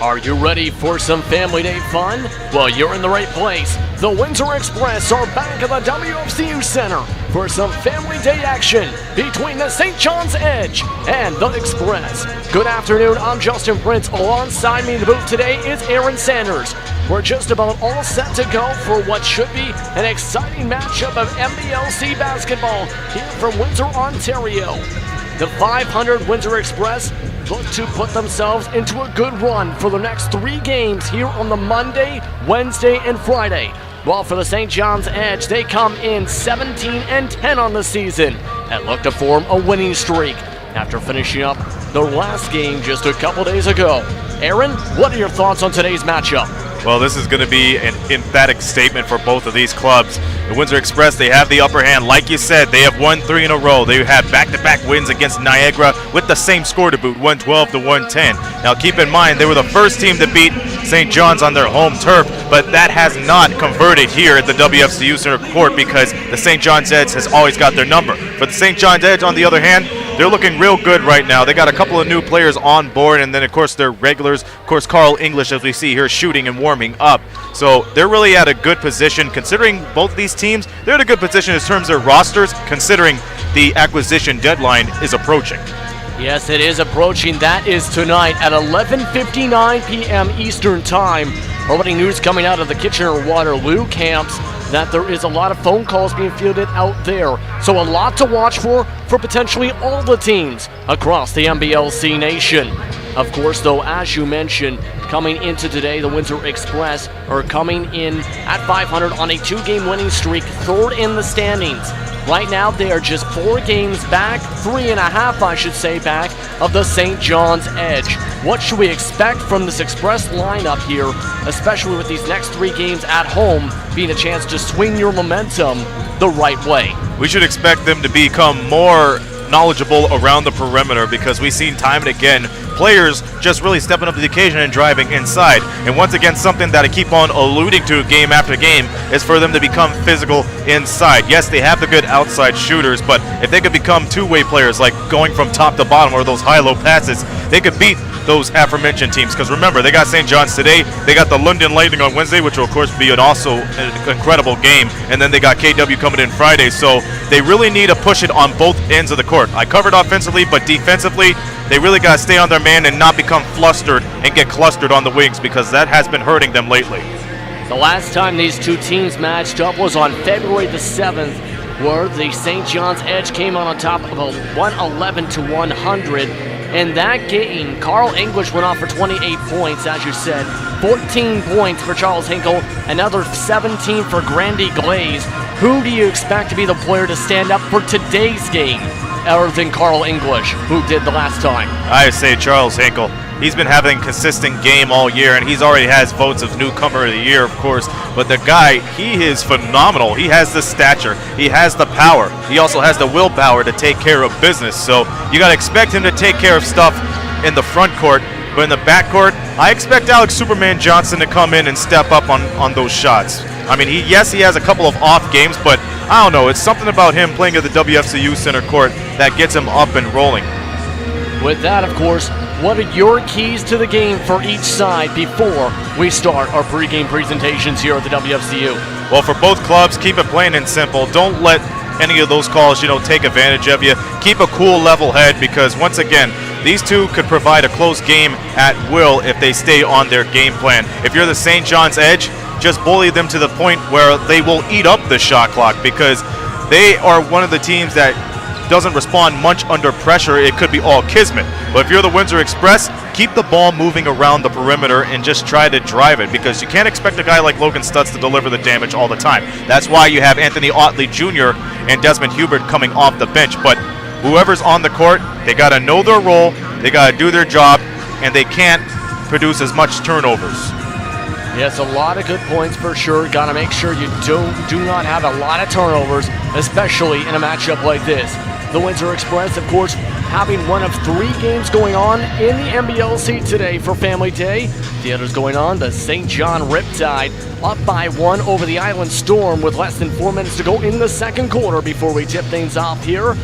Are you ready for some family day fun? Well, you're in the right place. The Windsor Express are back at the WFCU Center for some family day action between the St. John's Edge and the Express. Good afternoon, I'm Justin Prince. Alongside me in the booth today is Aaron Sanders. We're just about all set to go for what should be an exciting matchup of NBL basketball here from Windsor, Ontario. The 500 Windsor Express look to put themselves into a good run for the next 3 games here on the Monday, Wednesday, and Friday. While for the St. John's Edge, they come in 17-10 on the season and look to form a winning streak after finishing up their last game just a couple days ago. Aaron, what are your thoughts on today's matchup? Well, this is going to be an emphatic statement for both of these clubs. The Windsor Express, they have the upper hand. Like you said, they have won 3 in a row. They have back-to-back wins against Niagara with the same score to boot, 112-110. Now, keep in mind, they were the first team to beat St. John's on their home turf, but that has not converted here at the WFCU Center Court because the St. John's Edge has always got their number. For the St. John's Edge, on the other hand, they're looking real good right now. They got a couple of new players on board, and then, of course, their regulars. Of course, Carl English, as we see here, shooting and warming up. So they're really at a good position. Considering both of these teams, they're in a good position in terms of their rosters, considering the acquisition deadline is approaching. Yes, it is approaching. That is tonight at 11:59 p.m. Eastern Time. Already news coming out of the Kitchener-Waterloo camps that there is a lot of phone calls being fielded out there. So a lot to watch for potentially all the teams across the NBLC nation. Of course, though, as you mentioned, coming into today, the Windsor Express are coming in at 500 on a 2-game winning streak, 3rd in the standings. Right now, they are just 4 games back, 3.5, I should say, back of the St. John's Edge. What should we expect from this Express lineup here, especially with these next 3 games at home being a chance to swing your momentum the right way? We should expect them to become more knowledgeable around the perimeter because we've seen time and again players just really stepping up to the occasion and driving inside. And once again, something that I keep on alluding to game after game is for them to become physical inside. Yes, they have the good outside shooters, but if they could become two-way players, like going from top to bottom or those high-low passes, they could beat those aforementioned teams. Because remember, they got St. John's today, they got the London Lightning on Wednesday, which will of course be also an incredible game, and then they got KW coming in Friday. So they really need to push it on both ends of the court. I covered offensively, but defensively, they really got to stay on their man and not become flustered and get clustered on the wings because that has been hurting them lately. The last time these two teams matched up was on February the 7th, where the St. John's Edge came on top of a 111-100. In that game, Carl English went off for 28 points, as you said, 14 points for Charles Hinkle, another 17 for Grandy Glaze. Who do you expect to be the player to stand up for today's game, other than Carl English, who did the last time? I say Charles Hinkle. He's been having a consistent game all year, and he's already has votes of newcomer of the year, of course. But the guy, he is phenomenal. He has the stature. He has the power. He also has the willpower to take care of business. So you got to expect him to take care of stuff in the front court. But in the back court, I expect Alex Superman Johnson to come in and step up on those shots. I mean, he has a couple of off games, but I don't know. It's something about him playing at the WFCU Center Court that gets him up and rolling. With that, of course, what are your keys to the game for each side before we start our pregame presentations here at the WFCU? Well, for both clubs, keep it plain and simple. Don't let any of those calls, take advantage of you. Keep a cool, level head because, once again, these two could provide a close game at will if they stay on their game plan. If you're the St. John's Edge, just bully them to the point where they will eat up the shot clock because they are one of the teams that doesn't respond much under pressure. It could be all kismet. But if you're the Windsor Express, keep the ball moving around the perimeter and just try to drive it because you can't expect a guy like Logan Stutz to deliver the damage all the time. That's why you have Anthony Otley Jr. and Desmond Hubert coming off the bench. But whoever's on the court, they got to know their role, they got to do their job, and they can't produce as much turnovers. Yes, a lot of good points for sure. Got to make sure you do not have a lot of turnovers, especially in a matchup like this. The Windsor Express, of course, having one of 3 games going on in the NBLC today for Family Day. The others going on, the St. John Riptide up by 1 over the Island Storm with less than 4 minutes to go in the second quarter before we tip things off here.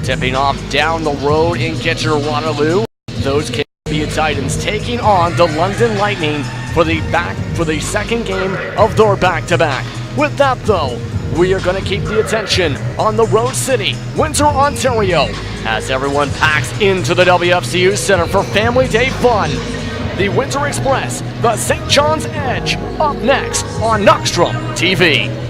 Tipping off down the road in Kitchener-Waterloo. Those can be Columbia Titans taking on the London Lightning for the second game of their back-to-back. With that though, we are going to keep the attention on the road city, Windsor, Ontario, as everyone packs into the WFCU Center for Family Day fun. The Windsor Express, the St. John's Edge, up next on Knoxstrom TV.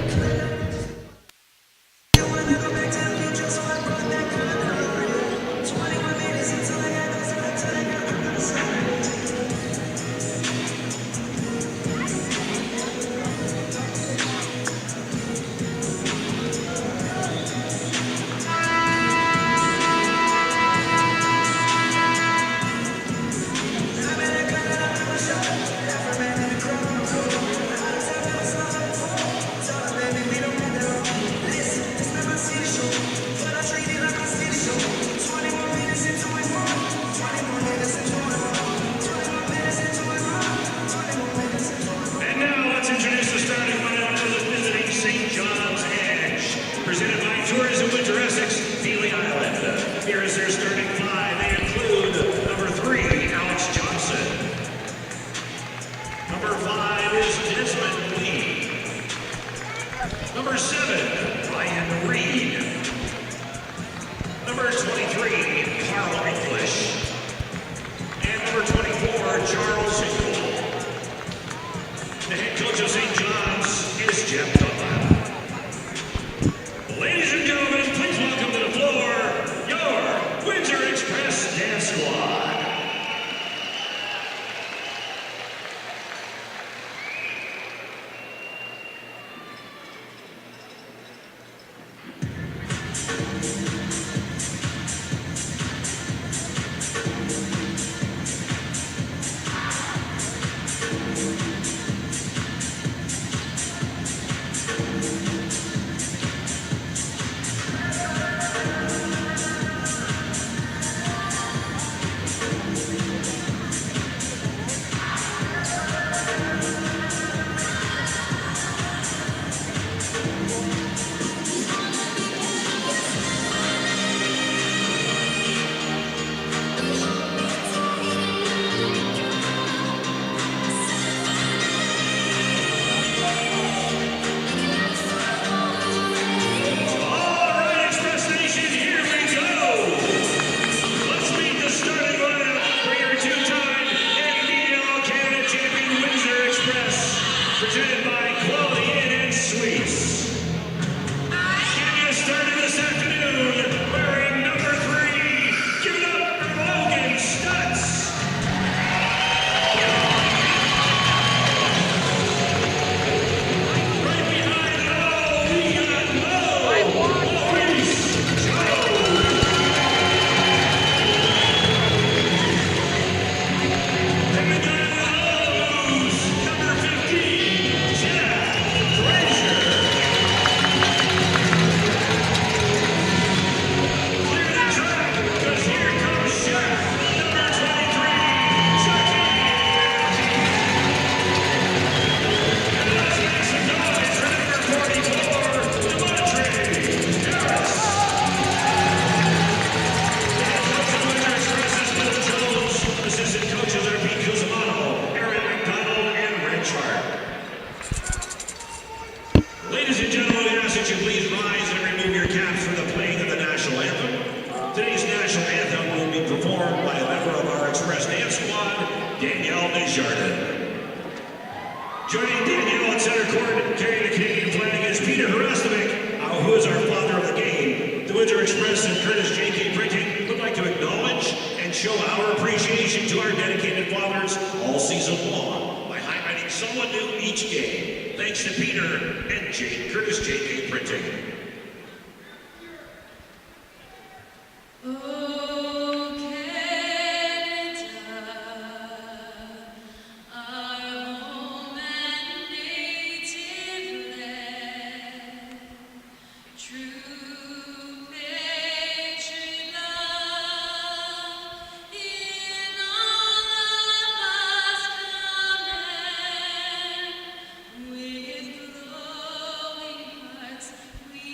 We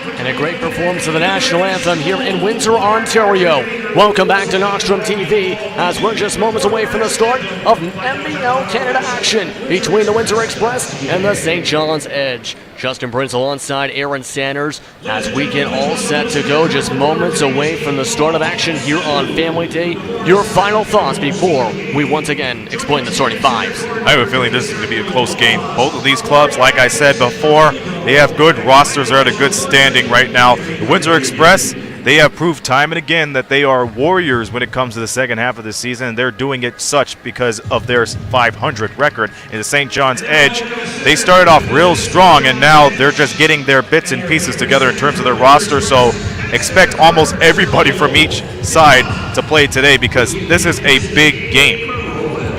and a great performance of the national anthem here in Windsor, Ontario. Welcome back to Knoxstrom TV as we're just moments away from the start of NBL Canada action between the Windsor Express and the St. John's Edge. Justin Prince alongside Aaron Sanders as we get all set to go, just moments away from the start of action here on Family Day. Your final thoughts before we once again explain the starting fives. I have a feeling this is going to be a close game. Both of these clubs, like I said before, they have good rosters, are at a good standing right now. The Windsor Express, they have proved time and again that they are warriors when it comes to the second half of the season, and they're doing it such because of their 500 record. In the St. John's Edge, they started off real strong, and now they're just getting their bits and pieces together in terms of their roster, so expect almost everybody from each side to play today because this is a big game.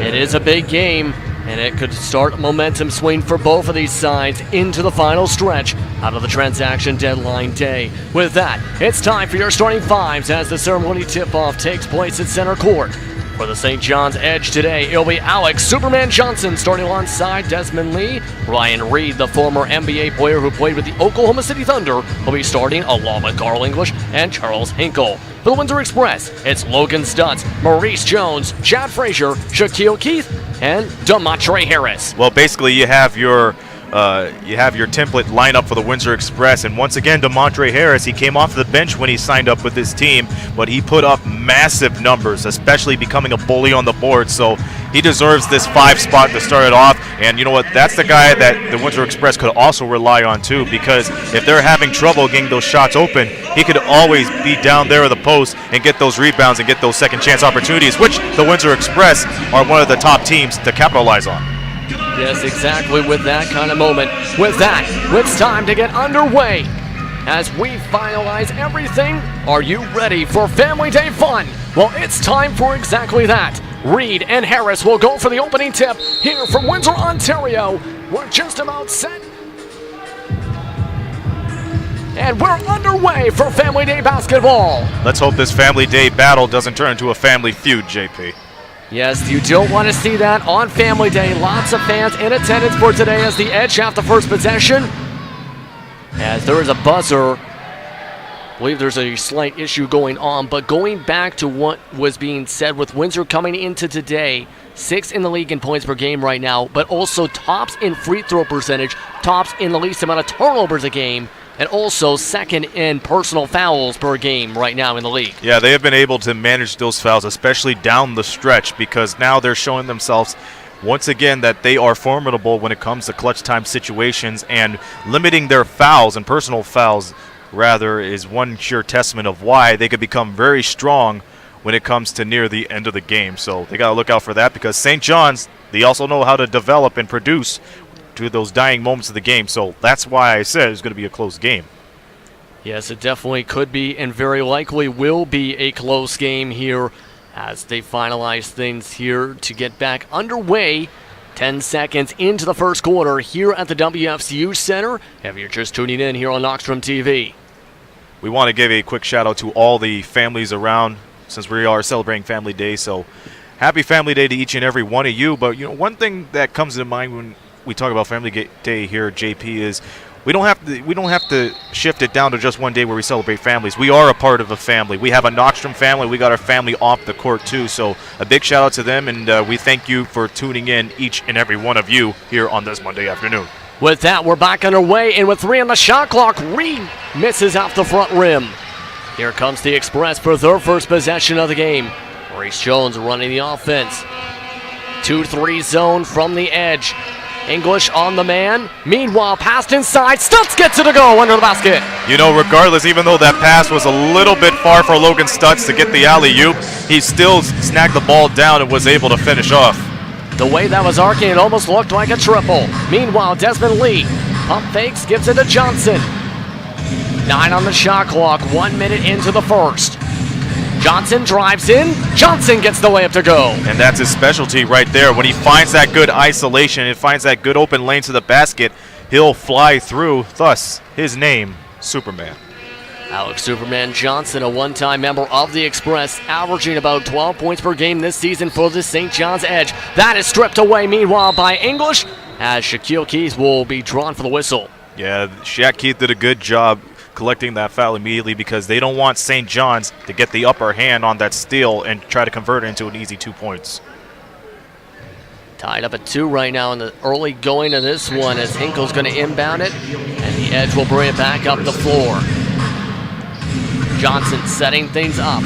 It is a big game, and it could start a momentum swing for both of these sides into the final stretch out of the transaction deadline day. With that, it's time for your starting fives as the ceremony tip-off takes place at center court. For the St. John's Edge today, it'll be Alex Superman Johnson starting alongside Desmond Lee. Ryan Reed, the former NBA player who played with the Oklahoma City Thunder, will be starting along with Carl English and Charles Hinkle. For the Windsor Express, it's Logan Stutz, Maurice Jones, Chad Frazier, Shaquille Keith, and Demontre Harris. Well, basically you have your template lineup for the Windsor Express, and once again Demontre Harris, he came off the bench when he signed up with this team, but he put up massive numbers, especially becoming a bully on the board, so he deserves this 5 spot to start it off. And you know what, that's the guy that the Windsor Express could also rely on too, because if they're having trouble getting those shots open, he could always be down there at the post and get those rebounds and get those second chance opportunities, which the Windsor Express are one of the top teams to capitalize on. Yes, exactly, with that kind of moment. With that, it's time to get underway. As we finalize everything, are you ready for Family Day fun? Well, it's time for exactly that. Reed and Harris will go for the opening tip here from Windsor, Ontario. We're just about set. And we're underway for Family Day basketball. Let's hope this Family Day battle doesn't turn into a family feud, JP. Yes, you don't want to see that on Family Day. Lots of fans in attendance for today as the Edge have the first possession. As there is a buzzer. I believe there's a slight issue going on, but going back to what was being said with Windsor coming into today, 6th in the league in points per game right now, but also tops in free throw percentage, tops in the least amount of turnovers a game, and also 2nd in personal fouls per game right now in the league. Yeah, they have been able to manage those fouls, especially down the stretch, because now they're showing themselves once again that they are formidable when it comes to clutch time situations, and limiting their fouls and personal fouls rather is one sure testament of why they could become very strong when it comes to near the end of the game. So they got to look out for that, because St. John's, they also know how to develop and produce to those dying moments of the game. So that's why I said it's going to be a close game. Yes, it definitely could be and very likely will be a close game here as they finalize things here to get back underway. 10 seconds into the first quarter here at the WFCU Center. If you're just tuning in here on Knoxstrom TV. We want to give a quick shout out to all the families around since we are celebrating Family Day. So happy Family Day to each and every one of you. But you know, one thing that comes to mind when we talk about Family Day here, JP, is we don't have to shift it down to just one day where we celebrate families. We are a part of a family. We have a Knoxstrom family. We got our family off the court too. So a big shout out to them, and we thank you for tuning in, each and every one of you, here on this Monday afternoon. With that, we're back underway, and with 3 on the shot clock, Reed misses out the front rim. Here comes the Express for their first possession of the game. Maurice Jones running the offense. 2-3 zone from the edge. English on the man. Meanwhile, passed inside. Stutz gets it to go under the basket. You know, regardless, even though that pass was a little bit far for Logan Stutz to get the alley-oop, he still snagged the ball down and was able to finish off. The way that was arcing, it almost looked like a triple. Meanwhile, Desmond Lee pump fakes, gives it to Johnson. 9 on the shot clock, 1 minute into the first. Johnson drives in. Johnson gets the layup to go. And that's his specialty right there. When he finds that good isolation and finds that good open lane to the basket, he'll fly through. Thus, his name, Superman. Alex Superman Johnson, a one-time member of the Express, averaging about 12 points per game this season for the St. John's Edge. That is stripped away, meanwhile, by English, as Shaquille Keith will be drawn for the whistle. Yeah, Shaq Keith did a good job collecting that foul immediately because they don't want St. John's to get the upper hand on that steal and try to convert it into an easy 2 points. Tied up at 2 right now in the early going of this one as Hinkle's going to inbound it, and the Edge will bring it back up the floor. Johnson setting things up.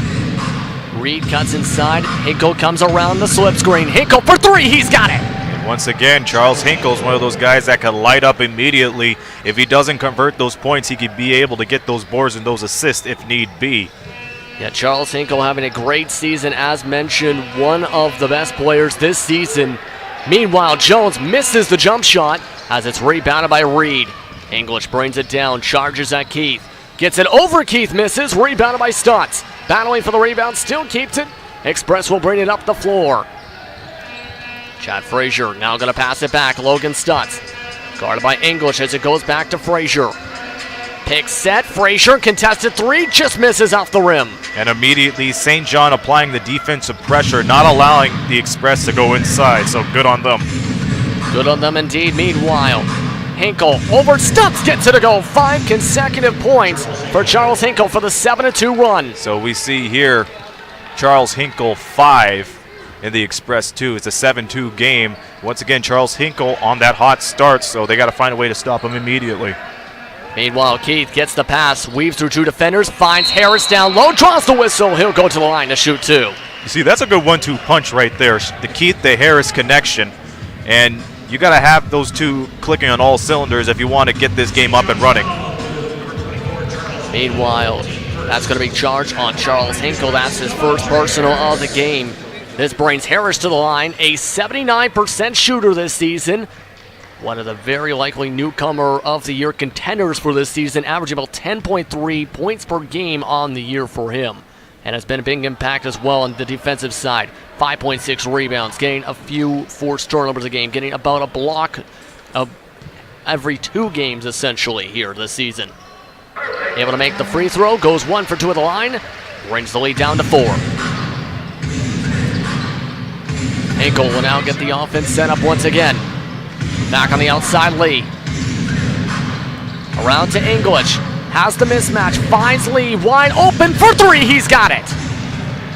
Reed cuts inside. Hinkle comes around the slip screen. Hinkle for 3. He's got it. And once again, Charles Hinkle's one of those guys that could light up immediately. If he doesn't convert those points, he could be able to get those boards and those assists if need be. Yeah, Charles Hinkle having a great season, as mentioned, one of the best players this season. Meanwhile, Jones misses the jump shot as it's rebounded by Reed. English brings it down, charges at Keith. Gets it over Keith, misses, rebounded by Stutz. Battling for the rebound, still keeps it. Express will bring it up the floor. Chad Frazier now going to pass it back. Logan Stutz. Guarded by English as it goes back to Frazier. Pick set, Frazier, contested 3, just misses off the rim. And immediately St. John applying the defensive pressure, not allowing the Express to go inside, so good on them. Good on them indeed. Meanwhile, Hinkle over Stutz gets it to go. 5 consecutive points for Charles Hinkle for the 7-2 run. So we see here Charles Hinkle 5 in the Express 2. It's a 7-2 game. Once again, Charles Hinkle on that hot start, so they got to find a way to stop him immediately. Meanwhile, Keith gets the pass, weaves through 2 defenders, finds Harris down low, draws the whistle. He'll go to the line to shoot 2. You see, that's a good 1-2 punch right there. The Keith, the Harris connection. And you got to have those two clicking on all cylinders if you want to get this game up and running. Meanwhile, that's going to be charged on Charles Hinkle. That's his first personal of the game. This brings Harris to the line, a 79% shooter this season. One of the very likely newcomer of the year contenders for this season, averaging about 10.3 points per game on the year for him. And has been a big impact as well on the defensive side. 5.6 rebounds, getting a few forced turnovers a game, getting about a block of every 2 games essentially here this season. Able to make the free throw, goes 1 for 2 at the line, brings the lead down to 4. Hinkle will now get the offense set up once again. Back on the outside, Lee. Around to English. Has the mismatch. Finds Lee wide open for 3. He's got it.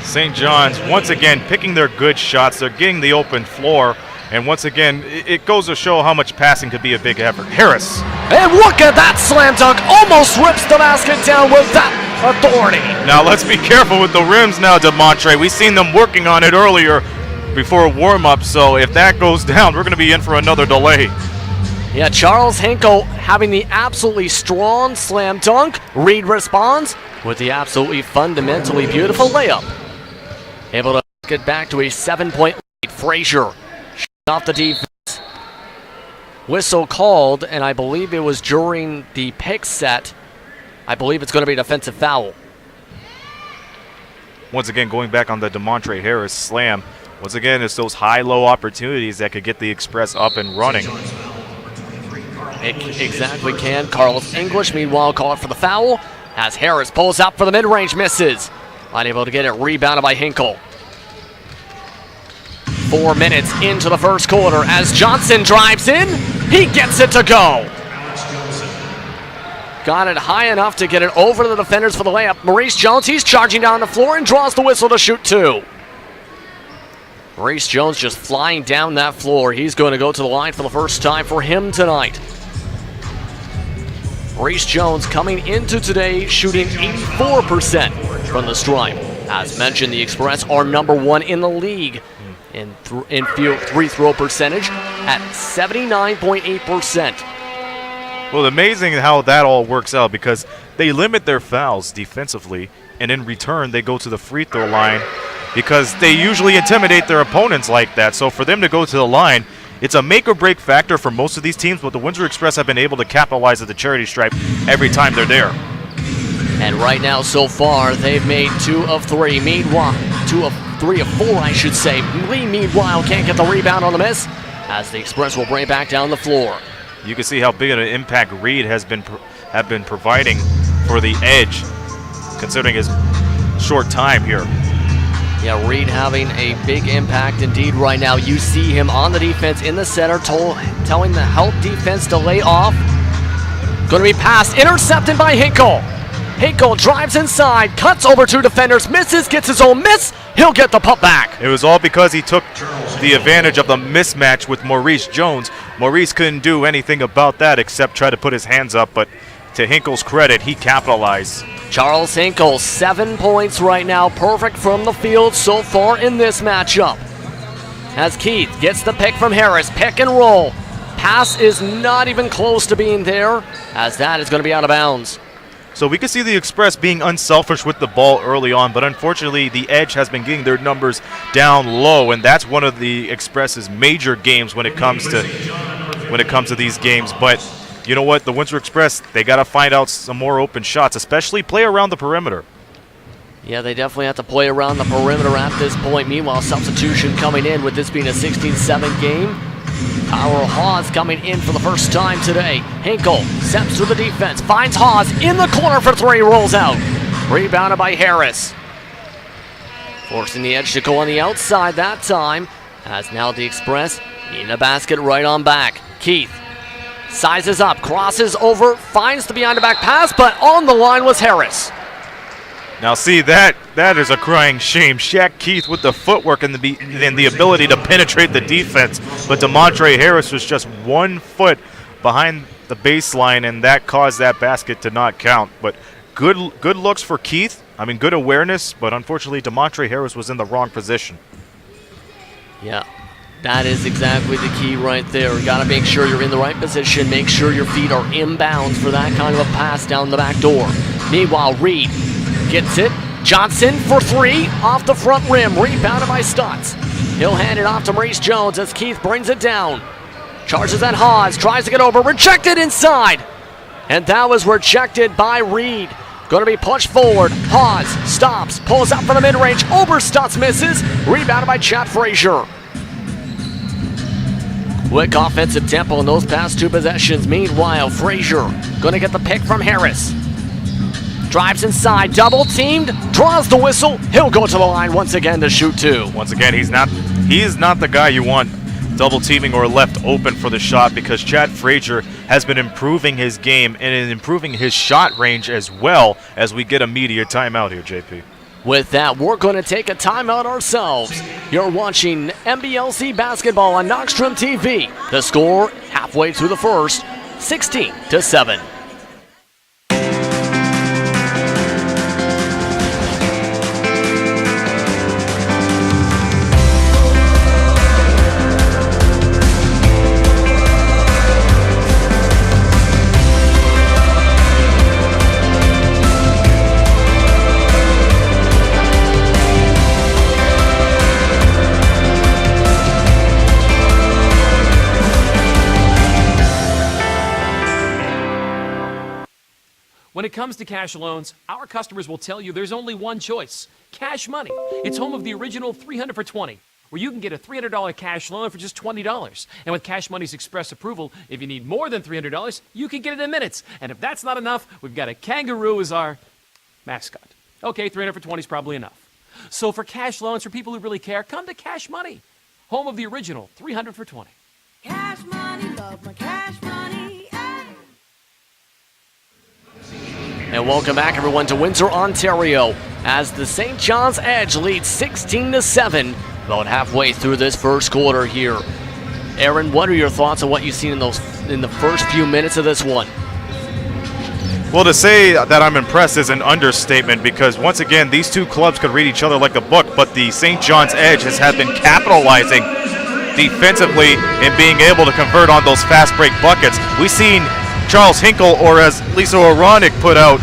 St. John's, once again, picking their good shots. They're getting the open floor. And once again, it goes to show how much passing could be a big effort. Harris. And look at that slam dunk. Almost rips the basket down with that authority. Now let's be careful with the rims now, DeMontre. We've seen them working on it earlier before warm-up, so if that goes down, we're going to be in for another delay. Yeah, Charles Hinkle having the absolutely strong slam dunk. Reed responds with the absolutely fundamentally beautiful layup. Able to get back to a 7-point lead. Frazier off the defense. Whistle called, and I believe it was during the pick set. I believe it's going to be a defensive foul. Once again, going back on the DeMontre Harris slam. Once again, it's those high-low opportunities that could get the Express up and running. It exactly can. Carlos English, meanwhile, call it for the foul as Harris pulls out for the mid-range, misses. Unable to get it, rebounded by Hinkle. 4 minutes into the first quarter as Johnson drives in. He gets it to go. Got it high enough to get it over the defenders for the layup. Maurice Jones, he's charging down the floor and draws the whistle to shoot 2. Maurice Jones just flying down that floor. He's going to go to the line for the first time for him tonight. Maurice Jones coming into today shooting 84% from the stripe. As mentioned, the Express are number 1 in the league in free throw percentage at 79.8%. Well, amazing how that all works out because they limit their fouls defensively, and in return they go to the free throw line because they usually intimidate their opponents like that. So for them to go to the line, it's a make or break factor for most of these teams, but the Windsor Express have been able to capitalize at the charity stripe every time they're there. And right now, so far, they've made 2 of 3. Meanwhile, 2 of 3 of 4, I should say. Lee, meanwhile, can't get the rebound on the miss as the Express will bring it back down the floor. You can see how big of an impact Reed have been providing for the Edge, considering his short time here. Yeah, Reed having a big impact indeed right now. You see him on the defense in the center, telling the help defense to lay off. Going to be passed, intercepted by Hinkle. Hinkle drives inside, cuts over two defenders, misses, gets his own miss. He'll get the putback. It was all because he took the advantage of the mismatch with Maurice Jones. Maurice couldn't do anything about that except try to put his hands up, but to Hinkle's credit, he capitalized. Charles Hinkle, 7 points right now, perfect from the field so far in this matchup. As Keith gets the pick from Harris, pick and roll. Pass is not even close to being there, as that is going to be out of bounds. So we can see the Express being unselfish with the ball early on, but unfortunately the Edge has been getting their numbers down low, and that's one of the Express's major games when it comes to these games. But you know what? The Windsor Express, they got to find out some more open shots, especially play around the perimeter. Yeah, they definitely have to play around the perimeter at this point. Meanwhile, substitution coming in with this being a 16-7 game. Tyler Hawes coming in for the first time today. Hinkle steps through the defense, finds Hawes in the corner for three, rolls out. Rebounded by Harris. Forcing the Edge to go on the outside that time, as now the Express in the basket right on back. Keith sizes up, crosses over, finds the behind the back pass, but on the line was Harris. Now see, that is a crying shame. Shaq Keith with the footwork and the ability to penetrate the defense, but DeMontre Harris was just 1 foot behind the baseline, and that caused that basket to not count. But good looks for Keith. I mean, good awareness, but unfortunately DeMontre Harris was in the wrong position. Yeah, that is exactly the key right there. You got to make sure you're in the right position, make sure your feet are inbounds for that kind of a pass down the back door. Meanwhile, Reed gets it. Johnson for three off the front rim. Rebounded by Stutz. He'll hand it off to Maurice Jones as Keith brings it down. Charges at Hawes. Tries to get over. Rejected inside. And that was rejected by Reed. Going to be pushed forward. Hawes stops. Pulls up for the mid-range. Over Stutz misses. Rebounded by Chad Frazier. Quick offensive tempo in those past two possessions. Meanwhile, Frazier going to get the pick from Harris. Drives inside, double teamed, draws the whistle. He'll go to the line once again to shoot two. Once again, he is not the guy you want double teaming or left open for the shot, because Chad Frazier has been improving his game and improving his shot range as well, as we get a media timeout here, JP. With that, we're going to take a timeout ourselves. You're watching NBLC basketball on Knoxstrom TV. The score halfway through the first, 16-7. When it comes to cash loans, our customers will tell you there's only one choice: Cash Money. It's home of the original 300 for 20, where you can get a $300 cash loan for just $20. And with Cash Money's express approval, if you need more than $300, you can get it in minutes. And if that's not enough, we've got a kangaroo as our mascot. Okay, 300 for 20 is probably enough. So for cash loans for people who really care, come to Cash Money, home of the original 300 for 20. Cash money, love my cash money. And welcome back, everyone, to Windsor, Ontario, as the St. John's Edge leads 16-7, about halfway through this first quarter here. Aaron, what are your thoughts on what you've seen in the first few minutes of this one? Well, to say that I'm impressed is an understatement, because once again, these two clubs could read each other like a book, but the St. John's Edge has been capitalizing defensively and being able to convert on those fast break buckets. We've seen Charles Hinkle, or as Lisa Oronic put out,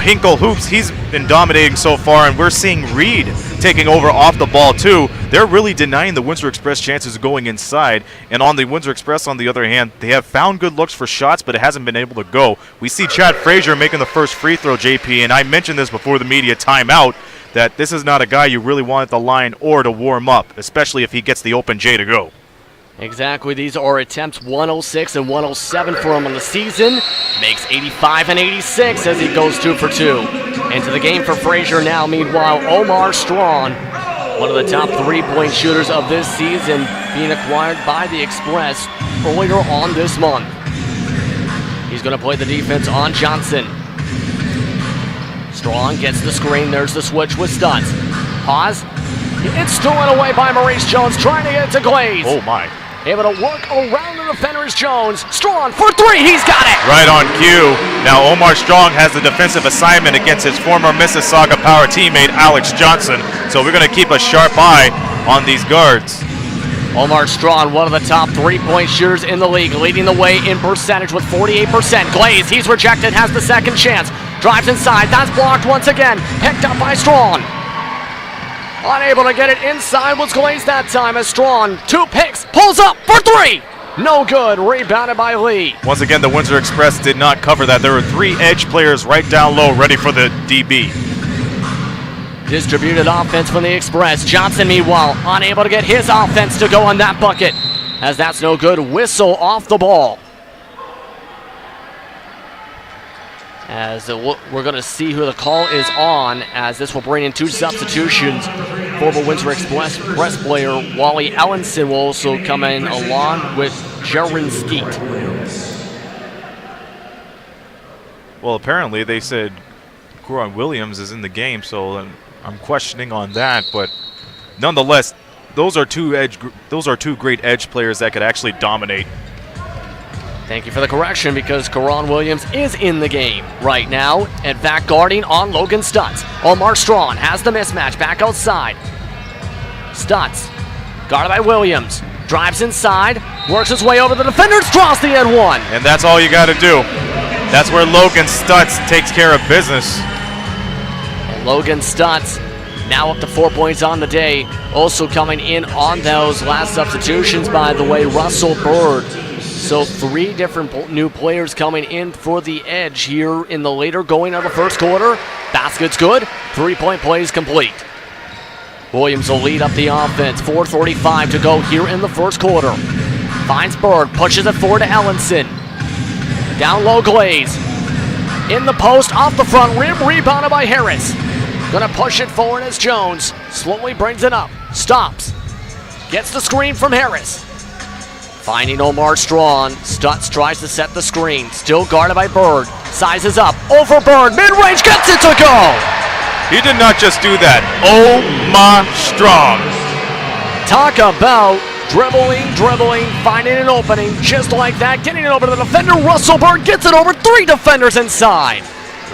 Hinkle Hoops, he's been dominating so far, and we're seeing Reed taking over off the ball too. They're really denying the Windsor Express chances of going inside, and on the Windsor Express, on the other hand, they have found good looks for shots, but it hasn't been able to go. We see Chad Frazier making the first free throw, JP, and I mentioned this before the media timeout, that this is not a guy you really want at the line or to warm up, especially if he gets the open J to go. Exactly. These are attempts 106 and 107 for him on the season. Makes 85 and 86 as he goes 2 for 2. Into the game for Frazier now. Meanwhile, Omar Strawn, one of the top three-point shooters of this season, being acquired by the Express earlier on this month. He's He's going to play the defense on Johnson. Strong gets the screen. There's the switch with Stutz. Pause. It's stolen away by Maurice Jones, trying to get it to Glaze. Oh, my. Able to work around the defenders, Jones. Strong for three, he's got it! Right on cue. Now Omar Strong has the defensive assignment against his former Mississauga Power teammate, Alex Johnson. So we're going to keep a sharp eye on these guards. Omar Strong, one of the top three-point shooters in the league, leading the way in percentage with 48%. Glaze, he's rejected, has the second chance. Drives inside, that's blocked once again. Picked up by Strong. Unable to get it inside was Glaze that time as Strong. 2 picks, pulls up for three. No good, rebounded by Lee. Once again, the Windsor Express did not cover that. There were 3 edge players right down low ready for the DB. Distributed offense from the Express. Johnson, meanwhile, unable to get his offense to go on that bucket, as that's no good. Whistle off the ball. As we're going to see who the call is on, as this will bring in 2 substitutions. Former Windsor Express player Wally Ellenson will also come in along with Jaron Skeet. Well, apparently they said Goran Williams is in the game, so I'm questioning on that. But nonetheless, those are two great edge players that could actually dominate. Thank you for the correction, because Goran Williams is in the game right now at back guarding on Logan Stutz. Omar Strong has the mismatch back outside. Stutz, guarded by Williams, drives inside, works his way over the defenders, draws the end one. And that's all you got to do. That's where Logan Stutz takes care of business. And Logan Stutz now up to 4 points on the day. Also coming in on those last substitutions, by the way, Russell Bird. So 3 different new players coming in for the edge here in the later going of the first quarter. Basket's good. 3-point plays complete. Williams will lead up the offense. 4:35 to go here in the first quarter. Finds Bird, pushes it forward to Ellenson. Down low, Glaze. In the post, off the front rim, rebounded by Harris. Gonna push it forward as Jones slowly brings it up. Stops. Gets the screen from Harris. Finding Omar Strong. Stutz tries to set the screen. Still guarded by Bird. Sizes up. Over Bird. Mid-range. Gets it to go. He did not just do that. Omar Strong. Talk about dribbling, finding an opening. Just like that. Getting it over to the defender. Russell Bird gets it over 3 defenders inside.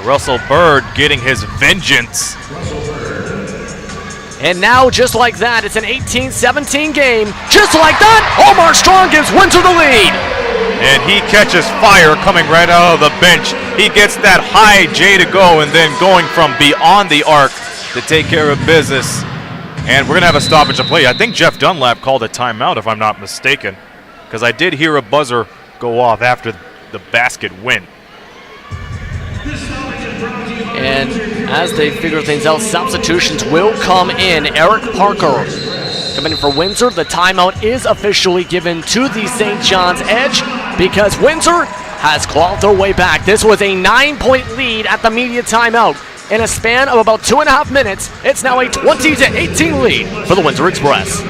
Russell Bird getting his vengeance. And now, just like that, it's an 18-17 game. Just like that, Omar Strong gives Windsor the lead. And he catches fire coming right out of the bench. He gets that high J to go, and then going from beyond the arc to take care of business. And we're going to have a stoppage of play. I think Jeff Dunlap called a timeout, if I'm not mistaken, because I did hear a buzzer go off after the basket went. And as they figure things out, substitutions will come in. Eric Parker coming in for Windsor. The timeout is officially given to the St. John's Edge because Windsor has clawed their way back. This was a 9-point lead at the media timeout. In a span of about 2.5 minutes, it's now a 20-18 lead for the Windsor Express.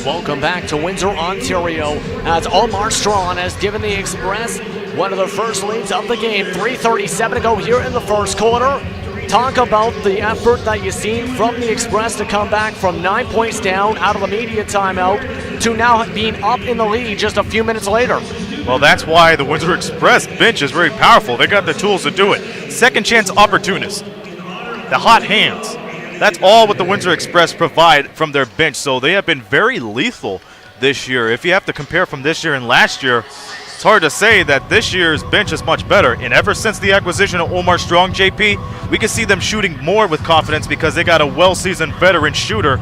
Welcome back to Windsor, Ontario, as Omar Strong has given the Express one of their first leads of the game. 3:37 to go here in the first quarter. Talk about the effort that you've seen from the Express to come back from 9 points down out of the media timeout to now being up in the lead just a few minutes later. Well, that's why the Windsor Express bench is very powerful. They got the tools to do it. Second chance opportunists. The hot hands. That's all what the Windsor Express provide from their bench. So they have been very lethal this year. If you have to compare from this year and last year, it's hard to say that this year's bench is much better. And ever since the acquisition of Omar Strong, JP, we can see them shooting more with confidence because they got a well-seasoned veteran shooter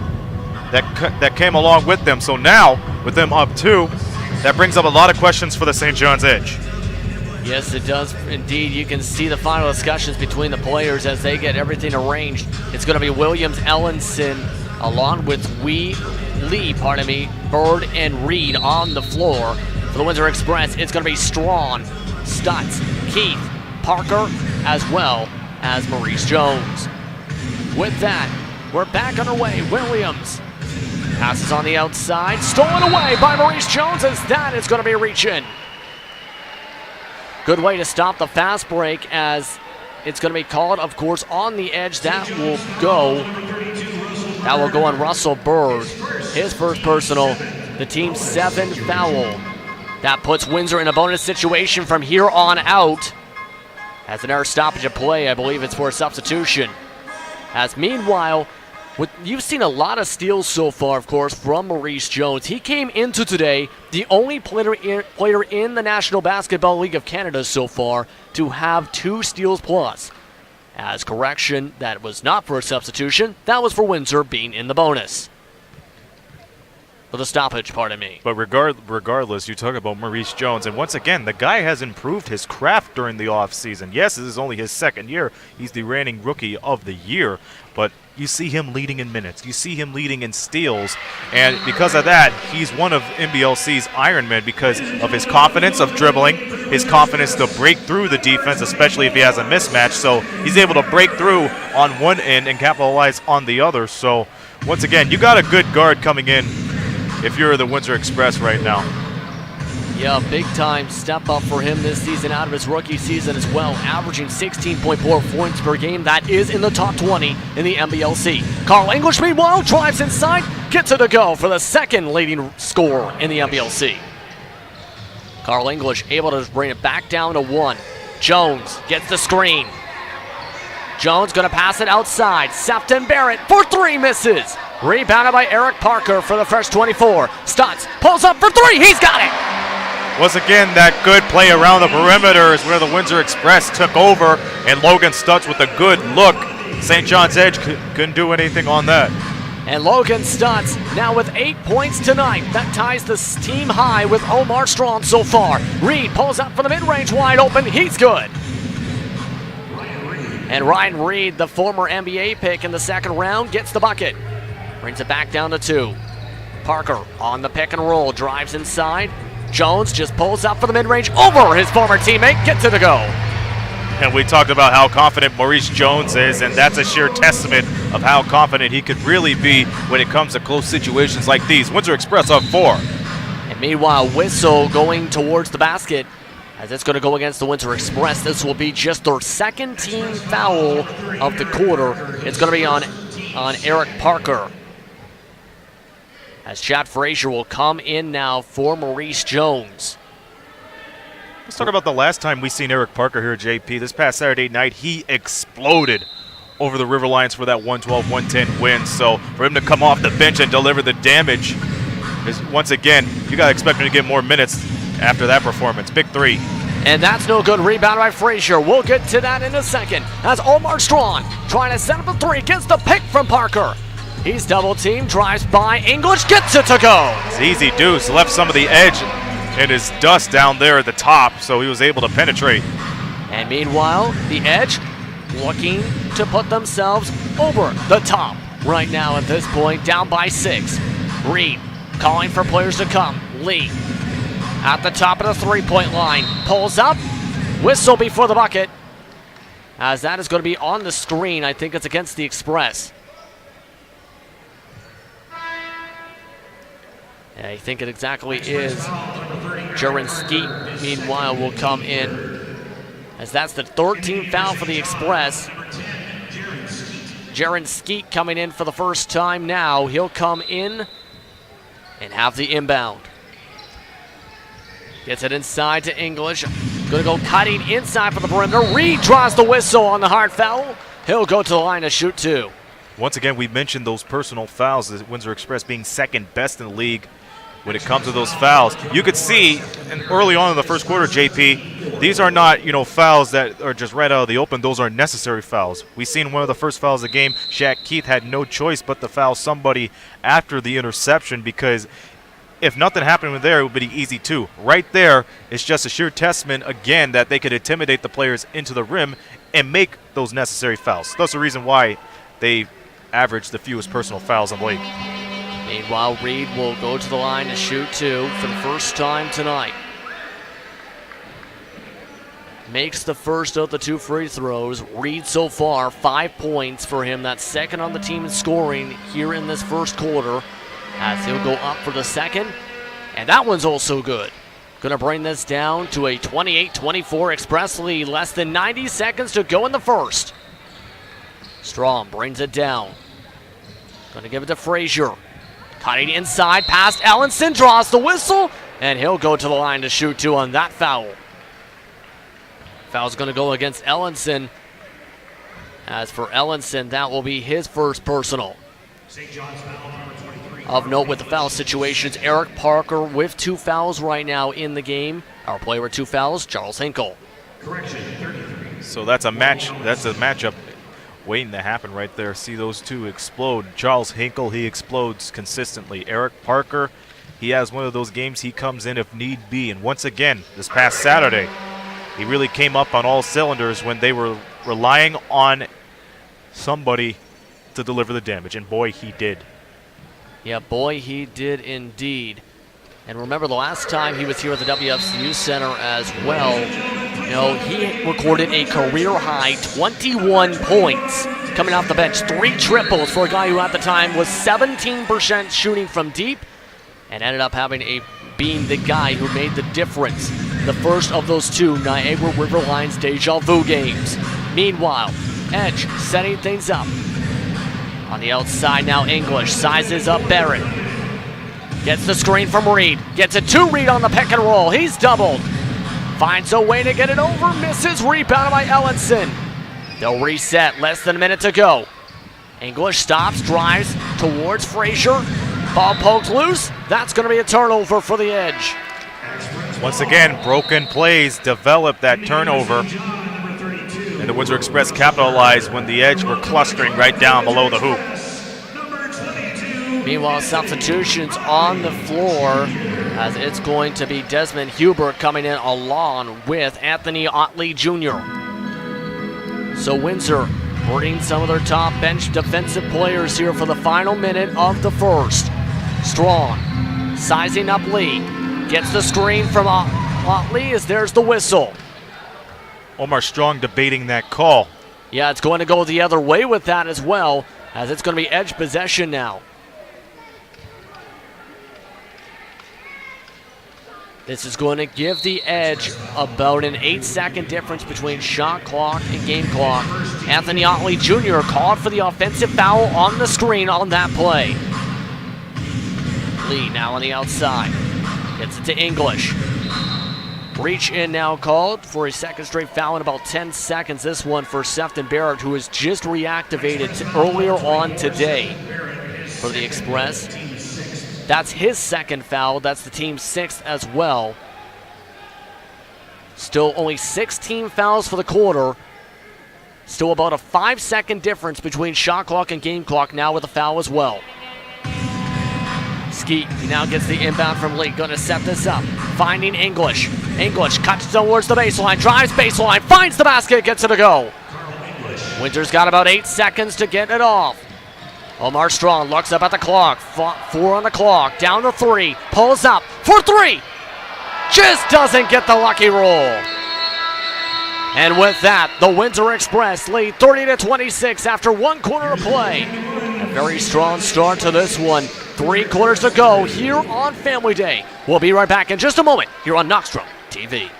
that came along with them. So now, with them up 2, that brings up a lot of questions for the St. John's Edge. Yes, it does indeed. You can see the final discussions between the players as they get everything arranged. It's going to be Williams, Ellenson, along with Lee, Bird, and Reed on the floor. For the Windsor Express, it's going to be Strawn, Stutz, Keith, Parker, as well as Maurice Jones. With that, we're back underway. Williams passes on the outside, stolen away by Maurice Jones as that is going to be a reach-in. Good way to stop the fast break as it's going to be called, of course, on the edge. That will go on Russell Bird. His first personal, the team's 7th foul. That puts Windsor in a bonus situation from here on out. As an error stoppage of play, I believe it's for a substitution. As meanwhile, you've seen a lot of steals so far, of course, from Maurice Jones. He came into today the only player in the National Basketball League of Canada so far to have 2 steals plus. As correction, that was not for a substitution. That was for Windsor being in the bonus. For the stoppage, pardon me. But regardless, you talk about Maurice Jones, and once again, the guy has improved his craft during the offseason. Yes, this is only his 2nd year. He's the reigning Rookie of the Year, but you see him leading in minutes. You see him leading in steals, and because of that, he's one of NBLC's Ironmen because of his confidence of dribbling, his confidence to break through the defense, especially if he has a mismatch. So he's able to break through on one end and capitalize on the other. So once again, you got a good guard coming in if you're the Windsor Express right now. Yeah, big time step up for him this season out of his rookie season as well, averaging 16.4 points per game. That is in the top 20 in the NBLC. Carl English, meanwhile, drives inside, gets it to go for the 2nd leading scorer in the NBLC. Carl English able to bring it back down to 1. Jones gets the screen. Jones going to pass it outside. Sefton Barrett for 3, misses. Rebounded by Eric Parker for the first 24. Stutz pulls up for 3. He's got it. Once again, that good play around the perimeter is where the Windsor Express took over, and Logan Stutz with a good look. St. John's Edge couldn't do anything on that. And Logan Stutz now with 8 points tonight. That ties the team high with Omar Strong so far. Reed pulls up for the mid-range, wide open. He's good. And Ryan Reed, the former NBA pick in the 2nd round, gets the bucket. Brings it back down to 2. Parker on the pick and roll, drives inside. Jones just pulls up for the mid-range over his former teammate, gets it to go. And we talked about how confident Maurice Jones is, and that's a sheer testament of how confident he could really be when it comes to close situations like these. Windsor Express up 4. And meanwhile, Whistle going towards the basket as it's going to go against the Windsor Express. This will be just their 2nd team foul of the quarter. It's going to be on Eric Parker. As Chad Frazier will come in now for Maurice Jones. Let's talk about the last time we seen Eric Parker here at JP. This past Saturday night, he exploded over the River Lions for that 112-110 win. So for him to come off the bench and deliver the damage, is once again, you got to expect him to get more minutes after that performance. Big 3. And that's no good. Rebound by Frazier. We'll get to that in a second. As Omar Strong trying to set up a 3, gets the pick from Parker. He's double-teamed, drives by English, gets it to go. It's easy deuce, left some of the edge in his dust down there at the top, so he was able to penetrate. And meanwhile, the Edge looking to put themselves over the top right now at this point, down by 6. Reed calling for players to come. Lee at the top of the 3-point line, pulls up, whistle before the bucket, as that is going to be on the screen. I think it's against the Express. Yeah, I think it exactly is. Jaron Skeet, meanwhile, will come in, as that's the 13th foul for the Express. Jaron Skeet coming in for the first time now. He'll come in and have the inbound. Gets it inside to English. Going to go cutting inside for the perimeter. Reed draws the whistle on the hard foul. He'll go to the line to shoot 2. Once again, we mentioned those personal fouls, the Windsor Express being second best in the league when it comes to those fouls. You could see and early on in the first quarter, JP, these are not, fouls that are just right out of the open. Those are necessary fouls. We seen one of the first fouls of the game. Shaq Keith had no choice but to foul somebody after the interception, because if nothing happened there, it would be easy too. Right there, it's just a sheer testament, again, that they could intimidate the players into the rim and make those necessary fouls. That's the reason why they average the fewest personal fouls in the league. Meanwhile, Reed will go to the line to shoot 2 for the first time tonight. Makes the first of the 2 free throws. Reed so far, 5 points for him. That's second on the team in scoring here in this first quarter, as he'll go up for the second. And that one's also good. Going to bring this down to a 28-24 Express lead. Less than 90 seconds to go in the first. Strom brings it down. Going to give it to Frazier. Cutting inside past Ellenson, draws the whistle, and he'll go to the line to shoot 2 on that foul. Foul's going to go against Ellenson. As for Ellenson, that will be his first personal. Of note with the foul situations, Eric Parker with 2 fouls right now in the game. Our player with 2 fouls, Charles Hinkle. So that's a matchup waiting to happen right there. See those 2 explode. Charles Hinkle, he explodes consistently. Eric Parker, he has one of those games he comes in if need be. And once again, this past Saturday, he really came up on all cylinders when they were relying on somebody to deliver the damage. And boy, he did. Yeah, boy, he did indeed. And remember, the last time he was here at the WFCU Center as well, he recorded a career-high 21 points coming off the bench. 3 triples for a guy who at the time was 17% shooting from deep and ended up being the guy who made the difference. The first of those 2 Niagara River Lions deja vu games. Meanwhile, Edge setting things up. On the outside now, English sizes up Barrett. Gets the screen from Reed. Gets a 2 Reed on the pick and roll. He's doubled. Finds a way to get it over. Misses. Rebounded by Ellenson. They'll reset. Less than a minute to go. English stops, drives towards Frazier. Ball poked loose. That's going to be a turnover for the Edge. Once again, broken plays develop that turnover. And the Windsor Express capitalized when the Edge were clustering right down below the hoop. Meanwhile, substitutions on the floor, as it's going to be Desmond Hubert coming in along with Anthony Otley Jr. So Windsor bringing some of their top bench defensive players here for the final minute of the first. Strong, sizing up Lee, gets the screen from Otley as there's the whistle. Omar Strong debating that call. Yeah, it's going to go the other way with that as well, as it's going to be Edge possession now. This is going to give the Edge about an 8-second difference between shot clock and game clock. Anthony Otley Jr. called for the offensive foul on the screen on that play. Lee now on the outside. Gets it to English. Reach in now called for a second straight foul in about 10 seconds. This one for Sefton Barrett, who was just reactivated earlier on today for the Express. That's his second foul. That's the team's 6th as well. Still only 16 fouls for the quarter. Still about a 5-second difference between shot clock and game clock now with a foul as well. Skeet now gets the inbound from Lee. Going to set this up. Finding English. English cuts towards the baseline. Drives baseline. Finds the basket. Gets it to go. Winter's got about 8 seconds to get it off. Omar Strong looks up at the clock. 4 on the clock. Down to 3. Pulls up for 3. Just doesn't get the lucky roll. And with that, the Windsor Express lead 30-26 after 1 quarter to play. A very strong start to this one. 3 quarters to go here on Family Day. We'll be right back in just a moment here on Knoxstrom TV.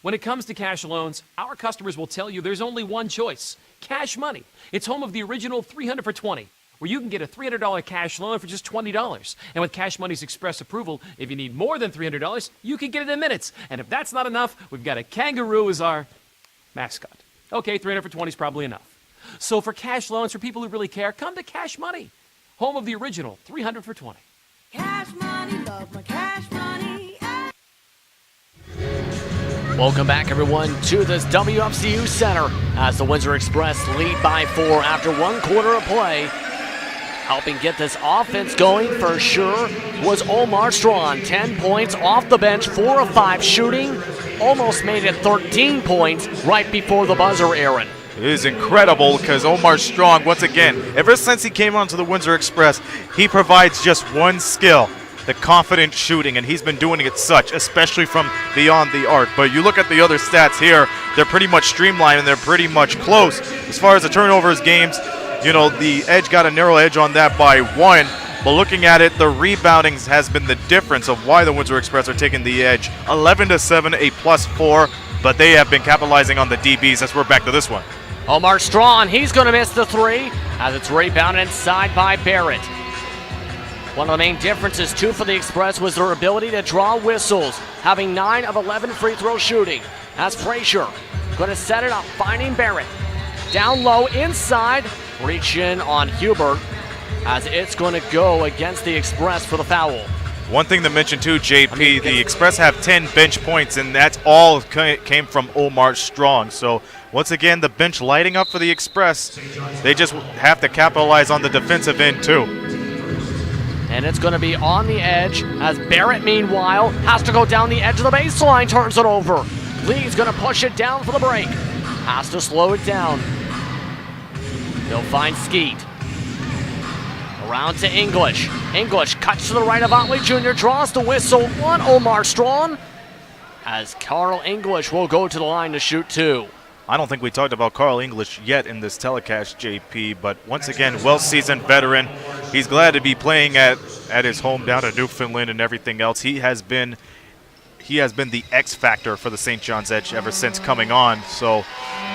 When it comes to cash loans, our customers will tell you there's only one choice: Cash Money. It's home of the original 300 for 20, where you can get a $300 cash loan for just $20. And with Cash Money's express approval, if you need more than $300, you can get it in minutes. And if that's not enough, we've got a kangaroo as our mascot. Okay, 300 for 20 is probably enough. So for cash loans for people who really care, come to Cash Money, home of the original 300 for 20. Cash money, love my cash money. Welcome back, everyone, to this WFCU Center as the Windsor Express lead by 4 after 1 quarter of play. Helping get this offense going for sure was Omar Strawn. 10 points off the bench, 4 of 5 shooting. Almost made it 13 points right before the buzzer, Aaron. It is incredible because Omar Strong, once again, ever since he came onto the Windsor Express, he provides just one skill: the confident shooting, and he's been doing it such, especially from beyond the arc. But you look at the other stats here, they're pretty much streamlined and they're pretty much close. As far as the turnovers games, you know, the Edge got a narrow edge on that by 1. But looking at it, the rebounding has been the difference of why the Windsor Express are taking the edge. 11-7, a +4, but they have been capitalizing on the DBs as we're back to this one. Omar Strawn, he's going to miss the 3 as it's rebounded inside by Barrett. One of the main differences, too, for the Express was their ability to draw whistles, having 9 of 11 free throw shooting. As Frazier going to set it up, finding Barrett. Down low, inside, reach in on Hubert as it's going to go against the Express for the foul. One thing to mention, too, JP, the Express have 10 bench points, and that's all came from Omar Strong. So, once again, the bench lighting up for the Express. They just have to capitalize on the defensive end, too. And it's going to be on the edge as Barrett, meanwhile, has to go down the edge of the baseline, turns it over. Lee's going to push it down for the break. Has to slow it down. They'll find Skeet. Around to English. English cuts to the right of Otley Jr., draws the whistle on Omar Strawn as Carl English will go to the line to shoot 2. I don't think we talked about Carl English yet in this telecast, JP, but once again, well-seasoned veteran. He's glad to be playing at his home down in Newfoundland and everything else. He has been the X factor for the St. John's Edge ever since coming on. So,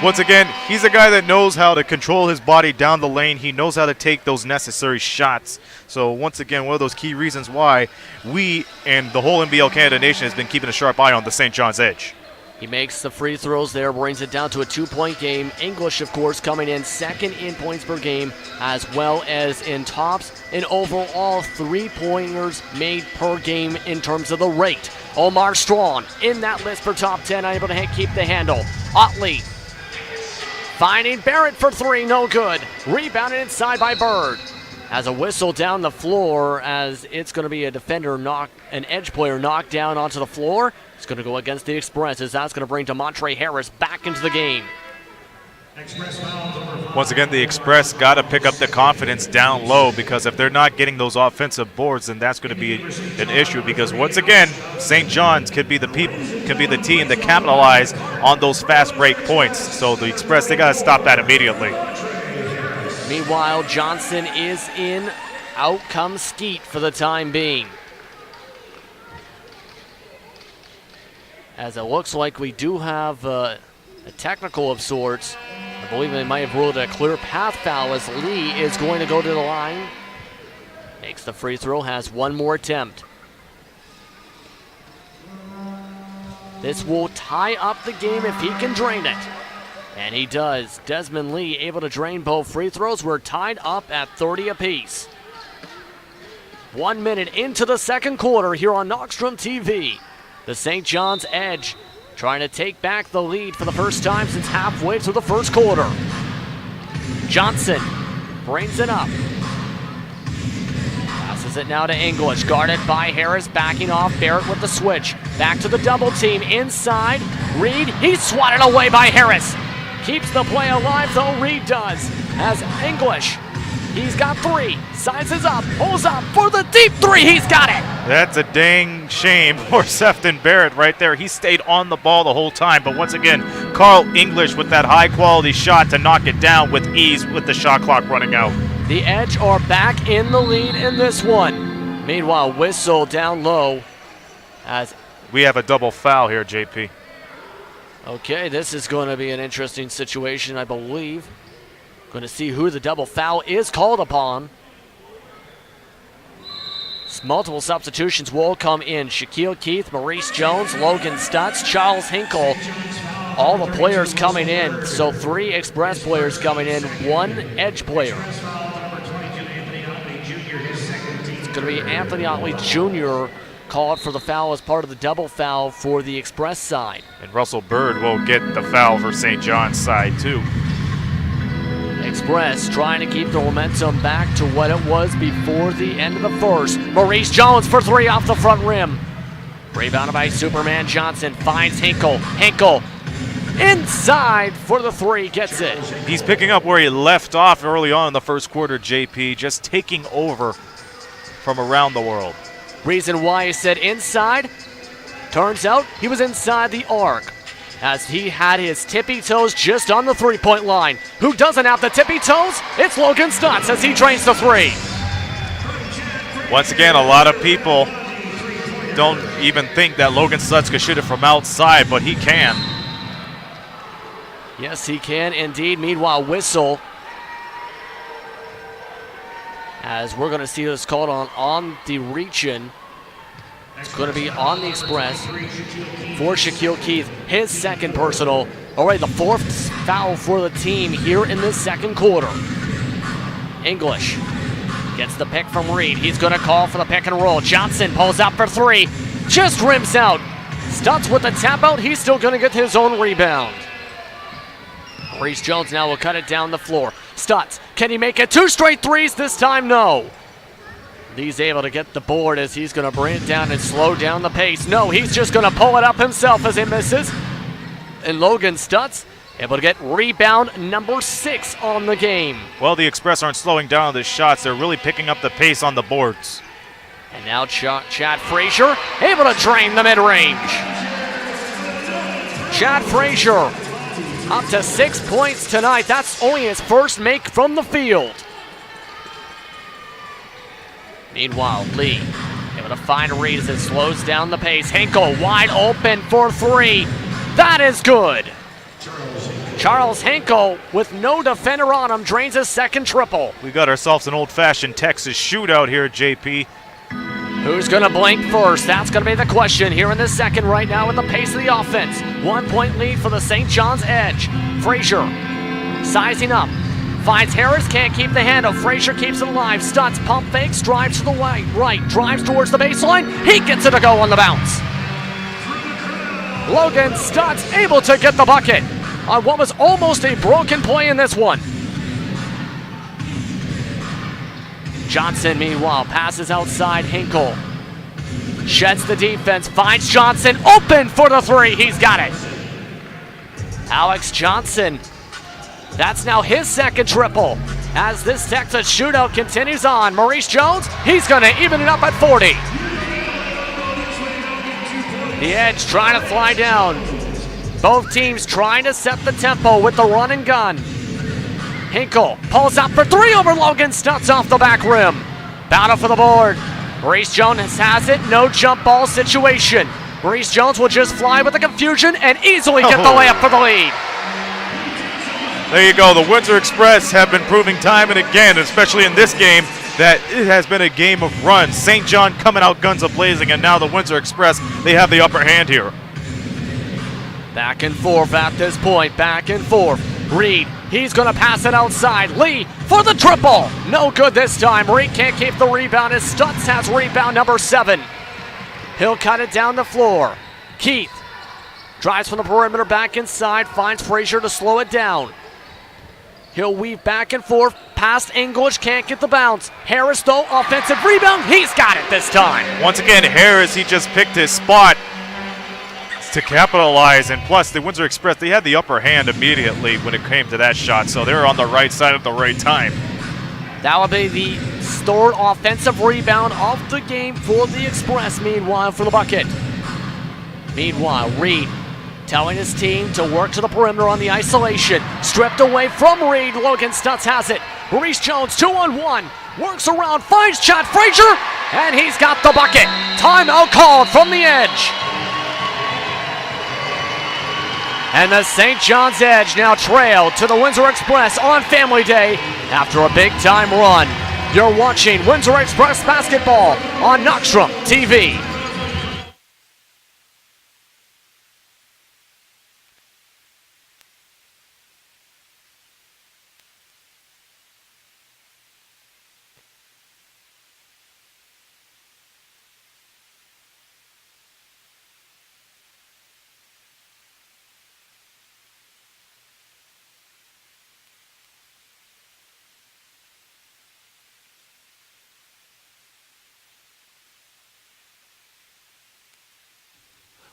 once again, he's a guy that knows how to control his body down the lane. He knows how to take those necessary shots. So, once again, one of those key reasons why we and the whole NBL Canada Nation has been keeping a sharp eye on the St. John's Edge. He makes the free throws there, brings it down to a 2-point game. English, of course, coming in second in points per game as well as in tops and overall 3-pointers made per game in terms of the rate. Omar Strawn in that list for top 10, unable to keep the handle. Otley finding Barrett for 3, no good. Rebounded inside by Bird. As a whistle down the floor as it's going to be a defender an edge player knocked down onto the floor. It's going to go against the Express as that's going to bring DeMontre Harris back into the game. Once again, the Express got to pick up the confidence down low because if they're not getting those offensive boards, then that's going to be an issue because once again, St. John's could be the team that capitalize on those fast break points. So the Express, they got to stop that immediately. Meanwhile, Johnson is in. Out comes Skeet for the time being. As it looks like we do have a technical of sorts. I believe they might have ruled a clear path foul as Lee is going to go to the line. Makes the free throw, has one more attempt. This will tie up the game if he can drain it. And he does. Desmond Lee able to drain both free throws. We're tied up at 30 apiece. 1 minute into the second quarter here on Knoxstrom TV. The St. John's Edge trying to take back the lead for the first time since halfway through the first quarter. Johnson brings it up. Passes it now to English, guarded by Harris, backing off. Barrett with the switch. Back to the double team, inside. Reed, he's swatted away by Harris. Keeps the play alive though, Reed does. As English, he's got 3, sizes up, pulls up for the deep 3, he's got it! That's a dang shame for Sefton Barrett right there. He stayed on the ball the whole time, but once again, Carl English with that high-quality shot to knock it down with ease with the shot clock running out. The Edge are back in the lead in this one. Meanwhile, whistle down low as we have a double foul here, JP. Okay, this is going to be an interesting situation, I believe. Going to see who the double foul is called upon. Multiple substitutions will come in. Shaquille Keith, Maurice Jones, Logan Stutz, Charles Hinkle. All the players coming in. So 3 Express players coming in, 1 Edge player. It's going to be Anthony Otley Jr. called for the foul as part of the double foul for the Express side. And Russell Bird will get the foul for St. John's side, too. Express trying to keep the momentum back to what it was before the end of the first. Maurice Jones for 3 off the front rim. Rebounded by Superman Johnson, finds Hinkle. Hinkle inside for the 3, gets it. He's picking up where he left off early on in the first quarter, JP, just taking over from around the world. Reason why he said inside, turns out he was inside the arc, as he had his tippy toes just on the three-point line. Who doesn't have the tippy toes? It's Logan Stutz as he drains the 3. Once again, a lot of people don't even think that Logan Stutz could shoot it from outside, but he can. Yes, he can indeed. Meanwhile, whistle, as we're going to see this called on the reach-in. It's going to be on the Express for Shaquille Keith, his second personal. Already the 4th foul for the team here in this second quarter. English gets the pick from Reed. He's going to call for the pick and roll. Johnson pulls up for 3. Just rims out. Stutz with the tap out. He's still going to get his own rebound. Maurice Jones now will cut it down the floor. Stutz, can he make it 2 straight threes? This time, no. He's able to get the board as he's going to bring it down and slow down the pace. No, he's just going to pull it up himself as he misses. And Logan Stutz able to get rebound number 6 on the game. Well, the Express aren't slowing down the shots. They're really picking up the pace on the boards. And now Chad Frazier able to drain the mid-range. Chad Frazier up to 6 points tonight. That's only his first make from the field. Meanwhile, Lee able to find Reed as it slows down the pace. Hinkle wide open for 3. That is good. Charles Hinkle, with no defender on him, drains his second triple. We got ourselves an old-fashioned Texas shootout here, JP. Who's going to blink first? That's going to be the question here in the second right now with the pace of the offense. 1 point lead for the St. John's Edge. Frazier sizing up. Finds Harris, can't keep the handle. Frazier keeps it alive. Stutz pump fakes, drives to the right, drives towards the baseline. He gets it to go on the bounce. Logan Stutz able to get the bucket on what was almost a broken play in this one. Johnson, meanwhile, passes outside Hinkle. Sheds the defense, finds Johnson open for the 3. He's got it. Alex Johnson, that's now his second triple as this Texas shootout continues on. Maurice Jones, he's going to even it up at 40. The Edge trying to fly down. Both teams trying to set the tempo with the run and gun. Hinkle pulls up for 3 over Logan Stutz off the back rim. Battle for the board. Maurice Jones has it, no jump ball situation. Maurice Jones will just fly with the confusion and easily get the layup for the lead. There you go. The Windsor Express have been proving time and again, especially in this game, that it has been a game of runs. St. John coming out guns a-blazing, and now the Windsor Express, they have the upper hand here. Back and forth at this point, back and forth. Reed, he's going to pass it outside. Lee for the triple. No good this time. Reed can't keep the rebound as Stutz has rebound number 7. He'll cut it down the floor. Keith drives from the perimeter back inside, finds Frazier to slow it down. He'll weave back and forth past English, can't get the bounce. Harris, though, offensive rebound. He's got it this time. Once again, Harris, he just picked his spot to capitalize. And plus, the Windsor Express, they had the upper hand immediately when it came to that shot. So they were on the right side at the right time. That will be the stored offensive rebound of the game for the Express, meanwhile, for the bucket. Meanwhile, Reed telling his team to work to the perimeter on the isolation. Stripped away from Reed. Logan Stutz has it. Maurice Jones, 2-on-1. Works around, finds Chad Frazier, and he's got the bucket. Timeout called from the Edge. And the St. John's Edge now trail to the Windsor Express on Family Day after a big-time run. You're watching Windsor Express basketball on Knoxstrom TV.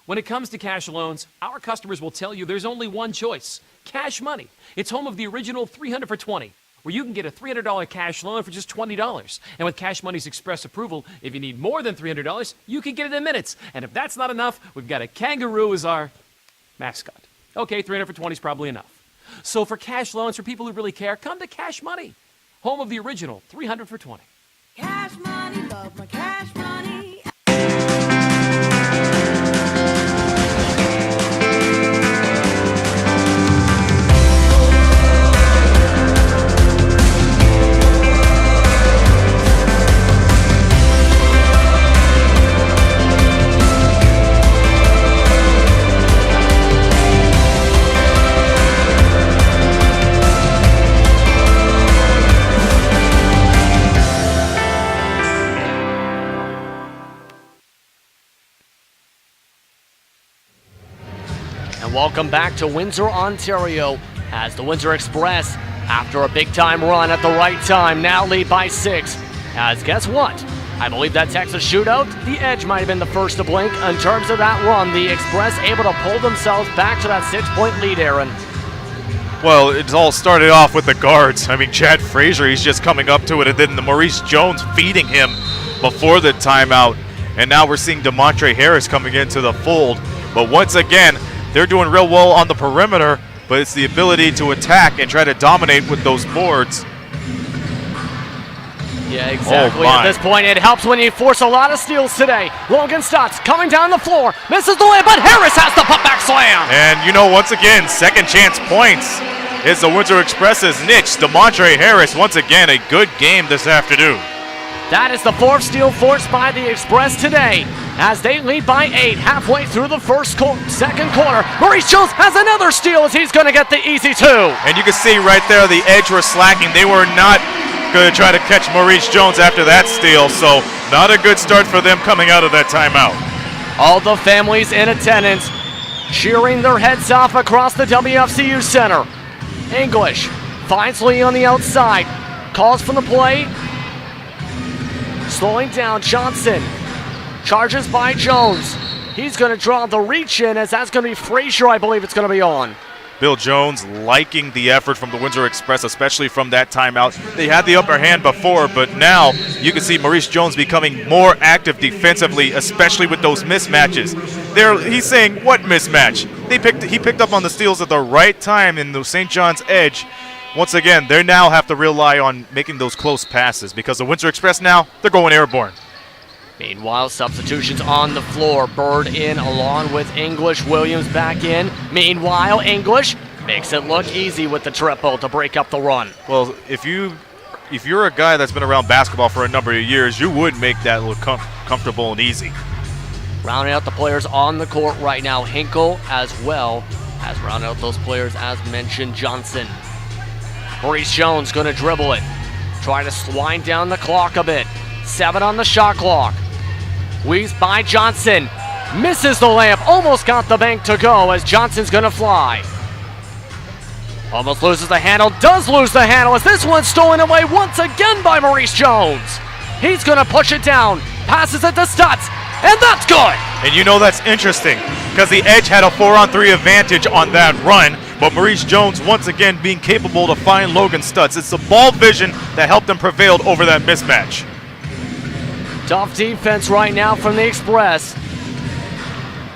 When it comes to cash loans, our customers will tell you there's only one choice: Cash Money. It's home of the original 300 for 20, where you can get a $300 cash loan for just $20. And with Cash Money's express approval, if you need more than $300, you can get it in minutes. And if that's not enough, we've got a kangaroo as our mascot. Okay, 300 for 20 is probably enough. So for cash loans for people who really care, come to Cash Money, home of the original 300 for 20. Cash money, love my cash money. And welcome back to Windsor, Ontario, as the Windsor Express, after a big-time run at the right time, now lead by 6. As guess what? I believe that Texas shootout, the Edge might have been the first to blink. In terms of that run, the Express able to pull themselves back to that 6-point lead, Aaron. Well, it all started off with the guards. I mean, Chad Frazier, he's just coming up to it, and then the Maurice Jones feeding him before the timeout. And now we're seeing DeMontre Harris coming into the fold. But once again, they're doing real well on the perimeter, but it's the ability to attack and try to dominate with those boards. Yeah, exactly. Oh, at this point, it helps when you force a lot of steals today. Logan Stotts coming down the floor, misses the layup, but Harris has the putback slam. And, you know, once again, second chance points is the Windsor Express's niche. DeMontre Harris, once again, a good game this afternoon. That is the 4th steal forced by the Express today, as they lead by 8 halfway through the second quarter. Maurice Jones has another steal as he's going to get the easy 2. And you can see right there the Edge were slacking. They were not going to try to catch Maurice Jones after that steal, so not a good start for them coming out of that timeout. All the families in attendance cheering their heads off across the WFCU Center. English finds Lee on the outside, calls for the play. Slowing down, Johnson charges by Jones. He's going to draw the reach in, as that's going to be Frazier, I believe it's going to be on. Bill Jones liking the effort from the Windsor Express, especially from that timeout. They had the upper hand before, but now you can see Maurice Jones becoming more active defensively, especially with those mismatches. He's saying, what mismatch? He picked up on the steals at the right time in the St. John's Edge. Once again, they now have to rely on making those close passes because the Windsor Express now, they're going airborne. Meanwhile, substitutions on the floor. Bird in along with English. Williams back in. Meanwhile, English makes it look easy with the triple to break up the run. Well, if you're a guy that's been around basketball for a number of years, you would make that look comfortable and easy. Rounding out the players on the court right now, Hinkle as well as rounding out those players as mentioned, Johnson. Maurice Jones going to dribble it. Try to wind down the clock a bit. 7 on the shot clock. Weaves by Johnson. Misses the layup. Almost got the bank to go as Johnson's going to fly. Almost loses the handle. Does lose the handle as this one's stolen away once again by Maurice Jones. He's going to push it down. Passes it to Stutz. And that's good. And you know that's interesting because the Edge had a 4-on-3 advantage on that run. But Maurice Jones, once again, being capable to find Logan Stutz. It's the ball vision that helped them prevail over that mismatch. Tough defense right now from the Express.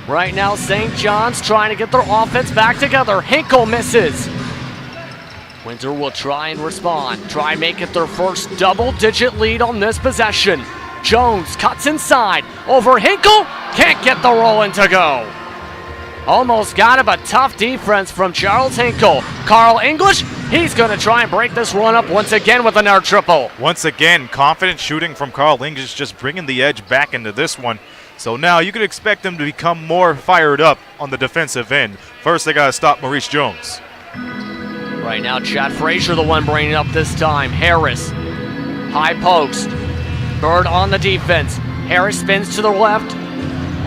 Right now, St. John's trying to get their offense back together. Hinkle misses. Windsor will try and respond. Try and make it their first double-digit lead on this possession. Jones cuts inside. Over Hinkle. Can't get the roll in to go. Almost got it, but tough defense from Charles Hinkle. Carl English, he's going to try and break this run up once again with another triple. Once again, confident shooting from Carl English, just bringing the edge back into this one. So now you could expect them to become more fired up on the defensive end. First, they got to stop Maurice Jones. Right now, Chad Frazier, the one bringing it up this time. Harris, high post. Bird on the defense. Harris spins to the left.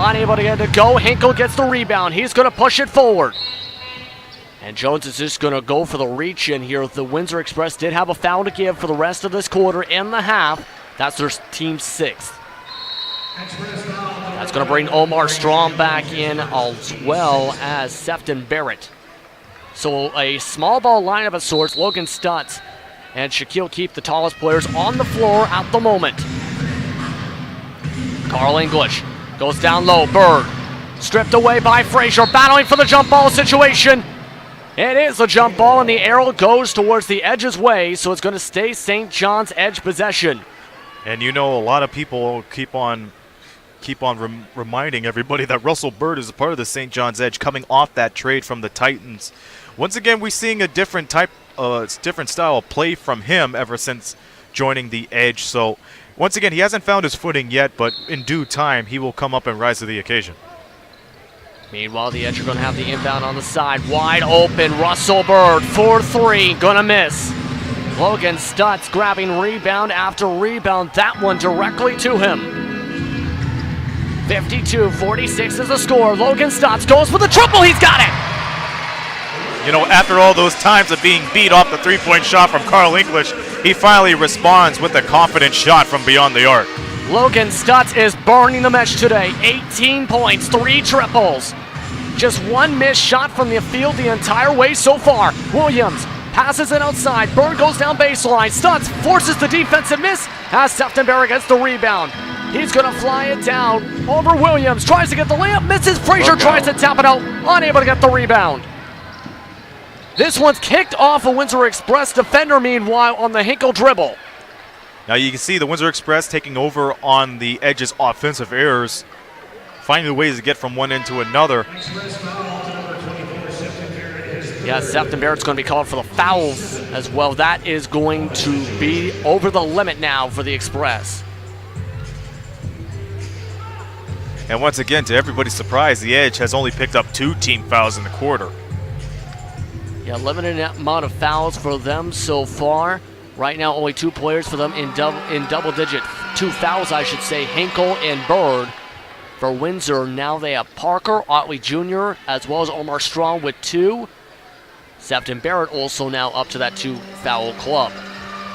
Unable to get it to go. Hinkle gets the rebound. He's going to push it forward. And Jones is just going to go for the reach in here. The Windsor Express did have a foul to give for the rest of this quarter in the half. That's their team's sixth. That's going to bring Omar Strong back in as well as Sefton Barrett. So a small ball lineup of sorts. Logan Stutz and Shaquille Keefe, the tallest players on the floor at the moment. Carl English goes down low. Bird stripped away by Frazier, battling for the jump ball situation. It is a jump ball, and the arrow goes towards the edge's way, so it's going to stay St. John's edge possession. And you know, a lot of people keep on reminding everybody that Russell Bird is a part of the St. John's edge coming off that trade from the Titans. Once again, we're seeing a different style of play from him ever since joining the edge. So once again, he hasn't found his footing yet, but in due time, he will come up and rise to the occasion. Meanwhile, the Edge are going to have the inbound on the side. Wide open, Russell Bird, 4-3, going to miss. Logan Stutz grabbing rebound after rebound. That one directly to him. 52-46 is the score. Logan Stutz goes for the triple. He's got it. You know, after all those times of being beat off the three-point shot from Carl English, he finally responds with a confident shot from beyond the arc. Logan Stutz is burning the mesh today. 18 points, 3 triples. Just one missed shot from the field the entire way so far. Williams passes it outside. Bird goes down baseline. Stutz forces the defensive miss as Sefton Barrett gets the rebound. He's going to fly it down over Williams. Tries to get the layup, misses. Frazier tries to tap it out, unable to get the rebound. This one's kicked off a Windsor Express defender, meanwhile, on the Hinkle dribble. Now you can see the Windsor Express taking over on the Edge's offensive errors, finding ways to get from one end to another. Yeah, Sefton Barrett's going to be called for the fouls as well. That is going to be over the limit now for the Express. And once again, to everybody's surprise, the Edge has only picked up 2 team fouls in the quarter. Yeah, limited amount of fouls for them so far. Right now, only 2 players for them in double digit. 2 fouls, I should say, Hinkle and Bird. For Windsor, now they have Parker, Otley Jr., as well as Omar Strong with 2. Sefton Barrett also now up to that 2 foul club.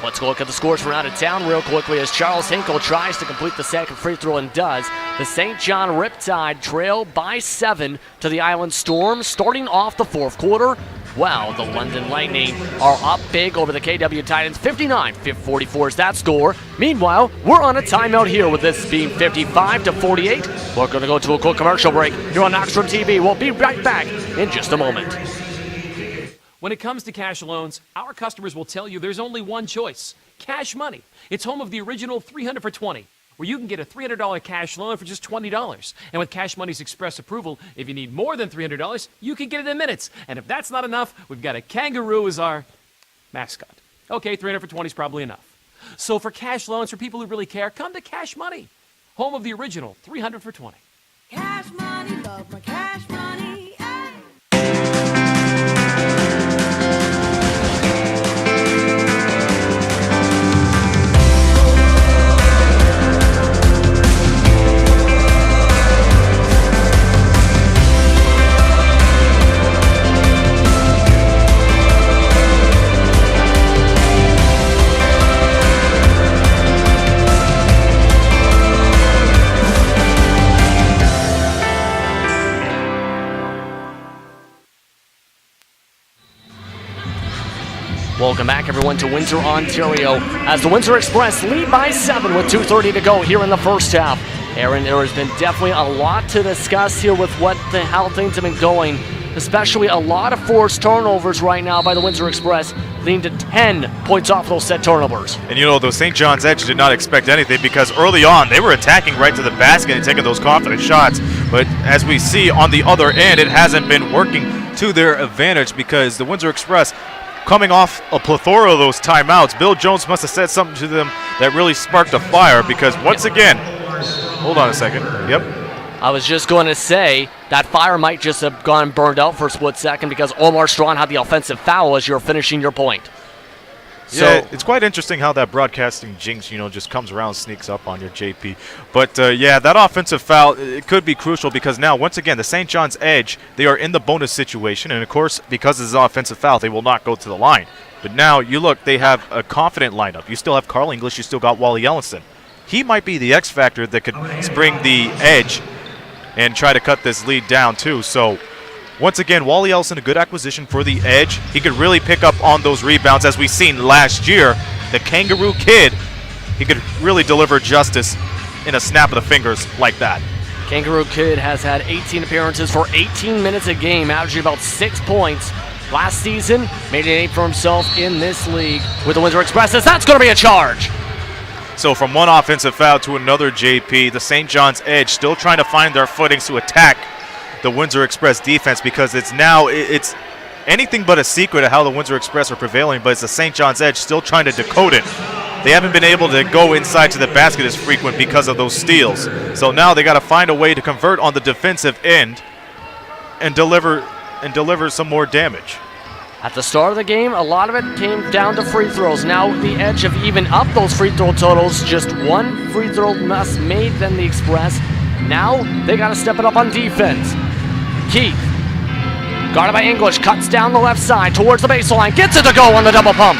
Let's go look at the scores from out of town real quickly as Charles Hinkle tries to complete the second free throw and does. The St. John Riptide trail by 7 to the Island Storm starting off the 4th quarter. Wow, the London Lightning are up big over the KW Titans. 59-44 is that score. Meanwhile, we're on a timeout here with this being 55-48. We're going to go to a quick commercial break here on Knoxstrom TV. We'll be right back in just a moment. When it comes to cash loans, our customers will tell you there's only one choice: Cash Money. It's home of the original 300 for 20, where you can get a $300 cash loan for just $20. And with Cash Money's express approval, if you need more than $300, you can get it in minutes. And if that's not enough, we've got a kangaroo as our mascot. Okay, 300 for 20 is probably enough. So for cash loans for people who really care, come to Cash Money, home of the original 300 for 20. Cash money, love my cash money. Hey. Welcome back, everyone, to Windsor, Ontario, as the Windsor Express lead by 7 with 2:30 to go here in the first half. Aaron, there has been definitely a lot to discuss here with how things have been going, especially a lot of forced turnovers right now by the Windsor Express, leading to 10 points off those set turnovers. And you know, the St. John's Edge did not expect anything because early on they were attacking right to the basket and taking those confident shots. But as we see on the other end, it hasn't been working to their advantage because the Windsor Express, coming off a plethora of those timeouts, Bill Jones must have said something to them that really sparked a fire because once again, hold on a second. Yep. I was just going to say that fire might just have gone burned out for a split second because Omar Strawn had the offensive foul as you're finishing your point. So yeah, it's quite interesting how that broadcasting jinx, just comes around, sneaks up on your JP. But yeah, that offensive foul, it could be crucial because now, once again, the St. John's Edge, they are in the bonus situation. And of course, because this is an offensive foul, they will not go to the line. But now, you look, they have a confident lineup. You still have Carl English, you still got Wally Ellison. He might be the X factor that could spring the edge and try to cut this lead down too. So once again, Wally Ellison, a good acquisition for the edge. He could really pick up on those rebounds as we seen last year. The Kangaroo Kid, he could really deliver justice in a snap of the fingers like that. Kangaroo Kid has had 18 appearances for 18 minutes a game, averaging about 6 points. Last season, made a name for himself in this league with the Windsor Express. That's going to be a charge. So from one offensive foul to another, JP, the St. John's Edge still trying to find their footings to attack the Windsor Express defense because it's anything but a secret of how the Windsor Express are prevailing, but it's the St. John's Edge still trying to decode it. They haven't been able to go inside to the basket as frequent because of those steals. So now they got to find a way to convert on the defensive end and deliver some more damage. At the start of the game, a lot of it came down to free throws. Now the Edge have even up those free throw totals. Just one free throw less made than the Express. Now they got to step it up on defense. Keith, guarded by English, cuts down the left side towards the baseline, gets it to go on the double pump.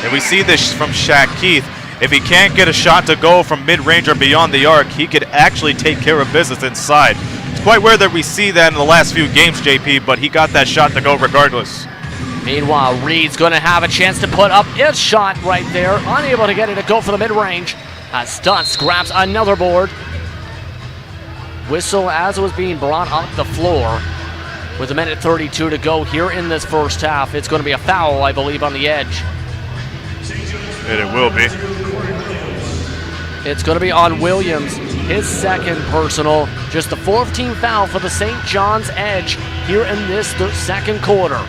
And we see this from Shaq Keith. If he can't get a shot to go from mid-range or beyond the arc, he could actually take care of business inside. It's quite rare that we see that in the last few games, JP, but he got that shot to go regardless. Meanwhile, Reed's going to have a chance to put up his shot right there, unable to get it to go for the mid-range. As Stutz grabs another board. Whistle as it was being brought off the floor. With 1:32 to go here in this first half, it's going to be a foul, I believe, on the Edge. And it will be. It's going to be on Williams, his second personal. Just the 14th foul for the St. John's Edge here in this second quarter.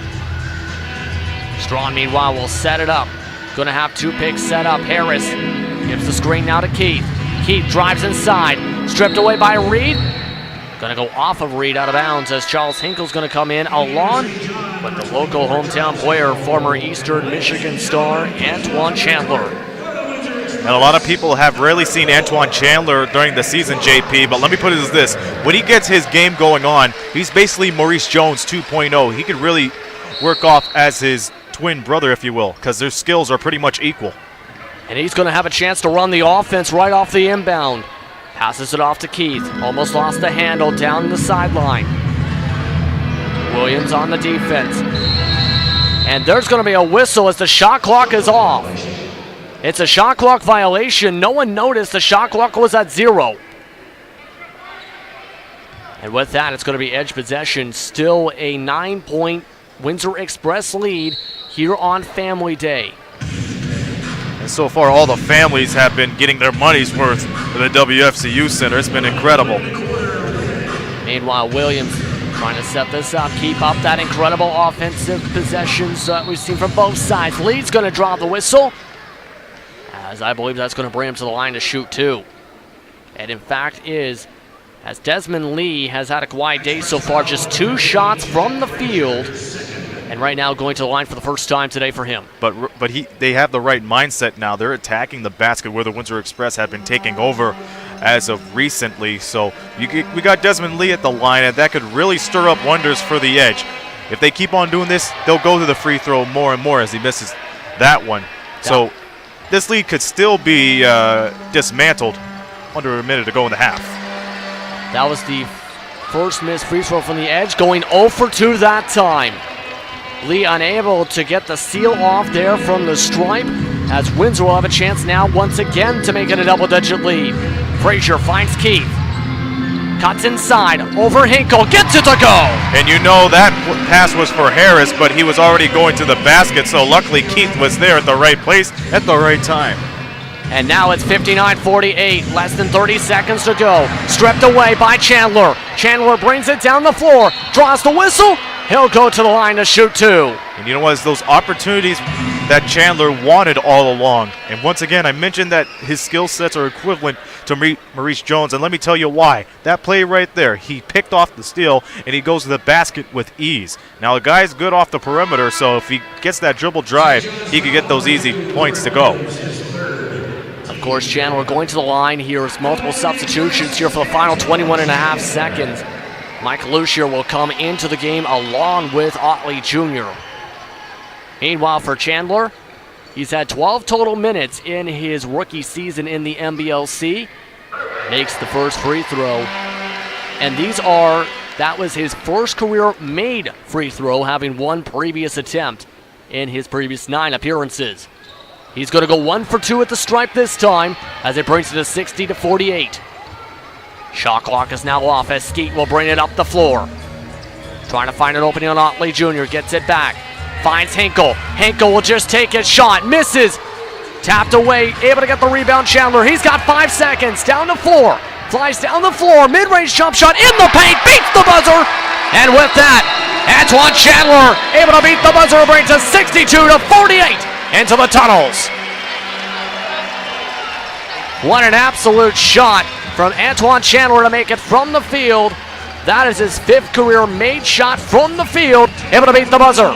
Strawn, meanwhile, will set it up. Going to have 2 picks set up. Harris gives the screen now to Keith. Keith drives inside. Stripped away by Reed. Going to go off of Reed out of bounds as Charles Hinkle's going to come in along with the local hometown player, former Eastern Michigan star, Antoine Chandler. And a lot of people have rarely seen Antoine Chandler during the season, JP, but let me put it as this. When he gets his game going on, he's basically Maurice Jones 2.0. He could really work off as his twin brother, if you will, because their skills are pretty much equal. And he's going to have a chance to run the offense right off the inbound. Passes it off to Keith. Almost lost the handle down the sideline. Williams on the defense. And there's going to be a whistle as the shot clock is off. It's a shot clock violation. No one noticed the shot clock was at 0. And with that, it's going to be Edge possession. Still a 9-point Windsor Express lead here on Family Day. And so far, all the families have been getting their money's worth for the WFCU Center. It's been incredible. Meanwhile, Williams trying to set this up, keep up that incredible offensive possessions that we've seen from both sides. Lee's going to draw the whistle, as I believe that's going to bring him to the line to shoot too. And in fact is, as Desmond Lee has had a quiet day so far, just 2 shots from the field. And right now going to the line for the first time today for him. But they have the right mindset now. They're attacking the basket where the Windsor Express have been taking over as of recently. So we got Desmond Lee at the line, and that could really stir up wonders for the Edge. If they keep on doing this, they'll go to the free throw more and more as he misses that one. Yeah. So this lead could still be dismantled under a minute to go in the half. That was the first missed free throw from the Edge, going 0 for 2 that time. Lee unable to get the seal off there from the stripe, as Windsor will have a chance now once again to make it a double-digit lead. Frazier finds Keith. Cuts inside, over Hinkle, gets it to go! And you know that pass was for Harris, but he was already going to the basket, so luckily Keith was there at the right place at the right time. And now it's 59-48, less than 30 seconds to go. Stripped away by Chandler. Chandler brings it down the floor, draws the whistle. He'll go to the line to shoot two. And you know what? It's those opportunities that Chandler wanted all along. And once again, I mentioned that his skill sets are equivalent to Maurice Jones, and let me tell you why. That play right there, he picked off the steal, and he goes to the basket with ease. Now, the guy's good off the perimeter, so if he gets that dribble drive, he could get those easy points to go. Of course, Chandler going to the line here as multiple substitutions here for the final 21 and a half seconds. Mike Lucier will come into the game along with Otley Jr. Meanwhile, for Chandler, he's had 12 total minutes in his rookie season in the NBLC. Makes the first free throw. And that was his first career made free throw, having one previous attempt in his previous 9 appearances. He's going to go 1 for 2 at the stripe this time as it brings it to 60-48. Shot clock is now off as Skeet will bring it up the floor. Trying to find an opening on Otley Jr. Gets it back. Finds Hinkle. Hinkle will just take his shot. Misses. Tapped away. Able to get the rebound. Chandler. He's got 5 seconds. Down to 4. Flies down the floor. Mid-range jump shot in the paint. Beats the buzzer. And with that, Antoine Chandler able to beat the buzzer. Brings us 62-48 into the tunnels. What an absolute shot from Antoine Chandler to make it from the field. That is his 5th career made shot from the field. Able to beat the buzzer.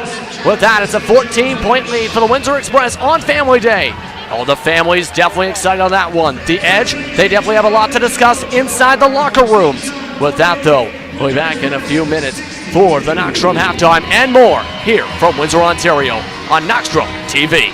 With that, it's a 14-point lead for the Windsor Express on Family Day. Oh, the family's definitely excited on that one. The Edge, they definitely have a lot to discuss inside the locker rooms. With that, though, we'll be back in a few minutes for the Knockstrom halftime and more here from Windsor, Ontario on Knockstrom TV.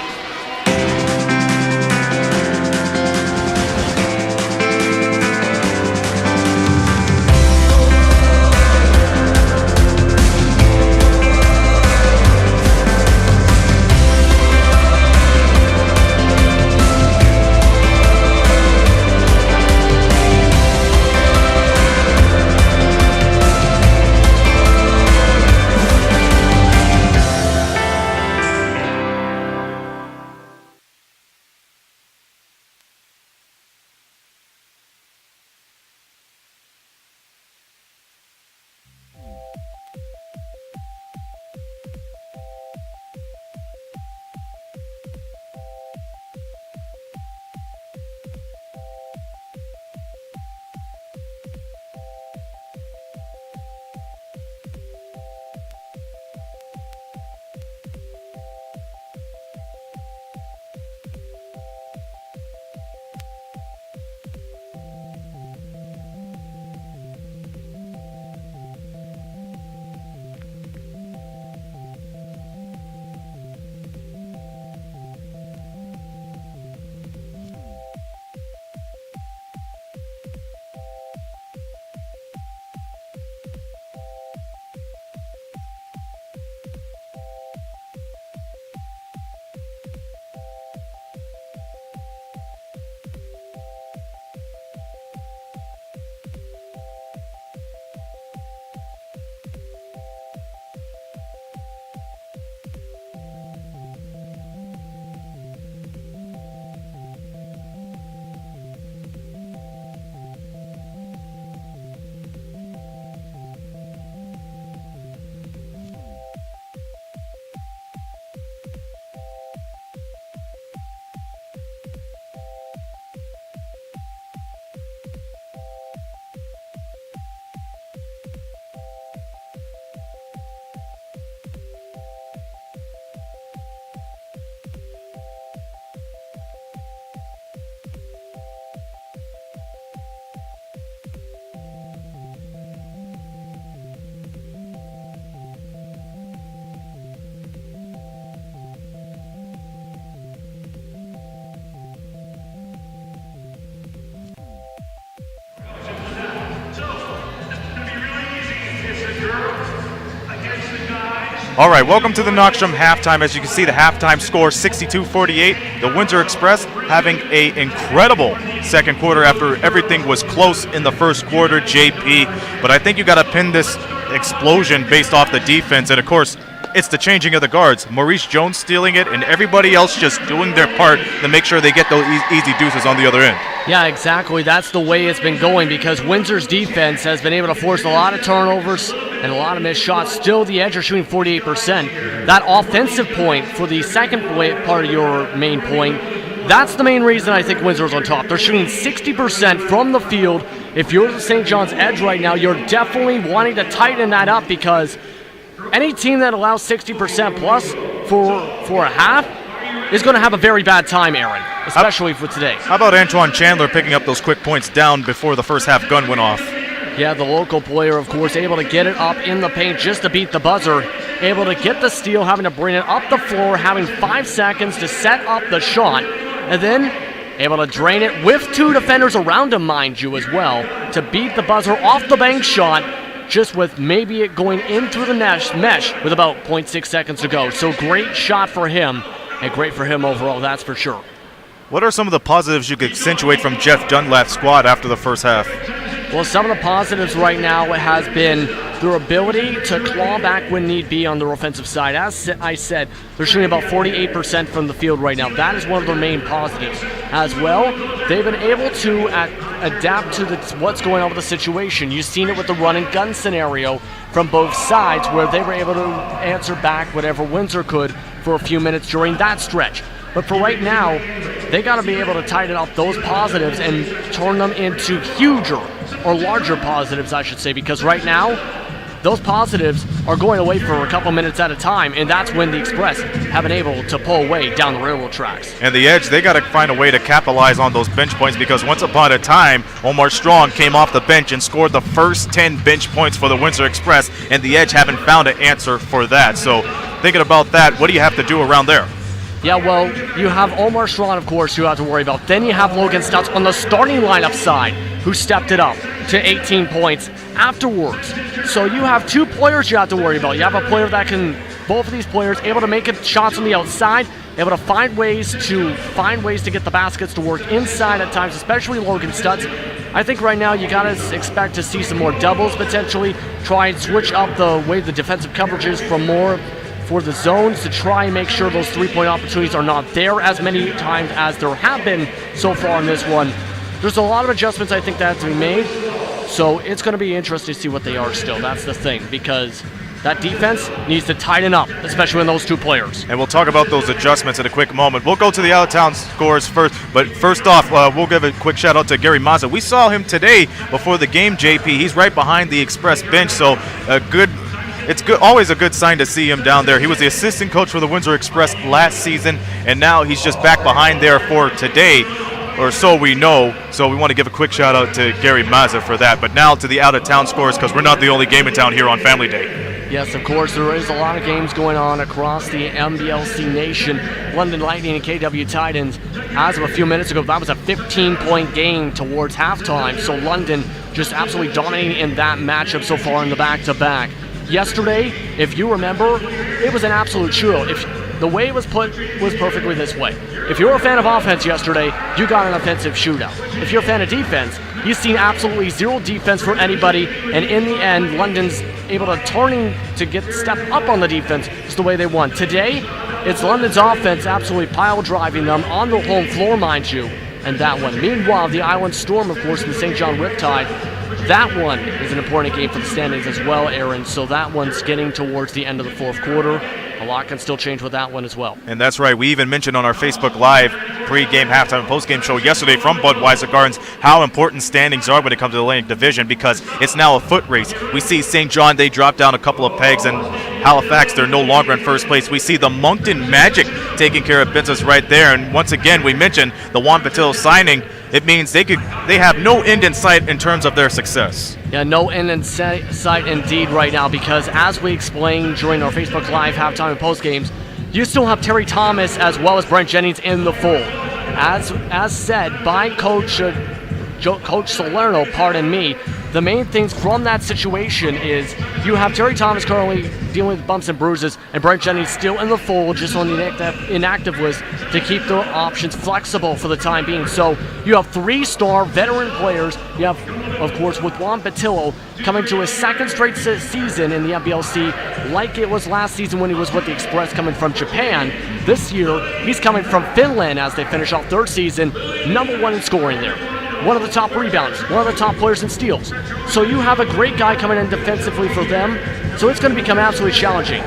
All right, welcome to the Knockstrom halftime. As you can see, the halftime score 62-48. The Windsor Express having an incredible second quarter after everything was close in the first quarter, JP. But I think you got to pin this explosion based off the defense. And, of course, it's the changing of the guards. Maurice Jones stealing it, and everybody else just doing their part to make sure they get those easy deuces on the other end. Yeah, exactly. That's the way it's been going because Windsor's defense has been able to force a lot of turnovers and a lot of missed shots. Still, the Edge are shooting 48%. That offensive point for the second part of your main point, that's the main reason I think Windsor's on top. They're shooting 60% from the field. If you're the St. John's Edge right now, you're definitely wanting to tighten that up because any team that allows 60% plus for a half is going to have a very bad time, Aaron, especially for today. How about Antoine Chandler picking up those quick points down before the first half gun went off? Yeah, the local player, of course, able to get it up in the paint just to beat the buzzer. Able to get the steal, having to bring it up the floor, having 5 seconds to set up the shot, and then able to drain it with 2 defenders around him, mind you, as well, to beat the buzzer off the bank shot, just with maybe it going into the mesh with about 0.6 seconds to go. So great shot for him, and great for him overall, that's for sure. What are some of the positives you could accentuate from Jeff Dunlap's squad after the first half? Well, some of the positives right now has been their ability to claw back when need be on their offensive side. As I said, they're shooting about 48% from the field right now. That is one of their main positives. As well, they've been able to adapt to what's going on with the situation. You've seen it with the run and gun scenario from both sides where they were able to answer back whatever Windsor could for a few minutes during that stretch. But for right now, they got to be able to tighten up those positives and turn them into huger or larger positives, I should say, because right now, those positives are going away for a couple minutes at a time, and that's when the Express have been able to pull away down the railroad tracks. And the Edge, they got to find a way to capitalize on those bench points because once upon a time, Omar Strong came off the bench and scored the first 10 bench points for the Windsor Express, and the Edge haven't found an answer for that. So thinking about that, what do you have to do around there? Yeah, well, you have Omar Strawn, of course, who you have to worry about. Then you have Logan Stutz on the starting lineup side, who stepped it up to 18 points afterwards. So you have 2 players you have to worry about. You have a player that can, both of these players, able to make shots on the outside, able to find ways to get the baskets to work inside at times, especially Logan Stutz. I think right now you gotta expect to see some more doubles potentially. Try and switch up the way the defensive coverage is from more for the zones to try and make sure those 3-point opportunities are not there as many times as there have been so far in this one. There's a lot of adjustments I think that have to be made, so it's going to be interesting to see what they are still. That's the thing, because that defense needs to tighten up, especially when those 2 players. And we'll talk about those adjustments in a quick moment. We'll go to the out-of-town scores first, but first off, we'll give a quick shout-out to Gary Mazza. We saw him today before the game, JP. He's right behind the Express bench, so it's always a good sign to see him down there. He was the assistant coach for the Windsor Express last season, and now he's just back behind there for today, or so we know. So we want to give a quick shout out to Gary Mazza for that. But now to the out-of-town scores, because we're not the only game in town here on Family Day. Yes, of course, there is a lot of games going on across the NBLC nation. London Lightning and KW Titans, as of a few minutes ago, that was a 15-point game towards halftime. So London just absolutely dominating in that matchup so far in the back-to-back. Yesterday, if you remember, it was an absolute shootout. The way it was put was perfectly this way. If you're a fan of offense yesterday, you got an offensive shootout. If you're a fan of defense, you've seen absolutely zero defense for anybody, and in the end, London's able to step up on the defense just the way they won. Today, it's London's offense absolutely pile driving them on the home floor, mind you, and that one. Meanwhile, the Island Storm, of course, and the St. John Riptide, that one is an important game for the standings as well, Aaron. So that one's getting towards the end of the 4th quarter. A lot can still change with that one as well. And that's right. We even mentioned on our Facebook Live pre-game, halftime, and post-game show yesterday from Budweiser Gardens how important standings are when it comes to the Atlantic Division, because it's now a foot race. We see St. John, they dropped down a couple of pegs, and Halifax, they're no longer in first place. We see the Moncton Magic taking care of business right there. And once again, we mentioned the Juan Patillo signing. It means they have no end in sight in terms of their success. Yeah, no end in sight indeed right now, because as we explained during our Facebook Live halftime and post games, you still have Terry Thomas as well as Brent Jennings in the fold. As said by Coach Salerno, the main things from that situation is you have Terry Thomas currently dealing with bumps and bruises, and Brent Jennings still in the fold, just on the inactive list to keep the options flexible for the time being. So you have 3-star veteran players. You have, of course, with Juan Patillo coming to his second straight season in the NBLC, like it was last season when he was with the Express coming from Japan. This year, he's coming from Finland as they finish off third season, number 1 in scoring there. One of the top rebounders, one of the top players in steals. So you have a great guy coming in defensively for them, so it's going to become absolutely challenging.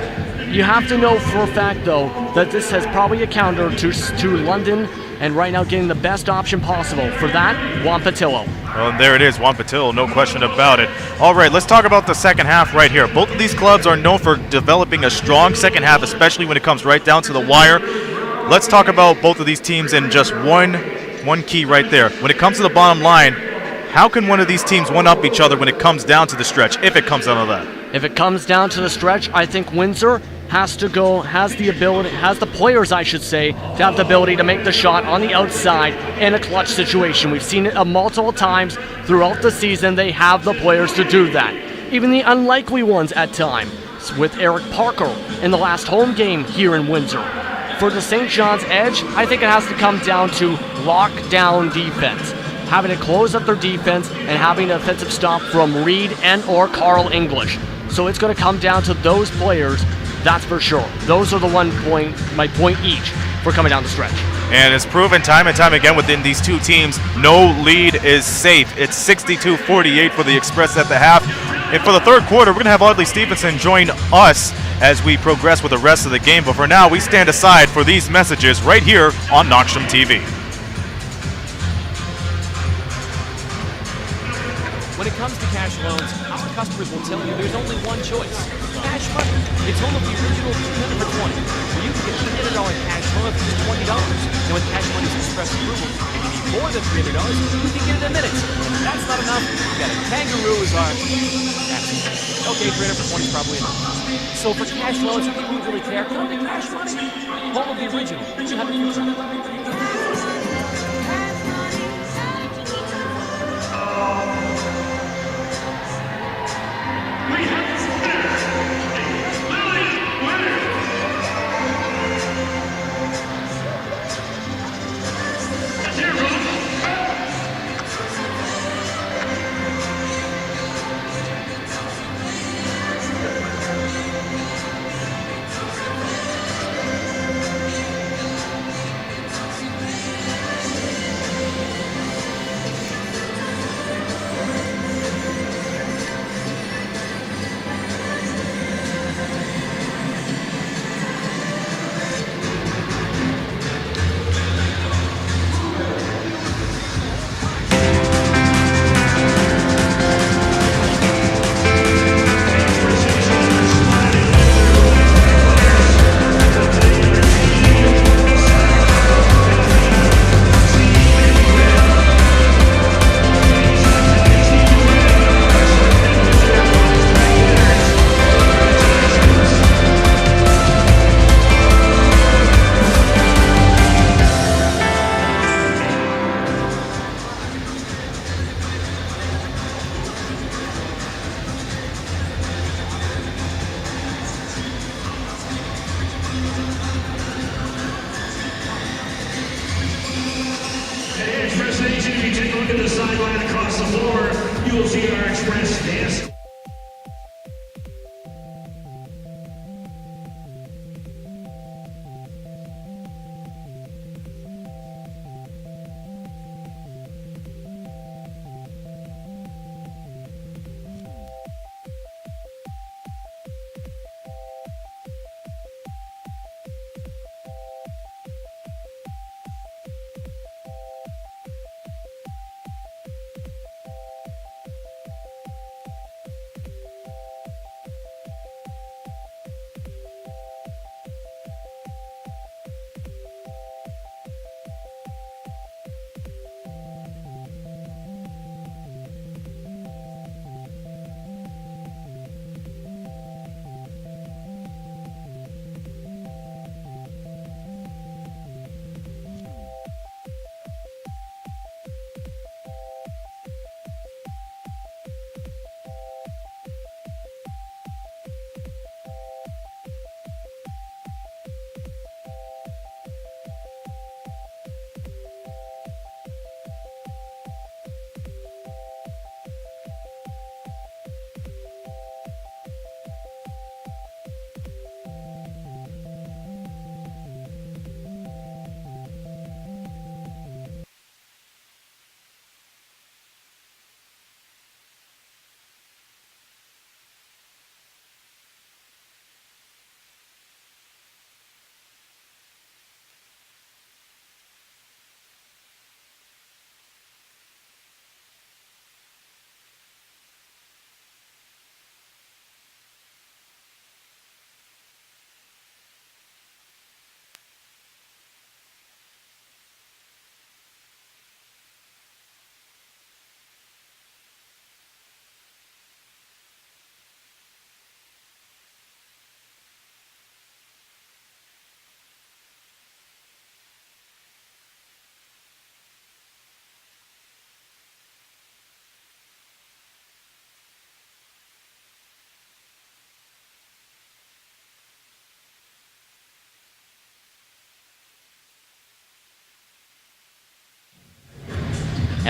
You have to know for a fact, though, that this has probably a counter to London, and right now getting the best option possible. For that, Juan Patillo. Well, there it is, Juan Patillo, no question about it. All right, let's talk about the second half right here. Both of these clubs are known for developing a strong second half, especially when it comes right down to the wire. Let's talk about both of these teams in just one key right there. When it comes to the bottom line, how can one of these teams one-up each other when it comes down to the stretch, if it comes down to that? If it comes down to the stretch, I think Windsor has the players, I should say, to have the ability to make the shot on the outside in a clutch situation. We've seen it multiple times throughout the season. They have the players to do that. Even the unlikely ones at times, with Eric Parker in the last home game here in Windsor. For the St. John's Edge, I think it has to come down to lockdown defense. Having to close up their defense and having an offensive stop from Reed and or Carl English. So it's going to come down to those players, that's for sure. Those are the my point each for coming down the stretch. And it's proven time and time again within these two teams, no lead is safe. It's 62-48 for the Express at the half. And for the third quarter, we're going to have Audley Stevenson join us as we progress with the rest of the game. But for now, we stand aside for these messages right here on Knoxstrom TV. When it comes to cash loans, our customers will tell you there's only one choice. Cash Money. It's home of the original 300 for 20, where you can get a $300 cash loan for just $20. And with Cash Money's express approval, if you need more than $300, you can get it in minutes. And if that's not enough, we got a kangaroo as our... Okay, 300 for 20 is probably enough. So for cash loans, if you really care, come to Cash Money. Home of the original 300 for 20.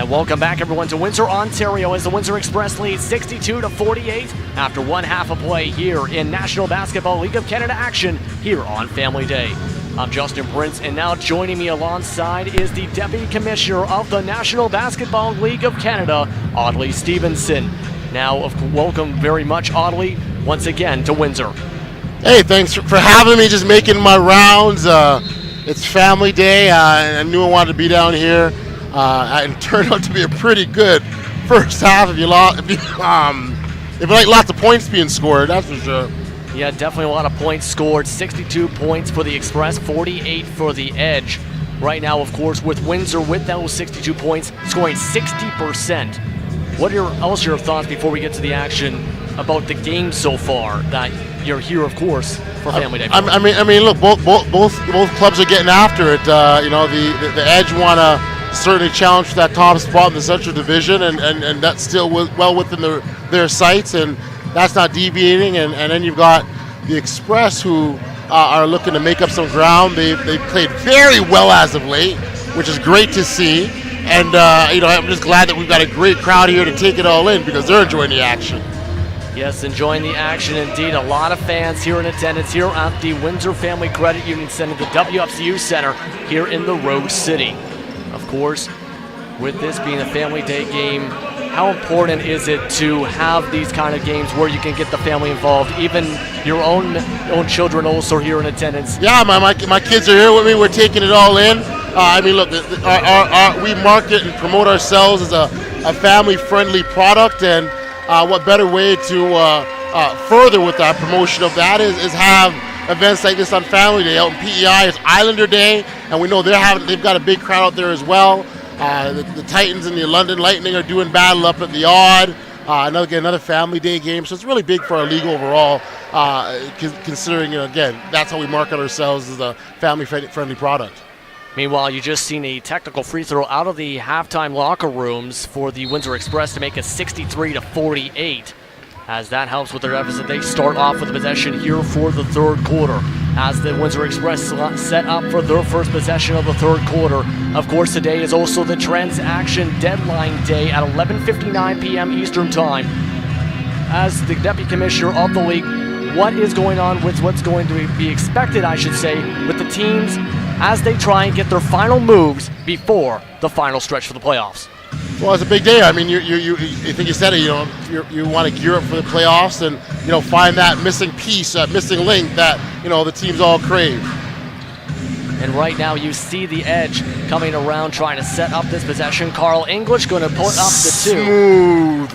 And welcome back, everyone, to Windsor, Ontario, as the Windsor Express leads 62-48 after one half of play here in National Basketball League of Canada action here on Family Day. I'm Justin Prince, and now joining me alongside is the Deputy Commissioner of the National Basketball League of Canada, Audley Stevenson. Now, welcome very much, Audley, once again to Windsor. Hey, thanks for having me, just making my rounds. It's Family Day, and I knew I wanted to be down here. And it turned out to be a pretty good first half if you like lots of points being scored, that's for sure. Yeah, definitely a lot of points scored. 62 points for the Express, 48 for the Edge. Right now, of course, with Windsor with those 62 points, scoring 60%. What are else your thoughts before we get to the action about the game so far that you're here, of course, for Family Day? I mean, look, both clubs are getting after it. The Edge want to certainly challenge for that top spot in the Central Division, and that's still well within their sights, and that's not deviating. And then you've got the Express, who are looking to make up some ground. They played very well as of late, which is great to see. And I'm just glad that we've got a great crowd here to take it all in because they're enjoying the action. Yes, enjoying the action indeed. A lot of fans here in attendance here at the Windsor Family Credit Union Center, the WFCU Center here in the Rose City. Of course, with this being a Family Day game, how important is it to have these kind of games where you can get the family involved, even your own children also here in attendance? Yeah, my kids are here with me. We're taking it all in. Look, we market and promote ourselves as a family-friendly product, and what better way to further with that promotion of that is have events like this on Family Day. Out in PEI, it's Islander Day, and we know they've got a big crowd out there as well. The Titans and the London Lightning are doing battle up at the Odd. Another Family Day game, so it's really big for our league overall. Considering, again, that's how we market ourselves as a family-friendly product. Meanwhile, you just seen a technical free throw out of the halftime locker rooms for the Windsor Express to make it 63-48. As that helps with their deficit, they start off with a possession here for the third quarter. As the Windsor Express set up for their first possession of the third quarter. Of course, today is also the transaction deadline day at 11:59 p.m. Eastern Time. As the Deputy Commissioner of the league, what is going on with what's going to be expected, I should say, with the teams as they try and get their final moves before the final stretch for the playoffs? Well, it's a big day. I mean, you think you said it. You want to gear up for the playoffs and find that missing piece, that missing link that the teams all crave. And right now, you see the Edge coming around trying to set up this possession. Carl English going to put up the two. Smooth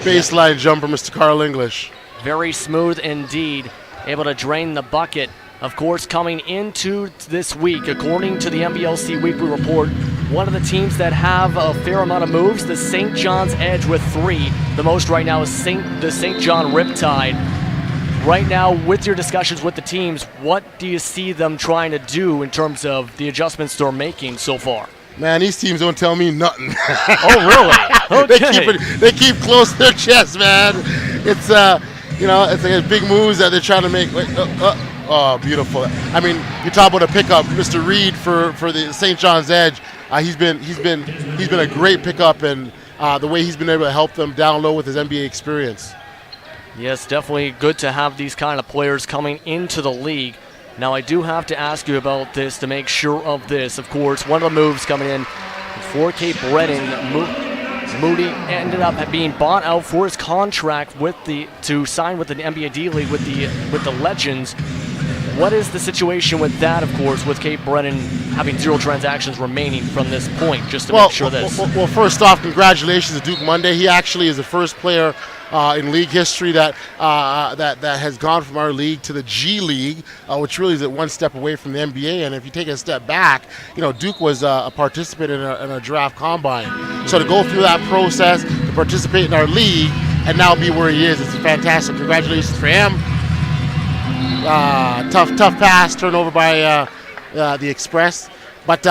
baseline jumper, Mr. Carl English. Very smooth indeed. Able to drain the bucket. Of course, coming into this week, according to the NBLC Weekly Report, one of the teams that have a fair amount of moves, the St. John's Edge with 3. The most right now is the St. John Riptide. Right now, with your discussions with the teams, what do you see them trying to do in terms of the adjustments they're making so far? Man, these teams don't tell me nothing. Oh, really? Okay. They keep close to their chest, man. It's it's like big moves that they're trying to make. Oh, beautiful. I mean, you talk about a pickup, Mr. Reed for the St. John's Edge. He's been a great pickup, and the way he's been able to help them down low with his NBA experience. Yes, definitely good to have these kind of players coming into the league. Now, I do have to ask you about this to make sure of this. Of course, one of the moves coming in for Cape Breton, Moody ended up being bought out for his contract to sign with the NBA D League with the Legends. What is the situation with that, of course, with Cape Breton having 0 transactions remaining from this point, just to make sure this? Well, first off, congratulations to Duke Monday. He actually is the first player in league history that has gone from our league to the G League, which really is one step away from the NBA. And if you take a step back, Duke was a participant in a draft combine. So to go through that process, to participate in our league, and now be where he is, it's fantastic. Congratulations for him. Tough pass, turnover by the Express. But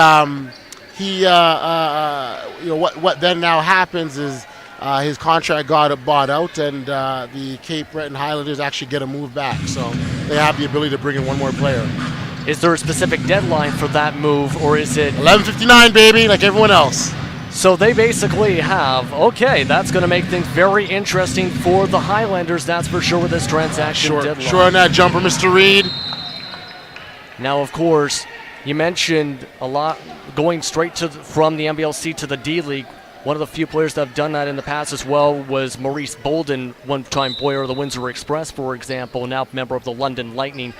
what then now happens is his contract got bought out, and the Cape Breton Highlanders actually get a move back. So they have the ability to bring in one more player. Is there a specific deadline for that move, or is it 11:59, baby, like everyone else? So they basically have, okay, that's going to make things very interesting for the Highlanders, that's for sure, with this transaction deadline. Sure on that jumper, Mr. Reed. Now, of course, you mentioned a lot going straight from the NBLC to the D-League. One of the few players that have done that in the past as well was Maurice Bolden, one-time player of the Windsor Express, for example, now member of the London Lightning.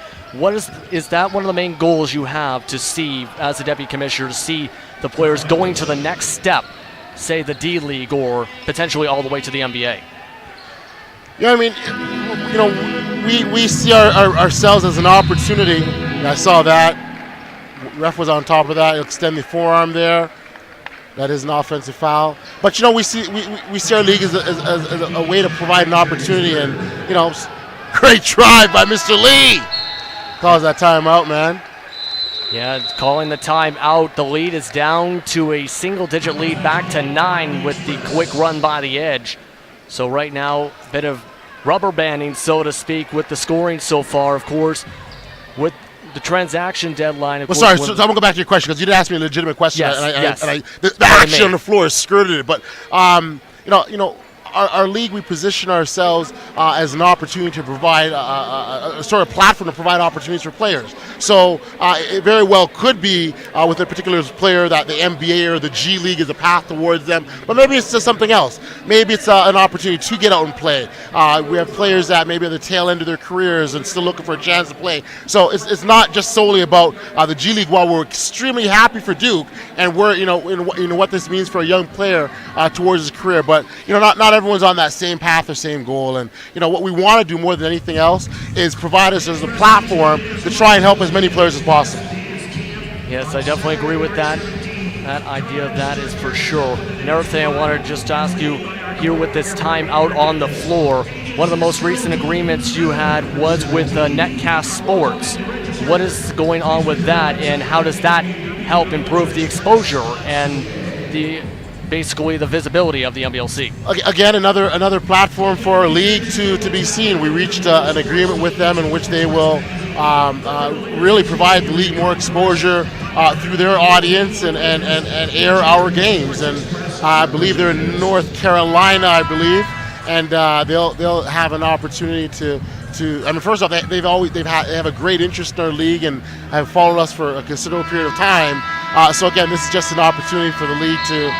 Is that one of the main goals you have to see as a deputy commissioner, to see the players going to the next step, say the D-League or potentially all the way to the NBA? Yeah, I mean, we see ourselves as an opportunity. I saw that. Ref was on top of that. He'll extend the forearm there. That is an offensive foul. But, we see our league as a way to provide an opportunity. And, great try by Mr. Lee. Calls that timeout, man. Yeah, calling the timeout. The lead is down to a single-digit lead, back to 9 with the quick run by the edge. So right now, a bit of rubber banding, so to speak, with the scoring so far, of course, with the transaction deadline. So I'm going to go back to your question because you did ask me a legitimate question. Yes, and the action on the floor has skirted it. But, our league, we position ourselves as an opportunity to provide a sort of platform to provide opportunities for players. So it very well could be with a particular player that the NBA or the G League is a path towards them, but maybe it's just something else. Maybe it's an opportunity to get out and play. We have players that maybe at the tail end of their careers and still looking for a chance to play. So it's not just solely about the G League. While we're extremely happy for Duke and we're in what this means for a young player towards his career, but not everyone's on that same path or same goal. And what we want to do more than anything else is provide us as a platform to try and help as many players as possible. Yes, I definitely agree with that. That idea of that is for sure. Another thing I wanted to just ask you here with this time out on the floor, one of the most recent agreements you had was with Netcast Sports. What is going on with that, and how does that help improve the exposure and basically the visibility of the NBLC? Again, another platform for our league to be seen. We reached an agreement with them in which they will really provide the league more exposure through their audience and air our games. And I believe they're in North Carolina, and they'll have an opportunity to. First off, they have a great interest in our league and have followed us for a considerable period of time. So again, this is just an opportunity for the league to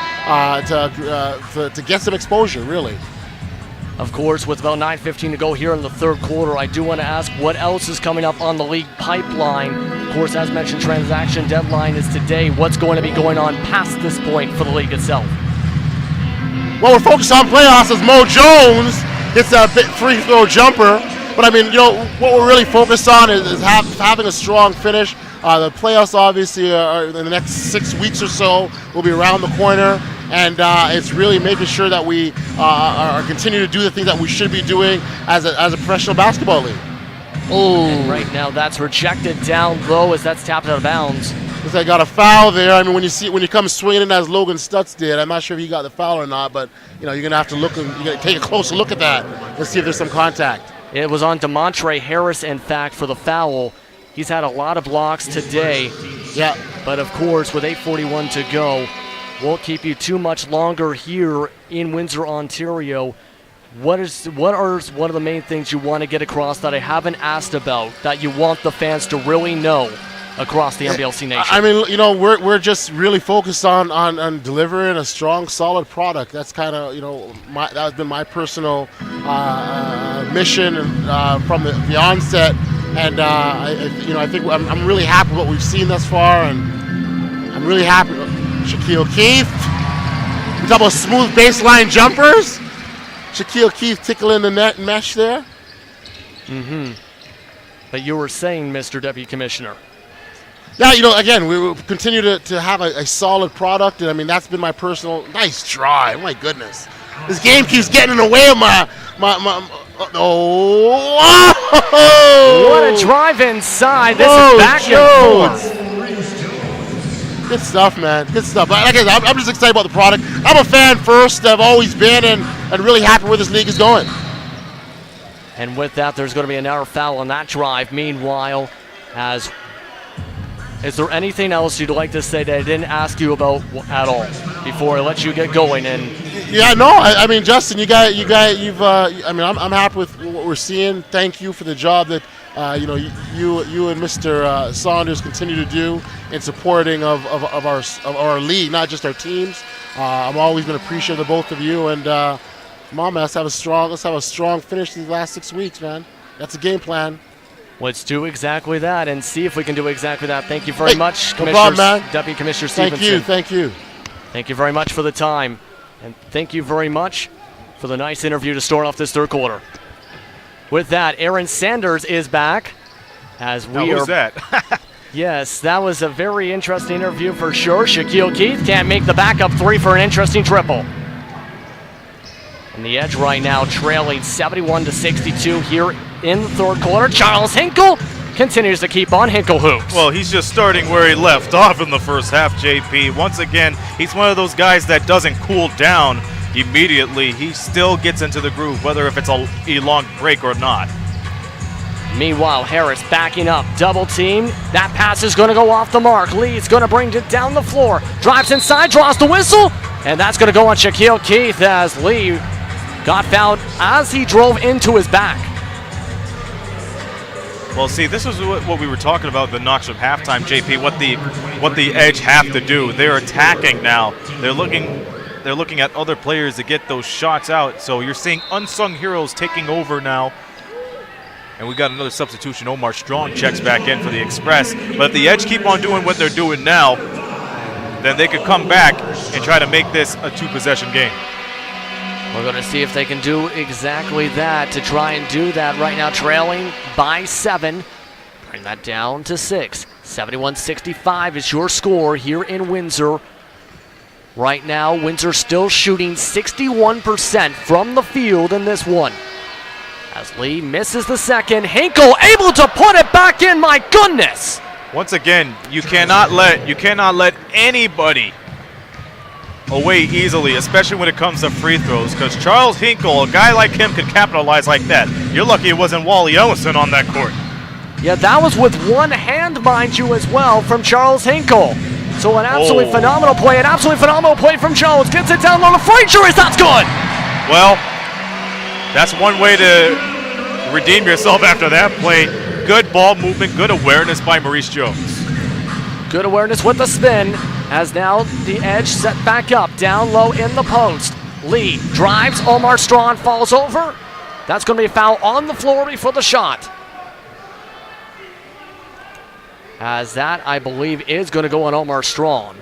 get some exposure, really. Of course, with about 9:15 to go here in the third quarter, I do want to ask what else is coming up on the league pipeline. Of course, as mentioned, transaction deadline is today. What's going to be going on past this point for the league itself? Well, we're focused on playoffs as Mo Jones hits a big free throw jumper. But what we're really focused on is having a strong finish. The playoffs, obviously, are in the next 6 weeks or so. Will be around the corner, and it's really making sure that we are continuing to do the things that we should be doing as a professional basketball league. Oh! And right now, that's rejected down low as that's tapped out of bounds. Because I got a foul there. When you come swinging in as Logan Stutz did, I'm not sure if he got the foul or not, but you're gonna have to look and you gotta take a closer look at that and see if there's some contact. It was on DeMontre Harris, in fact, for the foul. He's had a lot of blocks today. Yeah. But, of course, with 8:41 to go, won't keep you too much longer here in Windsor, Ontario. What are one of the main things you want to get across that I haven't asked about that you want the fans to really know across the NBLC nation? We're just really focused on delivering a strong, solid product. That's kind of, that has been my personal mission from the onset. And I think I'm really happy with what we've seen thus far, and I'm really happy. Shaquille O'Keefe. We talk about smooth baseline jumpers. Shaquille O'Keefe tickling the net mesh there. Mm-hmm. But you were saying, Mr. Deputy Commissioner. Yeah, again, we will continue to have a solid product, and that's been my personal. Nice try, my goodness. This game keeps getting in the way of my. What a drive inside. This is back and forth. Good stuff, man. Good stuff. Like I said, I'm just excited about the product. I'm a fan first. I've always been, and really happy where this league is going. And with that, there's going to be another foul on that drive. Meanwhile, as is there anything else you'd like to say that I didn't ask you about at all before I let you get going? And Yeah, no, I mean, Justin, you've. I mean, I'm happy with what we're seeing. Thank you for the job that you and Mr. Saunders continue to do in supporting of our league, not just our teams. I'm always been appreciative of both of you, and Mom, let's have a strong finish to the last 6 weeks, man. That's a game plan. let's do exactly that and see if we can do exactly that. Thank you very much, no problem, man. Deputy Commissioner Stevenson. Thank you. Thank you very much for the time, and thank you very much for the nice interview to start off this third quarter. With that, Aaron Sanders is back. As we Who's that? Yes, that was a very interesting interview for sure. Shaquille Keith can't make the backup three for an interesting triple. And the Edge right now trailing 71-62 here in the third quarter. Charles Hinkle continues to keep on Hinkle hoops. Well, he's just starting where he left off in the first half, JP. Once again, he's one of those guys that doesn't cool down immediately. He still gets into the groove, whether if it's a long break or not. Meanwhile, Harris backing up, double team. That pass is going to go off the mark. Lee's going to bring it down the floor. Drives inside, draws the whistle, and that's going to go on Shaquille Keith as Lee got fouled as he drove into his back. Well, see, this is what we were talking about, the knocks from halftime, JP, what the Edge have to do. They're attacking now. They're looking at other players to get those shots out. So you're seeing unsung heroes taking over now. And we got another substitution. Omar Strong checks back in for the Express. But if the Edge keep on doing what they're doing now, then they could come back and try to make this a two-possession game. We're going to see if they can do exactly that to try and do that right now, trailing by 7. Bring that down to 6. 71-65 is your score here in Windsor. Right now, Windsor still shooting 61% from the field in this one. As Lee misses the second, Hinkle able to put it back in, my goodness! Once again, you cannot let anybody away easily, especially when it comes to free throws, because Charles Hinkle, a guy like him, can capitalize like that. You're lucky it wasn't Wally Ellison on that court. Yeah, that was with one hand, mind you, as well, from Charles Hinkle. So an absolutely phenomenal play from Jones. Gets it down low to Frazier, that's good! Well, that's one way to redeem yourself after that play. Good ball movement, good awareness by Maurice Jones. Good awareness with the spin, as now the Edge set back up, down low in the post. Lee drives, Omar Strong falls over. That's going to be a foul on the floor before the shot. As that, I believe, is going to go on Omar Strong.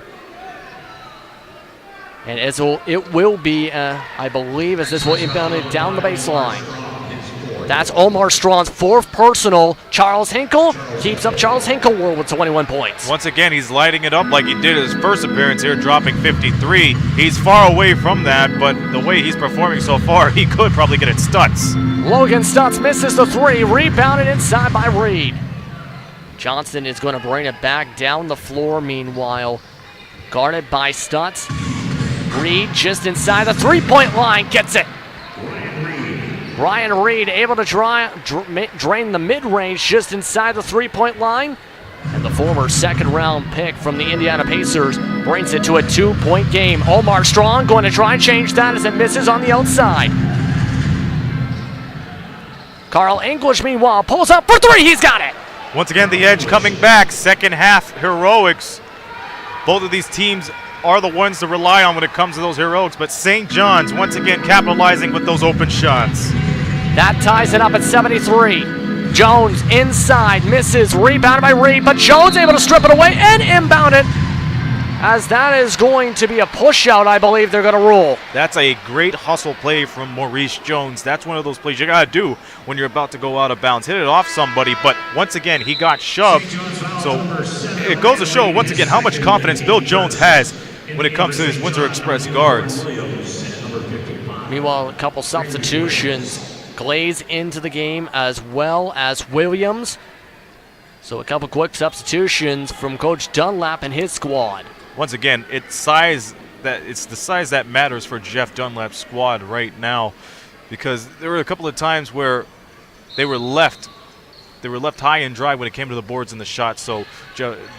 And it will be, I believe, as this will inbound it down the baseline. That's Omar Strong's fourth personal. Charles Hinkle keeps up Charles Hinkle world with 21 points. Once again, he's lighting it up like he did his first appearance here, dropping 53. He's far away from that, but the way he's performing so far, he could probably get it Stutz. Logan Stutz misses the three, rebounded inside by Reed. Johnson is going to bring it back down the floor meanwhile. Guarded by Stutz. Reed just inside the three-point line, gets it. Ryan Reed able to drain the mid-range just inside the three-point line. And the former second-round pick from the Indiana Pacers brings it to a 2-point game. Omar Strong going to try and change that as it misses on the outside. Carl English, meanwhile, pulls up for three. He's got it. Once again, the Edge coming back. Second half heroics. Both of these teams are the ones to rely on when it comes to those heroics, but St. John's once again capitalizing with those open shots. That ties it up at 73. Jones inside, misses, rebounded by Reed, but Jones able to strip it away and inbound it, as that is going to be a push out, I believe they're going to rule. That's a great hustle play from Maurice Jones. That's one of those plays you got to do when you're about to go out of bounds. Hit it off somebody, but once again, he got shoved. So it goes to show, once again, how much confidence Bill Jones has when it comes to his Windsor Express guards. Meanwhile, a couple substitutions. Glaze into the game as well as Williams. So a couple quick substitutions from Coach Dunlap and his squad. Once again, it's the size that matters for Jeff Dunlap's squad right now, because there were a couple of times where they were left they were left high and dry when it came to the boards and the shots. So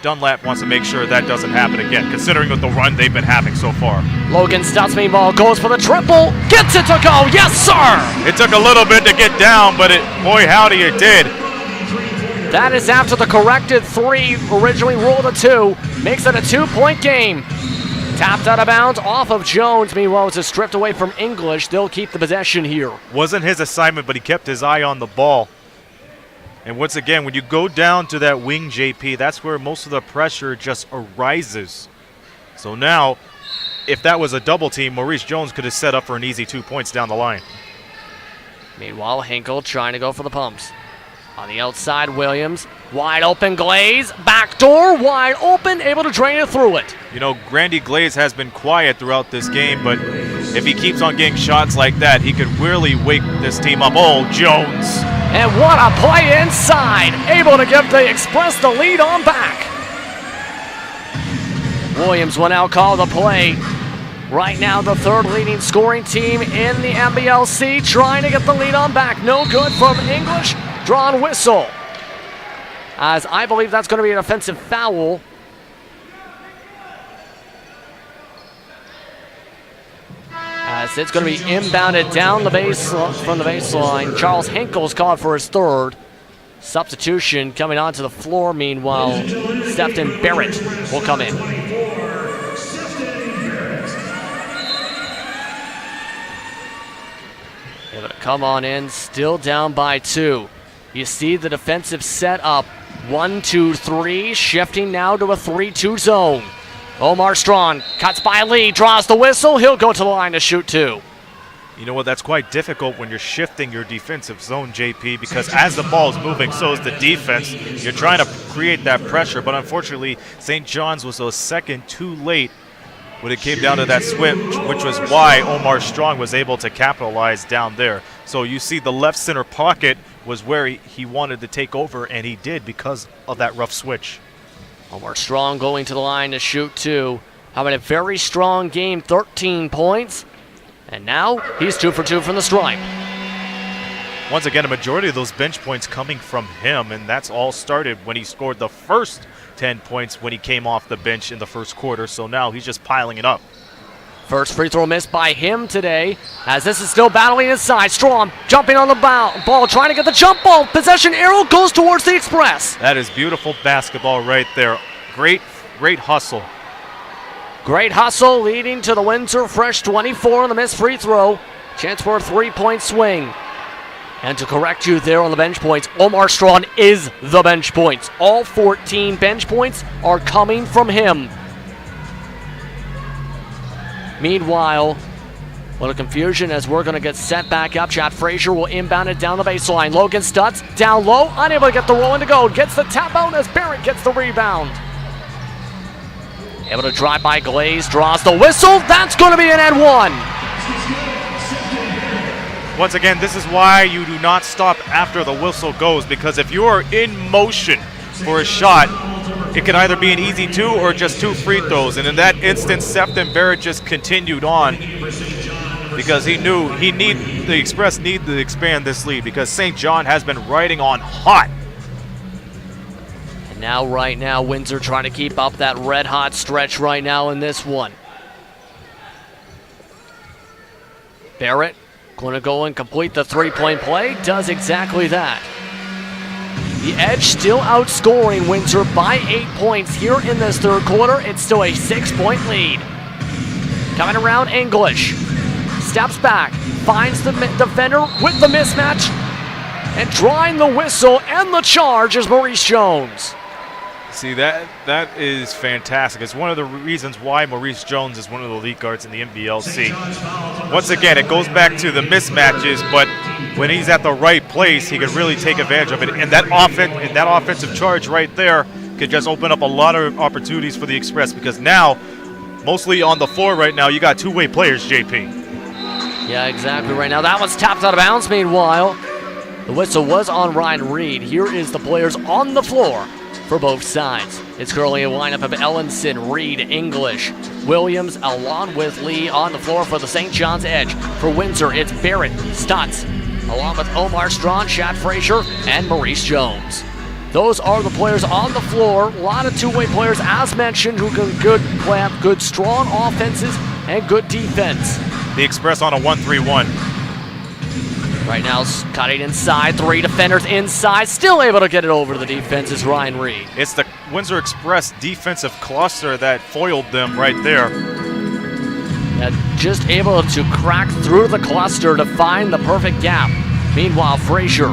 Dunlap wants to make sure that doesn't happen again, considering with the run they've been having so far. Logan Stutz, meanwhile, goes for the triple. Gets it to go. Yes, sir! It took a little bit to get down, but boy, howdy, it did. That is after the corrected 3, originally ruled a 2. Makes it a 2-point game. Tapped out of bounds off of Jones. Meanwhile, it's stripped away from English. They'll keep the possession here. Wasn't his assignment, but he kept his eye on the ball. And once again, when you go down to that wing, JP, that's where most of the pressure just arises. So now, if that was a double team, Maurice Jones could have set up for an easy 2 points down the line. Meanwhile, Hinkle trying to go for the pumps. On the outside, Williams. Wide open, Glaze. Backdoor, wide open, able to drain it through it. You know, Grandy Glaze has been quiet throughout this game, but if he keeps on getting shots like that, he could really wake this team up. Oh, Jones. And what a play inside. Able to give the Express the lead on back. Williams will now call the play. Right now, the third leading scoring team in the NBLC, trying to get the lead on back. No good from English. Drawn whistle. As I believe that's going to be an offensive foul. As it's going to be inbounded down the base from the baseline. Charles Hinkle's called for his third. Substitution coming onto the floor. Meanwhile, Stephen Barrett will come in. Able to come on in, still down by 2. You see the defensive setup. 1-2-3, shifting now to a 3-2 zone. Omar Strong cuts by Lee, draws the whistle. He'll go to the line to shoot 2. You know what? That's quite difficult when you're shifting your defensive zone, JP, because as the ball is moving, so is the defense. You're trying to create that pressure, but unfortunately, St. John's was a second too late when it came down to that switch, which was why Omar Strong was able to capitalize down there. So you see the left center pocket was where he wanted to take over, and he did because of that rough switch. Omar Strong going to the line to shoot 2. Having a very strong game, 13 points. And now he's 2 for 2 from the stripe. Once again, a majority of those bench points coming from him, and that's all started when he scored the first 10 points when he came off the bench in the first quarter. So now he's just piling it up. First free throw missed by him today, as this is still battling inside. Strong jumping on the ball, trying to get the jump ball. Possession arrow goes towards the Express. That is beautiful basketball right there. Great hustle. Great hustle leading to the Windsor fresh 24 on the missed free throw. Chance for a 3-point swing. And to correct you there on the bench points, Omar Strong is the bench points. All 14 bench points are coming from him. Meanwhile, a little confusion as we're going to get set back up. Chad Frazier will inbound it down the baseline. Logan Stutz down low, unable to get the roll in to go. Gets the tap out as Barrett gets the rebound. Able to drive by Glaze, draws the whistle. That's going to be an and 1. Once again, this is why you do not stop after the whistle goes, because if you are in motion for a shot, it could either be an easy 2 or just 2 free throws. And in that instance, Sefton Barrett just continued on because he knew the Express needed to expand this lead because St. John has been riding on hot. And now, right now, Windsor trying to keep up that red-hot stretch right now in this one. Barrett going to go and complete the 3-point play. Does exactly that. The Edge still outscoring Windsor by 8 points here in this third quarter. It's still a 6-point lead. Coming around English. Steps back. Finds the defender with the mismatch. And drawing the whistle and the charge is Maurice Jones. See, that is fantastic. It's one of the reasons why Maurice Jones is one of the elite guards in the NBLC. Once again, it goes back to the mismatches, but when he's at the right place, he could really take advantage of it. And that offensive charge right there could just open up a lot of opportunities for the Express because now, mostly on the floor right now, you got two-way players, JP. Yeah, exactly right now. That was tapped out of bounds, meanwhile. The whistle was on Ryan Reed. Here is the players on the floor for both sides. It's currently a lineup of Ellenson, Reed, English, Williams, along with Lee on the floor for the St. John's Edge. For Windsor, it's Barrett, Stutz, along with Omar Strawn, Chad Frazier, and Maurice Jones. Those are the players on the floor. A lot of two-way players, as mentioned, who can play up good, strong offenses and good defense. The Express on a 1-3-1. Right now, cutting inside, 3 defenders inside, still able to get it over to the defense is Ryan Reed. It's the Windsor Express defensive cluster that foiled them right there. Just able to crack through the cluster to find the perfect gap. Meanwhile, Frazier,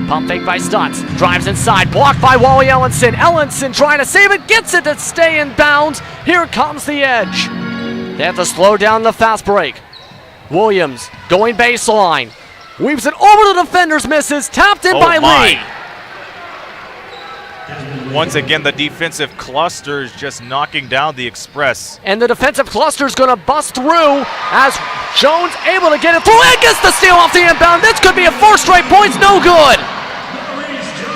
pump fake by Stutz, drives inside, blocked by Wally Ellenson. Ellenson trying to save it, gets it to stay in bounds. Here comes the edge. They have to slow down the fast break. Williams going baseline. Weaves it over the defenders, misses, tapped in by Lee. Once again, the defensive cluster is just knocking down the Express. And the defensive cluster is going to bust through as Jones able to get it through and gets the steal off the inbound. This could be a 4 straight points, no good.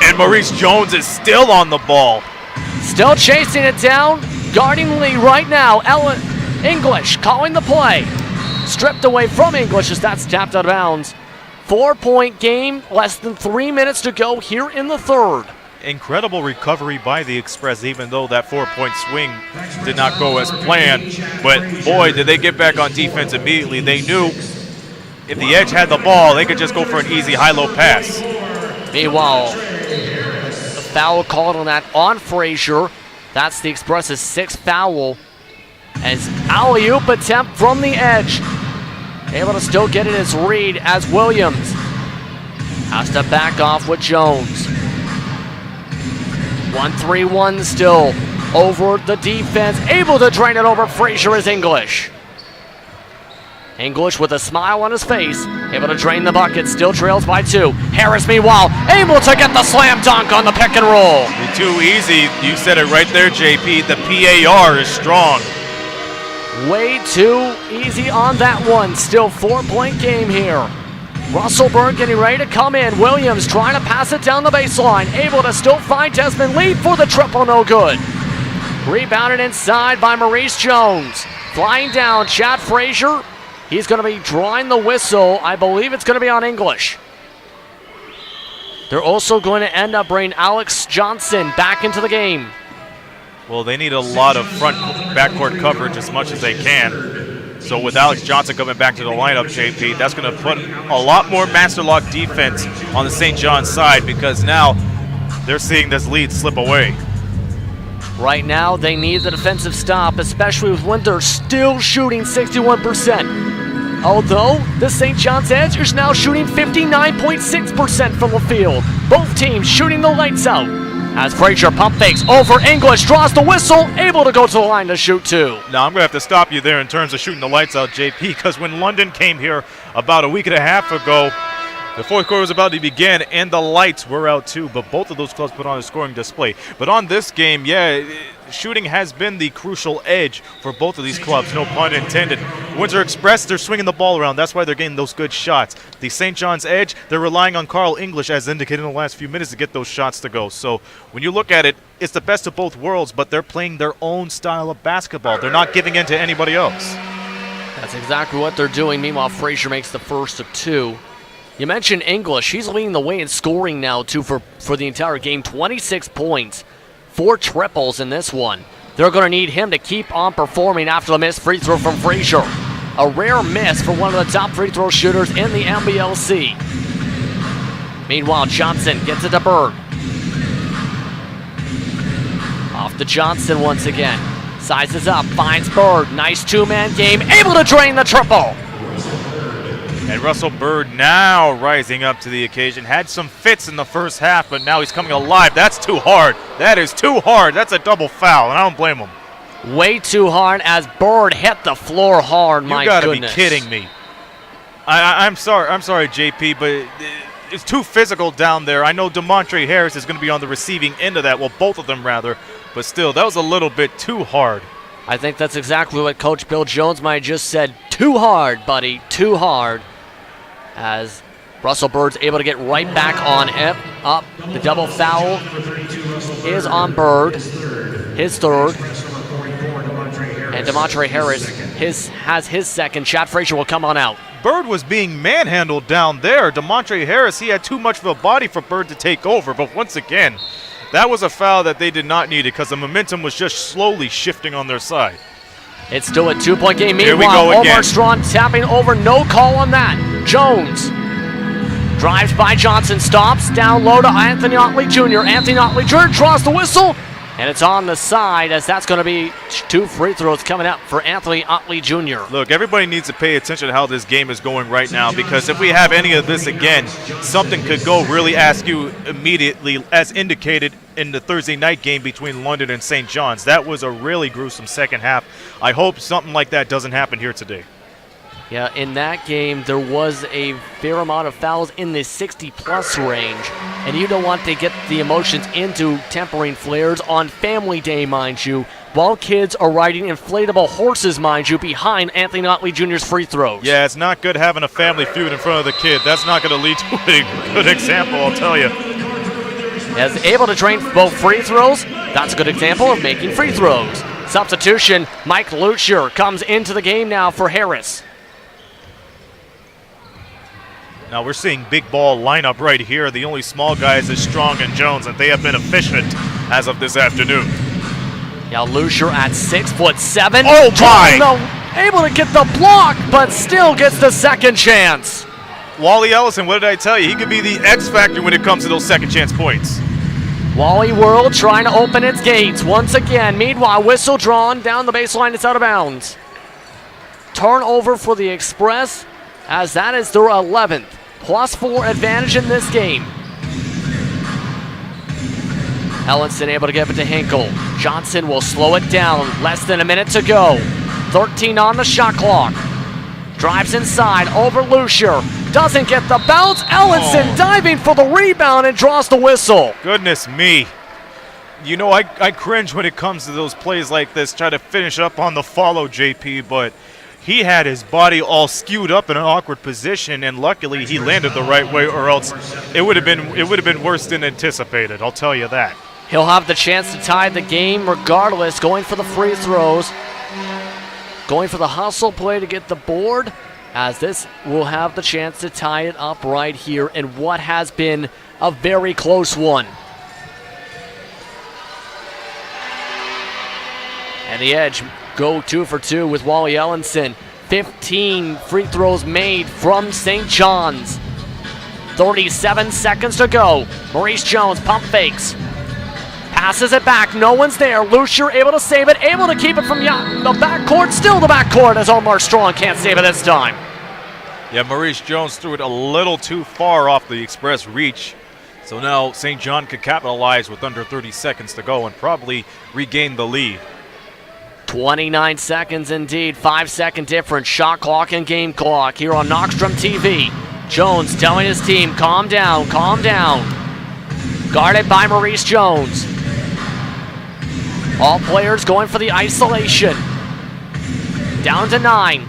And Maurice Jones is still on the ball. Still chasing it down, guarding Lee right now. English calling the play. Stripped away from English as that's tapped out of bounds. 4-point game, less than 3 minutes to go here in the third. Incredible recovery by the Express, even though that 4-point swing did not go as planned. But boy, did they get back on defense immediately. They knew if the Edge had the ball, they could just go for an easy high-low pass. Meanwhile, the foul called on that on Frazier. That's the Express's 6th foul. As alley-oop attempt from the Edge. Able to still get it as Reed as Williams has to back off with Jones. 1-3-1 still over the defense. Able to drain it over Frazier as English. English with a smile on his face. Able to drain the bucket. Still trails by 2. Harris, meanwhile, able to get the slam dunk on the pick and roll. Too easy. You said it right there, JP. The PAR is strong. Way too easy on that one. Still 4-point game here. Russell Byrd getting ready to come in. Williams trying to pass it down the baseline. Able to still find Desmond Lee for the triple, no good. Rebounded inside by Maurice Jones. Flying down, Chad Frazier. He's going to be drawing the whistle. I believe it's going to be on English. They're also going to end up bringing Alex Johnson back into the game. Well, they need a lot of backcourt coverage as much as they can. So with Alex Johnson coming back to the lineup, JP, that's going to put a lot more master lock defense on the St. John's side because now they're seeing this lead slip away. Right now, they need the defensive stop, especially with Windsor still shooting 61%. Although, the St. John's Edge is now shooting 59.6% from the field. Both teams shooting the lights out. As Frazier pump fakes over English, draws the whistle, able to go to the line to shoot 2. Now, I'm going to have to stop you there in terms of shooting the lights out, JP, because when London came here about a week and a half ago, the fourth quarter was about to begin, and the lights were out too, but both of those clubs put on a scoring display. But on this game, yeah, shooting has been the crucial edge for both of these clubs, no pun intended. Windsor Express, they're swinging the ball around. That's why they're getting those good shots. The St. John's Edge, they're relying on Carl English, as indicated in the last few minutes, to get those shots to go. So when you look at it, it's the best of both worlds, but they're playing their own style of basketball. They're not giving in to anybody else. That's exactly what they're doing. Meanwhile, Frazier makes the first of 2. You mentioned English. He's leading the way in scoring now, too, for the entire game. 26 points, 4 triples in this one. They're going to need him to keep on performing after the missed free throw from Frazier. A rare miss for one of the top free throw shooters in the NBLC. Meanwhile, Johnson gets it to Bird. Off to Johnson once again. Sizes up, finds Bird. Nice 2-man game, able to drain the triple. And Russell Byrd now rising up to the occasion. Had some fits in the first half, but now he's coming alive. That's too hard. That is too hard. That's a double foul, and I don't blame him. Way too hard as Byrd hit the floor hard, my goodness. You gotta be kidding me. I'm sorry, JP, but it's too physical down there. I know DeMontre Harris is going to be on the receiving end of that. Well, both of them, rather. But still, that was a little bit too hard. I think that's exactly what Coach Bill Jones might have just said. Too hard, buddy. Too hard. As Russell Byrd's able to get right back on it. Up. The double foul is on Byrd. His third. And DeMontre Harris has his second. Chad Frazier will come on out. Bird was being manhandled down there. DeMontre Harris, he had too much of a body for Bird to take over. But once again, that was a foul that they did not need because the momentum was just slowly shifting on their side. It's still a 2-point game. Here we Meanwhile, go Omar again. Strawn tapping over. No call on that. Jones drives by Johnson. Stops. Down low to Anthony Otley Jr. Anthony Otley Jr. draws the whistle. And it's on the side as that's going to be 2 free throws coming up for Anthony Otley Jr. Look, everybody needs to pay attention to how this game is going right now because if we have any of this again, something could go really askew immediately as indicated in the Thursday night game between London and St. John's. That was a really gruesome second half. I hope something like that doesn't happen here today. Yeah, in that game, there was a fair amount of fouls in the 60-plus range, and you don't want to get the emotions into tempering flares on Family Day, mind you, while kids are riding inflatable horses, mind you, behind Anthony Otley Jr.'s free throws. Yeah, it's not good having a family feud in front of the kid. That's not going to lead to a good example, I'll tell you. As able to drain both free throws, that's a good example of making free throws. Substitution, Mike Lucier comes into the game now for Harris. Now we're seeing big ball lineup right here. The only small guys is Strong and Jones, and they have been efficient as of this afternoon. Yeah, Lucier at 6'7". Oh my! Able to get the block, but still gets the second chance. Wally Ellison, what did I tell you? He could be the X factor when it comes to those second chance points. Wally World trying to open its gates once again. Meanwhile, whistle drawn down the baseline. It's out of bounds. Turnover for the Express, as that is their 11th. +4 advantage in this game. Ellenson able to give it to Hinkle. Johnson will slow it down. Less than a minute to go. 13 on the shot clock. Drives inside over Lucier. Doesn't get the bounce. Ellenson diving for the rebound and draws the whistle. Goodness me. You know, I cringe when it comes to those plays like this. Try to finish up on the follow, JP, but he had his body all skewed up in an awkward position, and luckily he landed the right way, or else it would have been worse than anticipated. I'll tell you that. He'll have the chance to tie the game regardless, going for the free throws, going for the hustle play to get the board, as this will have the chance to tie it up right here in what has been a very close one. And the Edge go 2 for 2 with Wally Ellenson. 15 free throws made from St. John's. 37 seconds to go. Maurice Jones pump fakes. Passes it back. No one's there. Lucier able to save it. Able to keep it from the backcourt. Still the backcourt as Omar Strong can't save it this time. Yeah, Maurice Jones threw it a little too far off the Express reach. So now St. John could capitalize with under 30 seconds to go and probably regain the lead. 29 seconds indeed, 5-second difference, shot clock and game clock here on Knockstrom TV. Jones telling his team, calm down, calm down. Guarded by Maurice Jones. All players going for the isolation. Down to 9.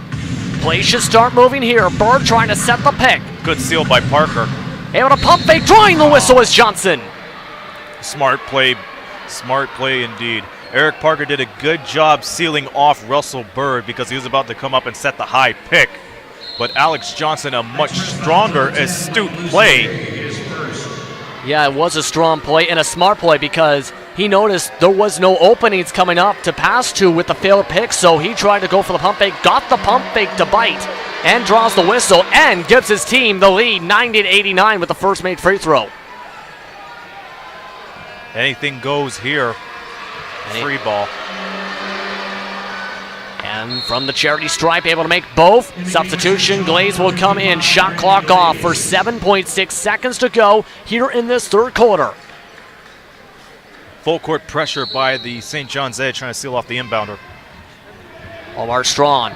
Play should start moving here. Bird trying to set the pick. Good steal by Parker. Able to pump fake, drawing the whistle is Johnson. Smart play indeed. Eric Parker did a good job sealing off Russell Bird because he was about to come up and set the high pick. But Alex Johnson, a much stronger, astute play. Yeah, it was a strong play and a smart play because he noticed there was no openings coming up to pass to with the failed pick, so he tried to go for the pump fake, got the pump fake to bite, and draws the whistle and gives his team the lead 90-89 with the first made free throw. Anything goes here. Free ball. And from the charity stripe, able to make both. Substitution, Glaze will come in. Shot clock off for 7.6 seconds to go here in this third quarter. Full court pressure by the St. John's Edge trying to seal off the inbounder. Omar Strawn.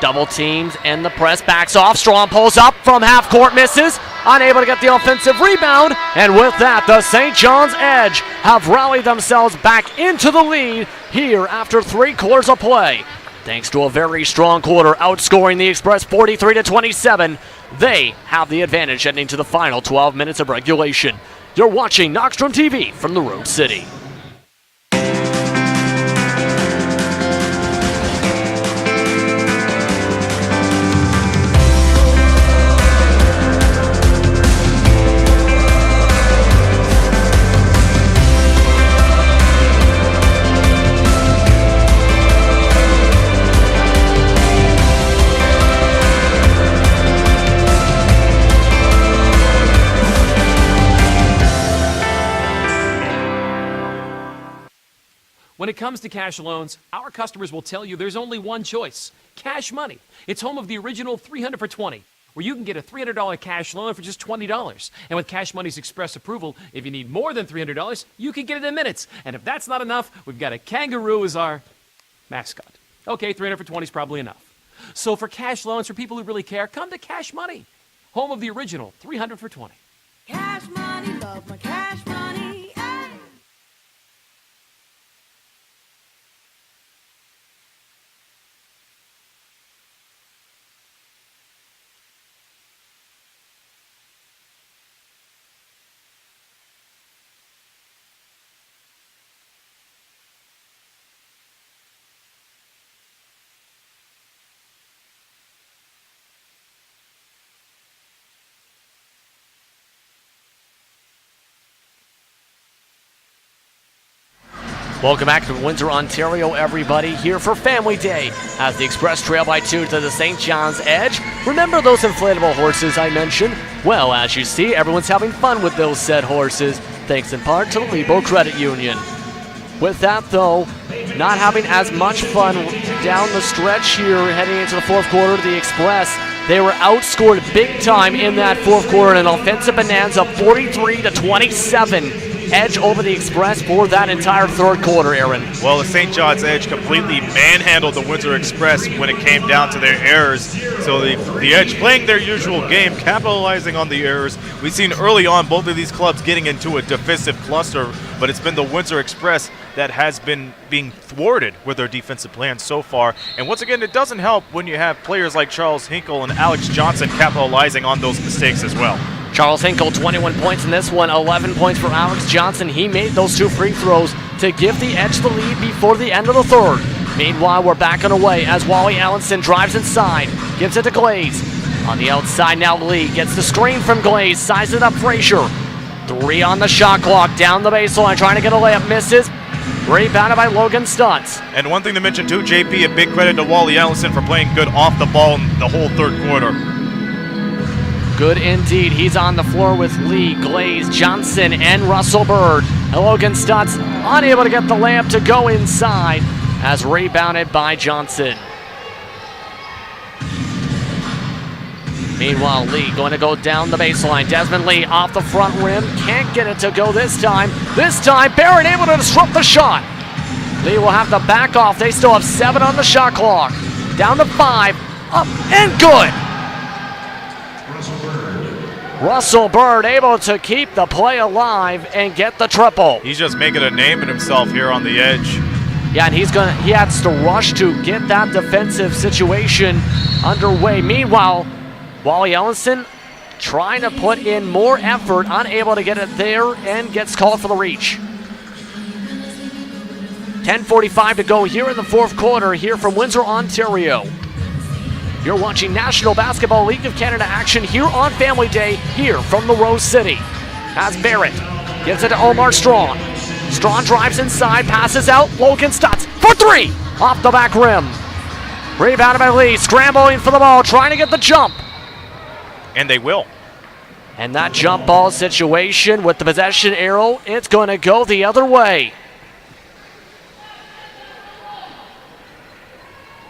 Double teams and the press backs off. Strawn pulls up from half court, misses. Unable to get the offensive rebound. And with that, the St. John's Edge have rallied themselves back into the lead here after 3 quarters of play. Thanks to a very strong quarter, outscoring the Express 43-27. They have the advantage heading into the final 12 minutes of regulation. You're watching Knockstrom TV from the Road City. When it comes to cash loans, our customers will tell you there's only one choice: Cash Money. It's home of the original 300 for 20, where you can get a $300 cash loan for just $20. And with Cash Money's express approval, if you need more than $300, you can get it in minutes. And if that's not enough, we've got a kangaroo as our mascot. Okay, 300 for 20 is probably enough. So for cash loans for people who really care, come to Cash Money, home of the original 300 for 20. Cash money, love my cash money. Hey. Welcome back to Windsor, Ontario, everybody, here for Family Day as the Express trail by 2 to the St. John's Edge. Remember those inflatable horses I mentioned? Well, as you see, everyone's having fun with those said horses, thanks in part to the Lebo Credit Union. With that, though, not having as much fun down the stretch here heading into the fourth quarter of the Express. They were outscored big time in that fourth quarter in an offensive bonanza, 43-27. Edge over the Express for that entire third quarter, Aaron. Well, the St. John's Edge completely manhandled the Windsor Express when it came down to their errors. So the Edge playing their usual game, capitalizing on the errors. We've seen early on both of these clubs getting into a defensive cluster, but it's been the Windsor Express that has been being thwarted with their defensive plan so far. And once again, it doesn't help when you have players like Charles Hinkle and Alex Johnson capitalizing on those mistakes as well. Charles Hinkle, 21 points in this one, 11 points for Alex Johnson. He made those 2 free throws to give the Edge the lead before the end of the third. Meanwhile, we're back and away as Wally Allenson drives inside, gives it to Glaze. On the outside now, Lee gets the screen from Glaze, sizes it up Frazier. 3 on the shot clock, down the baseline, trying to get a layup, misses. Rebounded by Logan Stutz. And one thing to mention too, JP, a big credit to Wally Allenson for playing good off the ball in the whole third quarter. Good indeed. He's on the floor with Lee, Glaze, Johnson, and Russell Bird. And Logan Stutz unable to get the layup to go inside as rebounded by Johnson. Meanwhile, Lee going to go down the baseline. Desmond Lee off the front rim. Can't get it to go this time. This time, Barrett able to disrupt the shot. Lee will have to back off. They still have 7 on the shot clock. Down to 5. Up and good. Russell Bird able to keep the play alive and get the triple. He's just making a name in himself here on the Edge. Yeah, and he has to rush to get that defensive situation underway. Meanwhile, Wally Ellenson trying to put in more effort, unable to get it there, and gets called for the reach. 10:45 to go here in the fourth quarter here from Windsor, Ontario. You're watching National Basketball League of Canada action here on Family Day, here from the Rose City. As Barrett gives it to Omar Strong. Strong drives inside, passes out, Logan Stutz for 3! Off the back rim. Rebounded by Lee, scrambling for the ball, trying to get the jump. And they will. And that jump ball situation with the possession arrow, it's going to go the other way.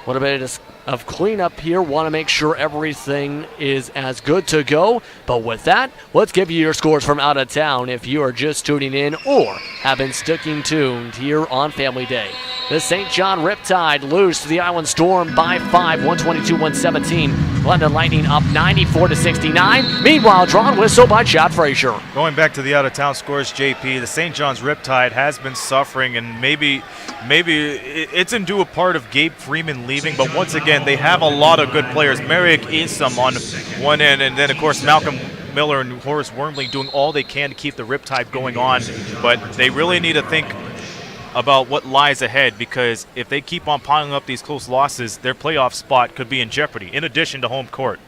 What a bit of cleanup here. Want to make sure everything is as good to go. But with that, let's give you your scores from out of town if you are just tuning in or have been sticking tuned here on Family Day. The St. John Riptide lose to the Island Storm by 5, 122-117. London Lightning up 94-69. Meanwhile, drawn whistle by Chad Frazier. Going back to the out-of-town scores, JP, the St. John's Riptide has been suffering, and maybe it's in due a part of Gabe Freeman leaving, but once again, they have a lot of good players. Merrick Isom on one end, and then, of course, Malcolm Miller and Horace Wormley doing all they can to keep the Riptide going on, but they really need to think about what lies ahead, because if they keep on piling up these close losses, their playoff spot could be in jeopardy, in addition to home court.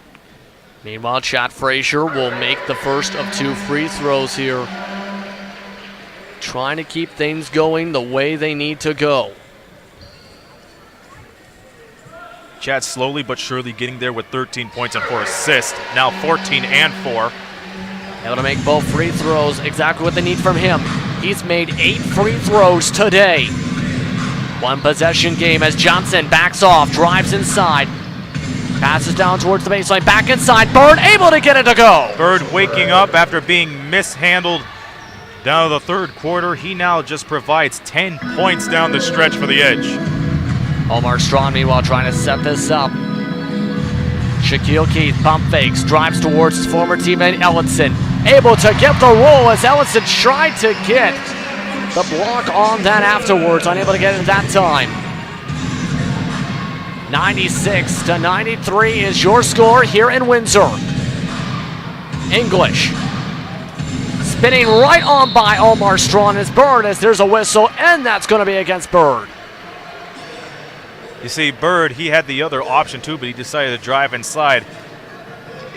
Meanwhile, Chad Frazier will make the first of 2 free throws here. Trying to keep things going the way they need to go. Chad slowly but surely getting there with 13 points and 4 assists. Now 14 and 4. Able to make both free throws, exactly what they need from him. He's made 8 free throws today. One possession game as Johnson backs off, drives inside, passes down towards the baseline, back inside. Bird able to get it to go. Bird waking up after being mishandled down to the third quarter. He now just provides 10 points down the stretch for the Edge. Omar Strong, meanwhile, trying to set this up. Shaquille Keith pump fakes, drives towards his former teammate Ellenson. Able to get the roll as Ellenson tried to get the block on that afterwards, unable to get it that time. 96-93 is your score here in Windsor. English spinning right on by Omar Strong as Bird, as there's a whistle, and that's going to be against Bird. You see, Bird, he had the other option too, but he decided to drive inside.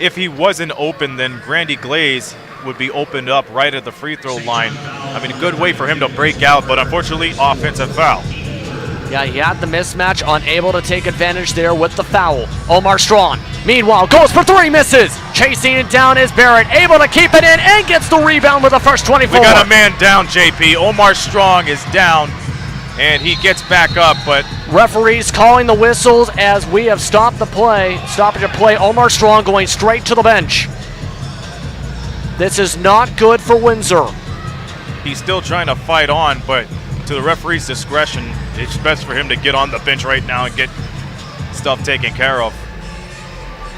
If he wasn't open, then Grandy Glaze would be opened up right at the free throw line. I mean, a good way for him to break out, but unfortunately, offensive foul. Yeah, he had the mismatch, unable to take advantage there with the foul. Omar Strong, meanwhile, goes for three, misses. Chasing it down is Barrett, able to keep it in and gets the rebound with the first 24. We got a man down, JP. Omar Strong is down, and he gets back up, but referees calling the whistles as we have stopped the play. Stopping the play, Omar Strong going straight to the bench. This is not good for Windsor. he's still trying to fight on, but to the referee's discretion, it's best for him to get on the bench right now and get stuff taken care of.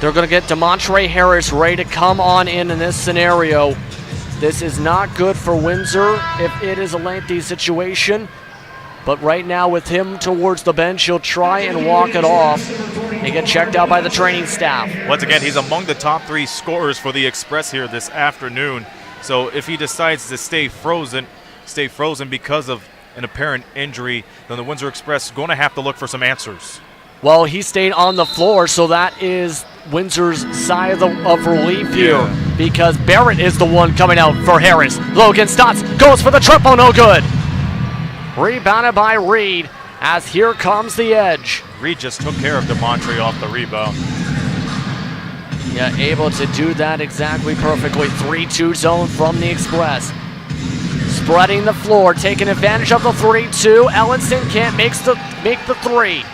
They're going to get DeMontre Harris ready to come on in this scenario. This is not good for Windsor if it is a lengthy situation. But right now with him towards the bench, he'll try and walk it off and get checked out by the training staff. Once again, he's among the top 3 scorers for the Express here this afternoon. So if he decides to stay frozen because of an apparent injury, then the Windsor Express is going to have to look for some answers. Well, he stayed on the floor, so that is Windsor's side of relief here, because Barrett is the one coming out for Harris. Logan Stotts goes for the triple, no good. Rebounded by Reed, as here comes the Edge. Reed just took care of DeMontre off the rebound. Yeah, able to do that exactly perfectly. 3-2 zone from the Express. Spreading the floor, taking advantage of the 3-2. Ellenson can't make the 3.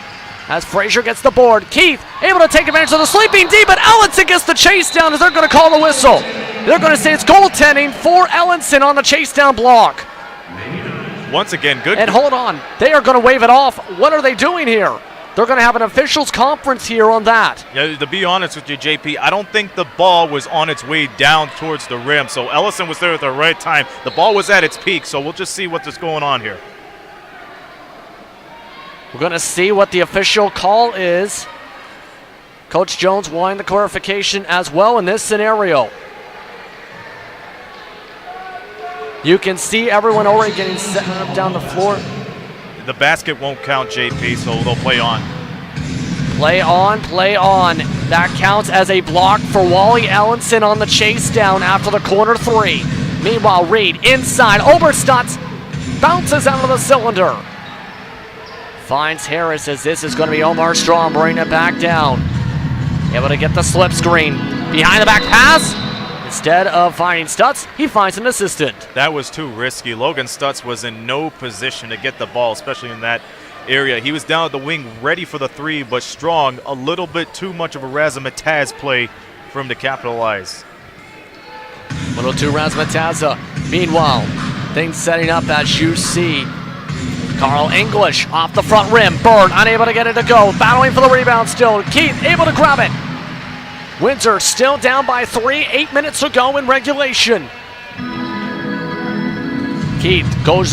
As Frazier gets the board. Keith able to take advantage of the sleeping D, but Ellenson gets the chase down as they're going to call the whistle. They're going to say it's goaltending for Ellenson on the chase down block. Once again, good. And hold on, they are going to wave it off. What are they doing here? They're going to have an officials conference here on that. Yeah, to be honest with you, JP, I don't think the ball was on its way down towards the rim, so Ellison was there at the right time. The ball was at its peak, so we'll just see what's going on here. We're going to see what the official call is. Coach Jones wanting the clarification as well in this scenario. You can see everyone already getting set up down the floor. The basket won't count, JP, so they'll play on. Play on, play on. That counts as a block for Wally Ellenson on the chase down after the corner 3. Meanwhile, Reed inside. Oberstotz bounces out of the cylinder. Finds Harris as this is going to be Omar Strong bringing it back down. Able to get the slip screen. Behind the back pass. Instead of finding Stutz, he finds an assistant. That was too risky. Logan Stutz was in no position to get the ball, especially in that area. He was down at the wing ready for the 3, but Strong, a little bit too much of a razzmatazz play for him to capitalize. Little too razzmatazz. Meanwhile, things setting up as you see. Carl English off the front rim. Bird unable to get it to go. Battling for the rebound still. Keith able to grab it. Windsor still down by 3. 8 minutes to go in regulation. Keith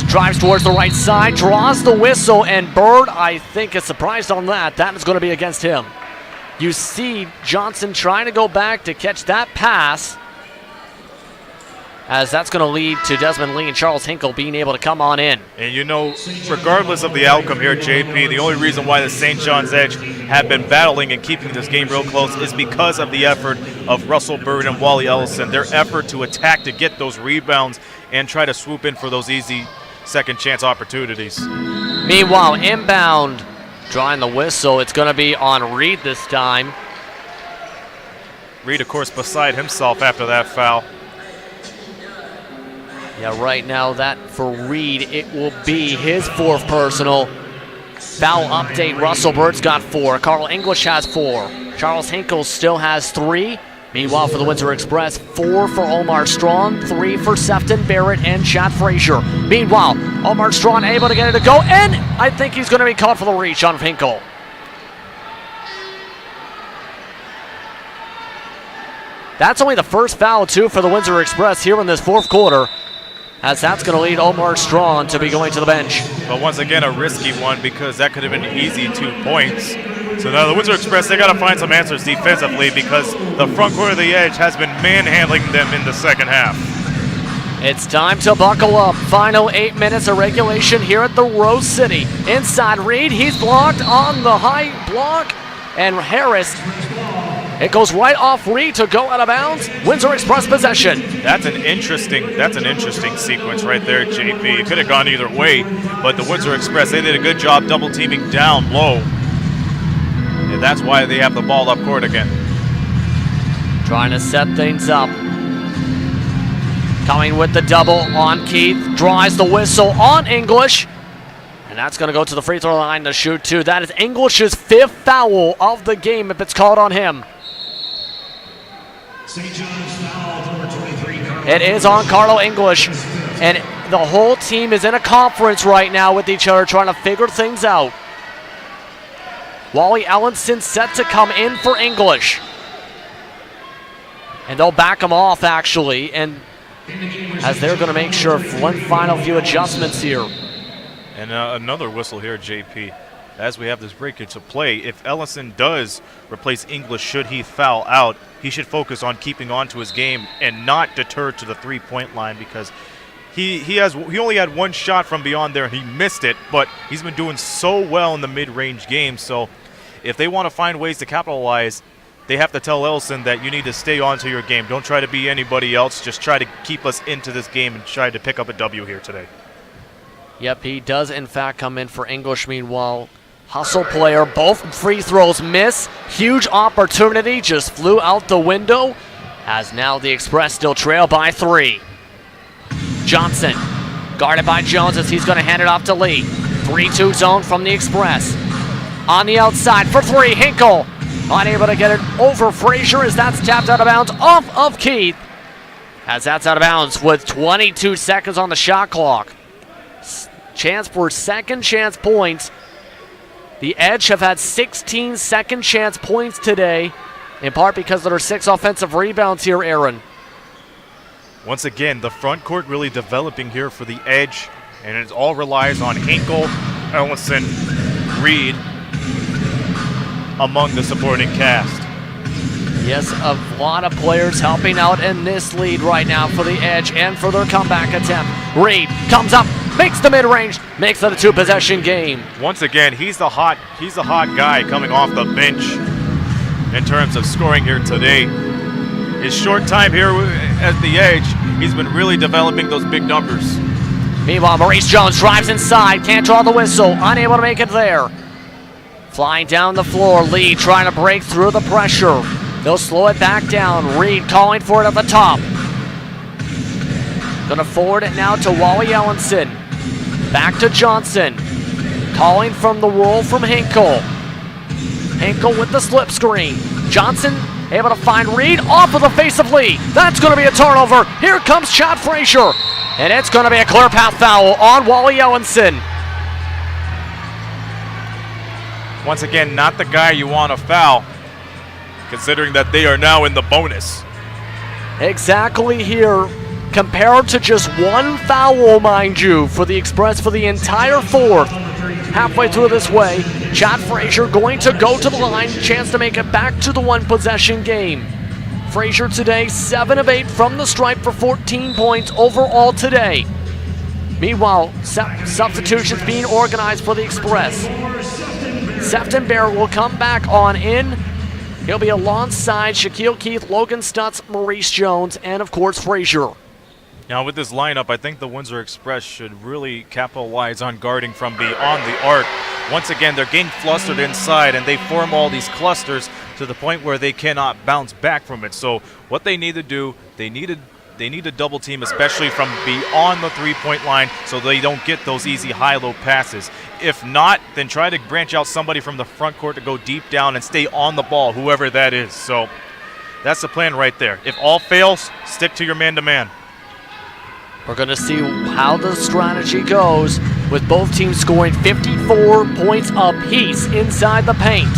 drives towards the right side, draws the whistle, and Bird, I think, is surprised on that. That is going to be against him. You see Johnson trying to go back to catch that pass, as that's going to lead to Desmond Lee and Charles Hinkle being able to come on in. And you know, regardless of the outcome here, JP, the only reason why the St. John's Edge have been battling and keeping this game real close is because of the effort of Russell Bird and Wally Ellison. Their effort to attack, to get those rebounds and try to swoop in for those easy second chance opportunities. Meanwhile, inbound, drawing the whistle. It's going to be on Reed this time. Reed, of course, beside himself after that foul. Yeah, right now that for Reed, it will be his 4th personal. Foul update, Russell Bird's got 4. Carl English has 4. Charles Hinkle still has 3. Meanwhile, for the Windsor Express, 4 for Omar Strong, 3 for Sefton Barrett and Chad Frazier. Meanwhile, Omar Strong able to get it to go, and I think he's going to be caught for the reach on Hinkle. That's only the first foul, too, for the Windsor Express here in this fourth quarter, as that's going to lead Omar Strong to be going to the bench. But once again, a risky one because that could have been easy 2 points. So now the Windsor Express, they got to find some answers defensively because the front court of the Edge has been manhandling them in the second half. It's time to buckle up. Final 8 minutes of regulation here at the Rose City. Inside Reed, he's blocked on the high block, and Harris, it goes right off Reed to go out of bounds. Windsor Express possession. That's an interesting sequence right there, JP. It could have gone either way, but the Windsor Express, they did a good job double teaming down low. And that's why they have the ball up court again. Trying to set things up. Coming with the double on Keith. Drives the whistle on English. And that's going to go to the free throw line to shoot 2. That is English's 5th foul of the game if it's called on him. It is on Carlo English. And the whole team is in a conference right now with each other trying to figure things out. Wally Ellenson set to come in for English. And they'll back him off, actually, and as they're going to make sure one final few adjustments here. And another whistle here, JP, as we have this break into play. If Ellison does replace English, should he foul out, he should focus on keeping on to his game and not deter to the three-point line because he only had 1 shot from beyond there. He missed it, but he's been doing so well in the mid-range game. So if they want to find ways to capitalize, they have to tell Ellison that you need to stay on to your game. Don't try to be anybody else. Just try to keep us into this game and try to pick up a W here today. Yep, he does in fact come in for English. Meanwhile, hustle player, both free throws miss. Huge opportunity just flew out the window as now the Express still trail by 3. Johnson guarded by Jones as he's going to hand it off to Lee. 3-2 zone from the Express. On the outside for 3, Hinkle. Unable to get it over Frazier as that's tapped out of bounds off of Keith. As that's out of bounds with 22 seconds on the shot clock. Chance for second chance points. The Edge have had 16 second chance points today, in part because there are 6 offensive rebounds here, Aaron. Once again, the front court really developing here for the Edge, and it all relies on Hinkle, Ellison, Reed, among the supporting cast. Yes, a lot of players helping out in this lead right now for the Edge and for their comeback attempt. Reed comes up, makes the mid-range, makes it a 2-possession game. Once again, he's the hot guy coming off the bench in terms of scoring here today. His short time here at the Edge, he's been really developing those big numbers. Meanwhile, Maurice Jones drives inside, can't draw the whistle, unable to make it there. Flying down the floor, Lee trying to break through the pressure. They'll slow it back down. Reed calling for it at the top. Gonna forward it now to Wally Ellenson. Back to Johnson. Calling from the roll from Hinkle. Hinkle with the slip screen. Johnson able to find Reed off of the face of Lee. That's gonna be a turnover. Here comes Chad Frazier. And it's gonna be a clear path foul on Wally Ellenson. Once again, not the guy you want to foul, considering that they are now in the bonus. Exactly here, compared to just 1 foul, mind you, for the Express for the entire fourth. Halfway through this way, Chad Frazier going to go to the line, chance to make it back to the 1-possession game. Frazier today, 7 of 8 from the stripe for 14 points overall today. Meanwhile, substitutions being organized for the Express. Sefton Barrett will come back on in. He'll be alongside Shaquille Keith, Logan Stutz, Maurice Jones, and of course Frazier. Now with this lineup, I think the Windsor Express should really capitalize on guarding from beyond the arc. Once again, they're getting flustered inside, and they form all these clusters to the point where they cannot bounce back from it. So what they need to do, they need to They need to double team, especially from beyond the three-point line, so they don't get those easy high-low passes. If not, then try to branch out somebody from the front court to go deep down and stay on the ball, whoever that is. So that's the plan right there. If all fails, stick to your man-to-man. We're going to see how the strategy goes with both teams scoring 54 points apiece inside the paint.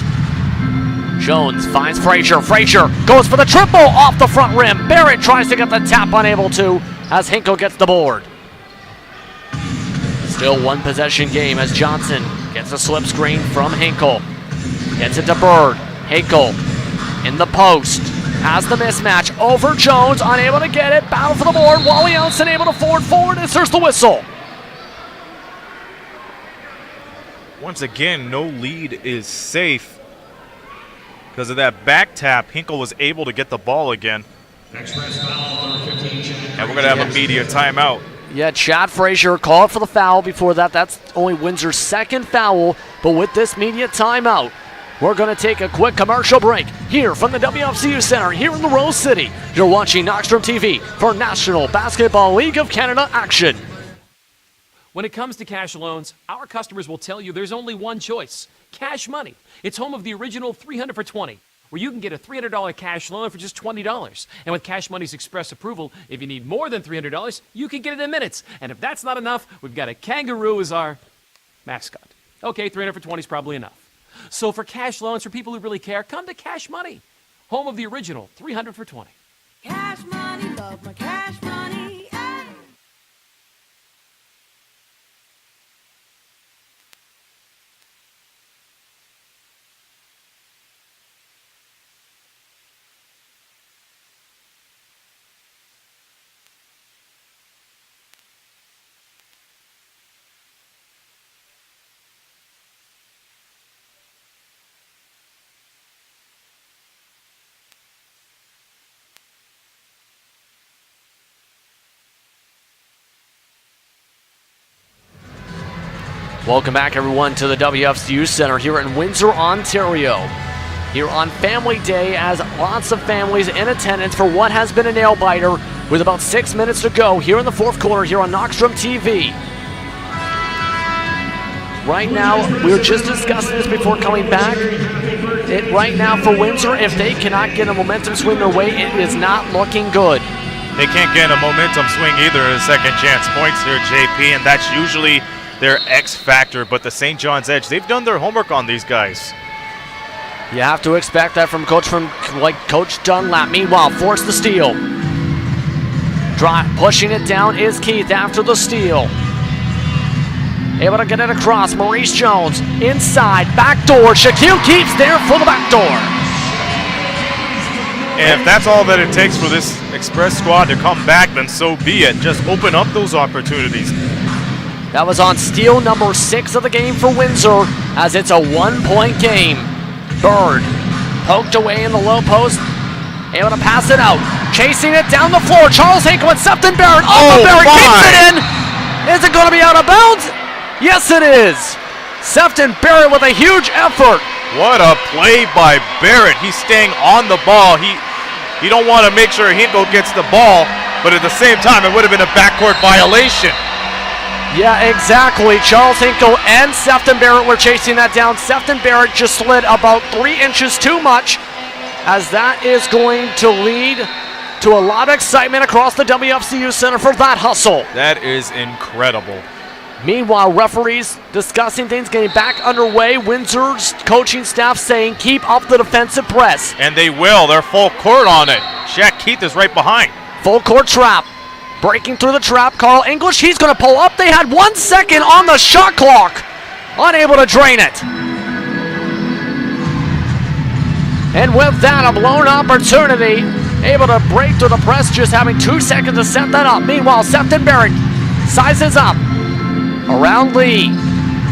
Jones finds Frazier. Frazier goes for the triple off the front rim. Barrett tries to get the tap, unable to, as Hinkle gets the board. Still one possession game as Johnson gets a slip screen from Hinkle. Gets it to Bird. Hinkle in the post. Has the mismatch over Jones, unable to get it. Battle for the board. Wally Ellison able to forward as there's the whistle. Once again, no lead is safe. Because of that back tap, Hinkle was able to get the ball again. And we're going to have a media timeout. Yeah, Chad Frazier called for the foul before that. That's only Windsor's second foul. But with this media timeout, we're going to take a quick commercial break here from the WFCU Center here in the Rose City. You're watching Knoxstrom TV for National Basketball League of Canada action. When it comes to cash loans, our customers will tell you there's only one choice: Cash Money. It's home of the original 300 for 20, where you can get a $300 cash loan for just $20. And with Cash Money's express approval, if you need more than $300, you can get it in minutes. And if that's not enough, we've got a kangaroo as our mascot. Okay, 300 for 20 is probably enough. So for cash loans for people who really care, come to Cash Money, home of the original 300 for 20. Cash money, love my cash money. Welcome back, everyone, to the WFCU Center here in Windsor, Ontario. Here on Family Day, as lots of families in attendance for what has been a nail-biter with about 6 minutes to go here in the fourth quarter here on Knoxstrom TV. Right now, we were just discussing this before coming back. Right now for Windsor, if they cannot get a momentum swing their way, it is not looking good. They can't get a momentum swing either in second chance points here, JP, and that's usually their X factor. But the St. John's Edge, they've done their homework on these guys. You have to expect that from Coach Dunlap. Meanwhile, force the steal. Pushing it down is Keith after the steal. Able to get it across. Maurice Jones inside, backdoor. Shaquille keeps there for the backdoor. And if that's all that it takes for this Express squad to come back, then so be it. Just open up those opportunities. That was on steal number 6 of the game for Windsor, as it's a 1-point game. Bird poked away in the low post, able to pass it out, chasing it down the floor. Charles Hinkle and Sefton Barrett. Barrett keeps it in. Is it going to be out of bounds? Yes, it is. Sefton Barrett with a huge effort. What a play by Barrett. He's staying on the ball. He don't want to make sure Hinkle gets the ball, but at the same time, it would have been a backcourt violation. Yeah, exactly. Charles Hinkle and Sefton Barrett were chasing that down. Sefton Barrett just slid about 3 inches too much, as that is going to lead to a lot of excitement across the WFCU Center for that hustle. That is incredible. Meanwhile, referees discussing things, getting back underway. Windsor's coaching staff saying keep up the defensive press. And they will. They're full court on it. Shaq Keith is right behind. Full court trap. Breaking through the trap, Carl English. He's going to pull up. They had 1 second on the shot clock. Unable to drain it. And with that, a blown opportunity. Able to break through the press, just having 2 seconds to set that up. Meanwhile, Sefton Barrett sizes up. Around Lee.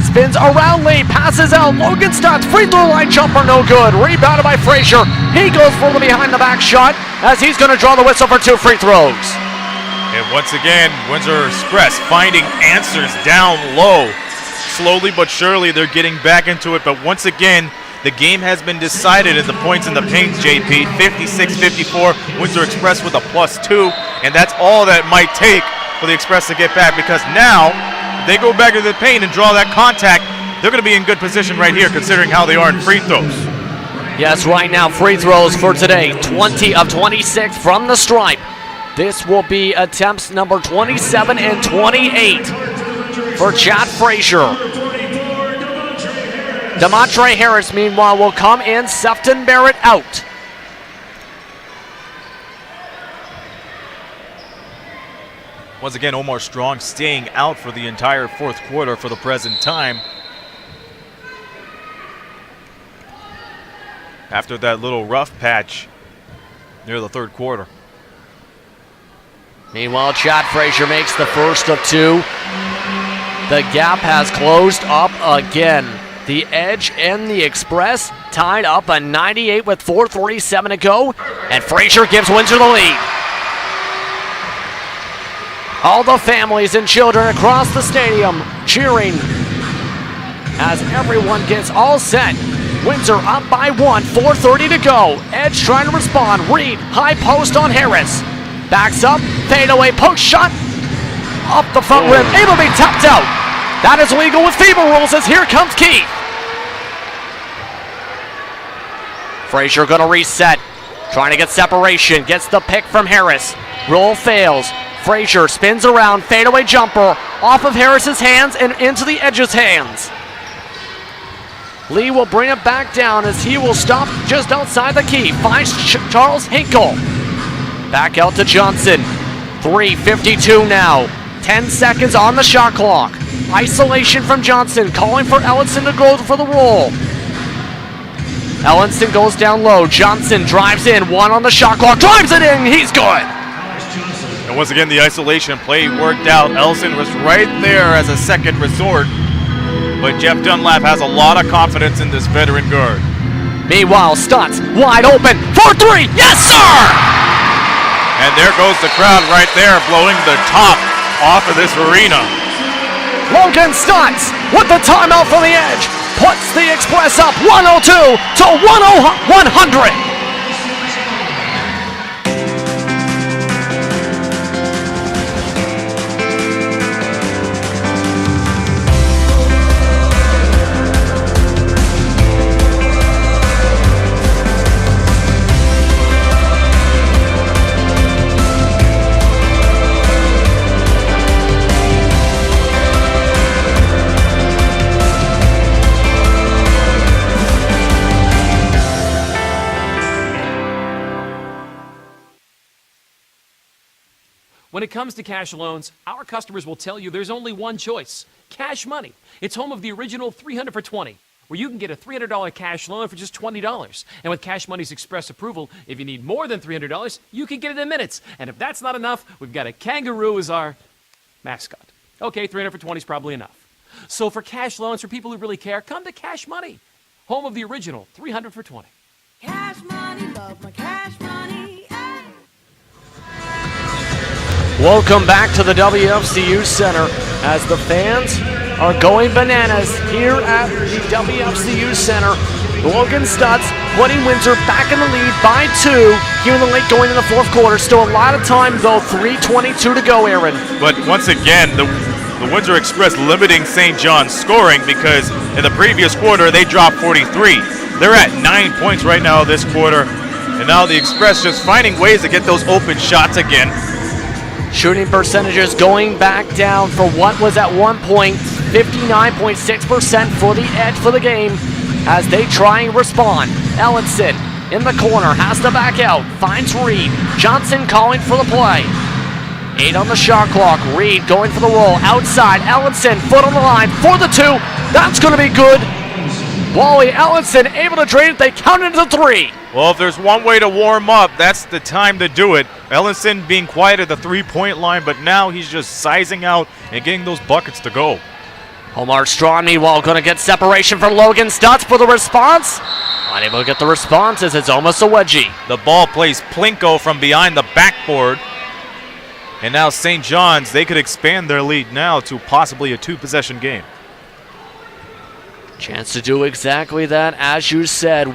Spins around Lee. Passes out. Logan Stutz. Free throw line jumper, no good. Rebounded by Frazier. He goes for the behind the back shot, as he's going to draw the whistle for 2 free throws. And once again, Windsor Express finding answers down low. Slowly but surely, they're getting back into it. But once again, the game has been decided in the points in the paint, JP. 56-54, Windsor Express with a +2, and that's all that might take for the Express to get back, because now if they go back to the paint and draw that contact, they're going to be in good position right here considering how they are in free throws. Yes, right now, free throws for today, 20 of 26 from the stripe. This will be attempts number 27 and 28 for Chad Frazier. Demontre Harris, meanwhile, will come in. Sefton Barrett out. Once again, Omar Strong staying out for the entire fourth quarter for the present time. After that little rough patch near the third quarter. Meanwhile, Chad Frazier makes the first of two. The gap has closed up again. The Edge and the Express tied up a 98 with 4:47 to go, and Frazier gives Windsor the lead. All the families and children across the stadium cheering as everyone gets all set. Windsor up by one, 4:30 to go. Edge trying to respond. Reed, high post on Harris. Backs up, fadeaway post shot. Up the front rim, able to be tapped out. That is legal with FIBA rules as here comes Keith. Frazier gonna reset. Trying to get separation, gets the pick from Harris. Roll fails. Frazier spins around, fadeaway jumper. Off of Harris's hands and into the Edge's hands. Lee will bring it back down as he will stop just outside the key. Finds Charles Hinkle. Back out to Johnson. 3:52 now. 10 seconds on the shot clock. Isolation from Johnson, calling for Ellenson to go for the roll. Ellenson goes down low. Johnson drives in, one on the shot clock, drives it in, he's good. And once again, the isolation play worked out. Ellenson was right there as a second resort. But Jeff Dunlap has a lot of confidence in this veteran guard. Meanwhile, Stutz wide open for three. Yes, sir! And there goes the crowd right there, blowing the top off of this arena. Logan Stutz with the timeout from the Edge puts the Express up 102 to 100. When it comes to cash loans, our customers will tell you there's only one choice: Cash Money. It's home of the original 300 for 20, where you can get a $300 cash loan for just $20. And with Cash Money's express approval, if you need more than $300, you can get it in minutes. And if that's not enough, we've got a kangaroo as our mascot. Okay, 300 for 20 is probably enough. So for cash loans for people who really care, come to Cash Money, home of the original 300 for 20. Cash money, love my cash money. Ay. Welcome back to the WFCU Center as the fans are going bananas here at the WFCU Center. Logan Stutz putting Windsor back in the lead by 2 here in the late going in the fourth quarter. Still a lot of time though, 3:22 to go, Aaron. But once again, the Windsor Express limiting St. John's scoring, because in the previous quarter they dropped 43. They're at 9 points right now this quarter, and now the Express just finding ways to get those open shots again. Shooting percentages going back down for what was at one point 59.6% for the Edge for the game as they try and respond. Ellenson in the corner has to back out, finds Reed. Johnson calling for the play. 8 on the shot clock. Reed going for the roll outside. Ellenson foot on the line for the 2. That's going to be good. Wally Ellenson able to drain it. They count it as a 3. Well, if there's one way to warm up, that's the time to do it. Ellenson being quiet at the three-point line, but now he's just sizing out and getting those buckets to go. Omar Strong, meanwhile, going to get separation for Logan Stutz for the response. Unable to get the response as it's almost a wedgie. The ball plays Plinko from behind the backboard. And now St. John's, they could expand their lead now to possibly a 2-possession game. Chance to do exactly that, as you said.